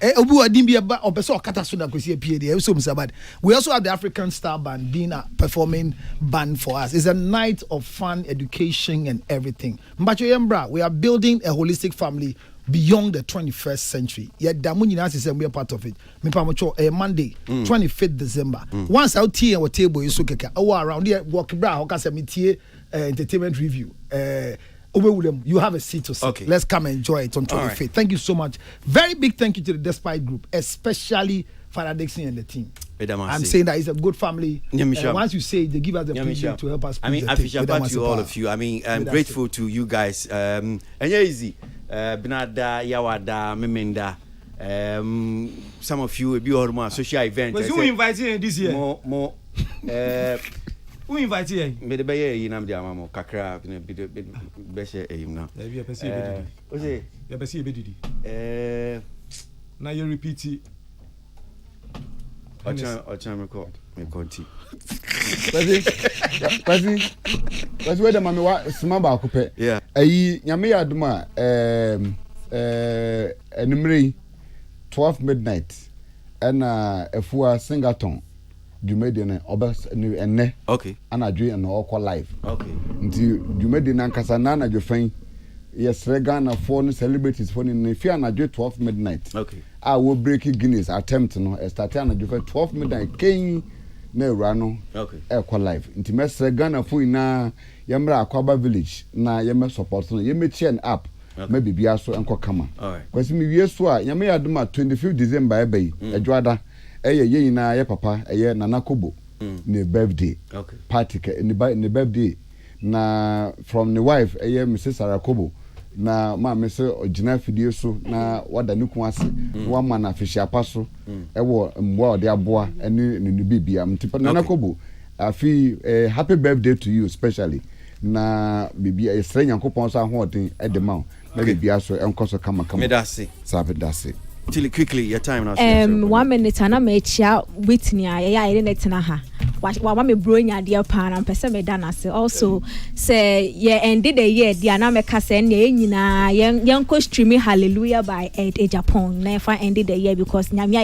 odin bi eba obeso okata so na kwesi apie dey. So bad. We also have the African Star Band being a performing band for us. It's a night of fun, education and everything. Mbacho Yembra, we are building a holistic family beyond the 21st century. Yet Damunyi Nancy said we are part of it. Monday, 25th December. Once out here our table is so keka. Around here walk bra hoka se entertainment review. You have a seat to sit. Okay. Let's come and enjoy it on 25th. Right. Thank you so much. Very big thank you to the Despite Group, especially Father Dixon and the team. I'm saying that it's a good family. Once you say it, they give us the privilege to help us. I mean, I appreciate you, all of you. I mean, I'm grateful to you guys. And easy. Binada, Yawada, Memenda. Some of you will be on more social events. Who invited you this year? More. Who invited you? Me the baye yinam dia mamo kakra be be share ehim na. You be person be didi. You person be didi. Now you repeat it. Ocha me konti. Kwasi we da mame wa sima ba akopɛ. Yeah. Ayi nyame yaduma enumre 12 midnight and efua Singaton Jumedi ne obas ni enne. Okay. Anadwe na okɔ live. Okay. Nti Jumedi na nkasa na anadwe fan yes Ghana for celebrities for ni fi anadwe 12 midnight. Okay. We break Guinness attempt no start anadwe 12 midnight ken na ewura no. Okay. Ekɔ live. Nti mesre Ghana for na yemra Akwaba village na yem support no yem chain up. Okay. Maybe bia so enko kama. Alright. Kwasi mi wie so a nyame yadoma 25th December ebe adwada eye ye nyina ye papa eye Nana Kobo ne birthday. Okay. Party ne birthday na from the wife eye Mrs. Sarah Kobo na ma me se ogina fidie so na wada ne ku ase wa ma na afihia paso ewo mwa ode aboa ene ne bibia mtipa Nana Kobo afi happy birthday to you especially na bibia esre nyankopon so ahoden edema na bibia so enkoso kama medase sabe dase till quickly your time now. 1 minute and I'm Whitney. I didn't know her. What me bro nya dear pan and person me dana say also say yeah ended the year the anameka say nyina young streaming hallelujah by Japan never ended the year because nyamia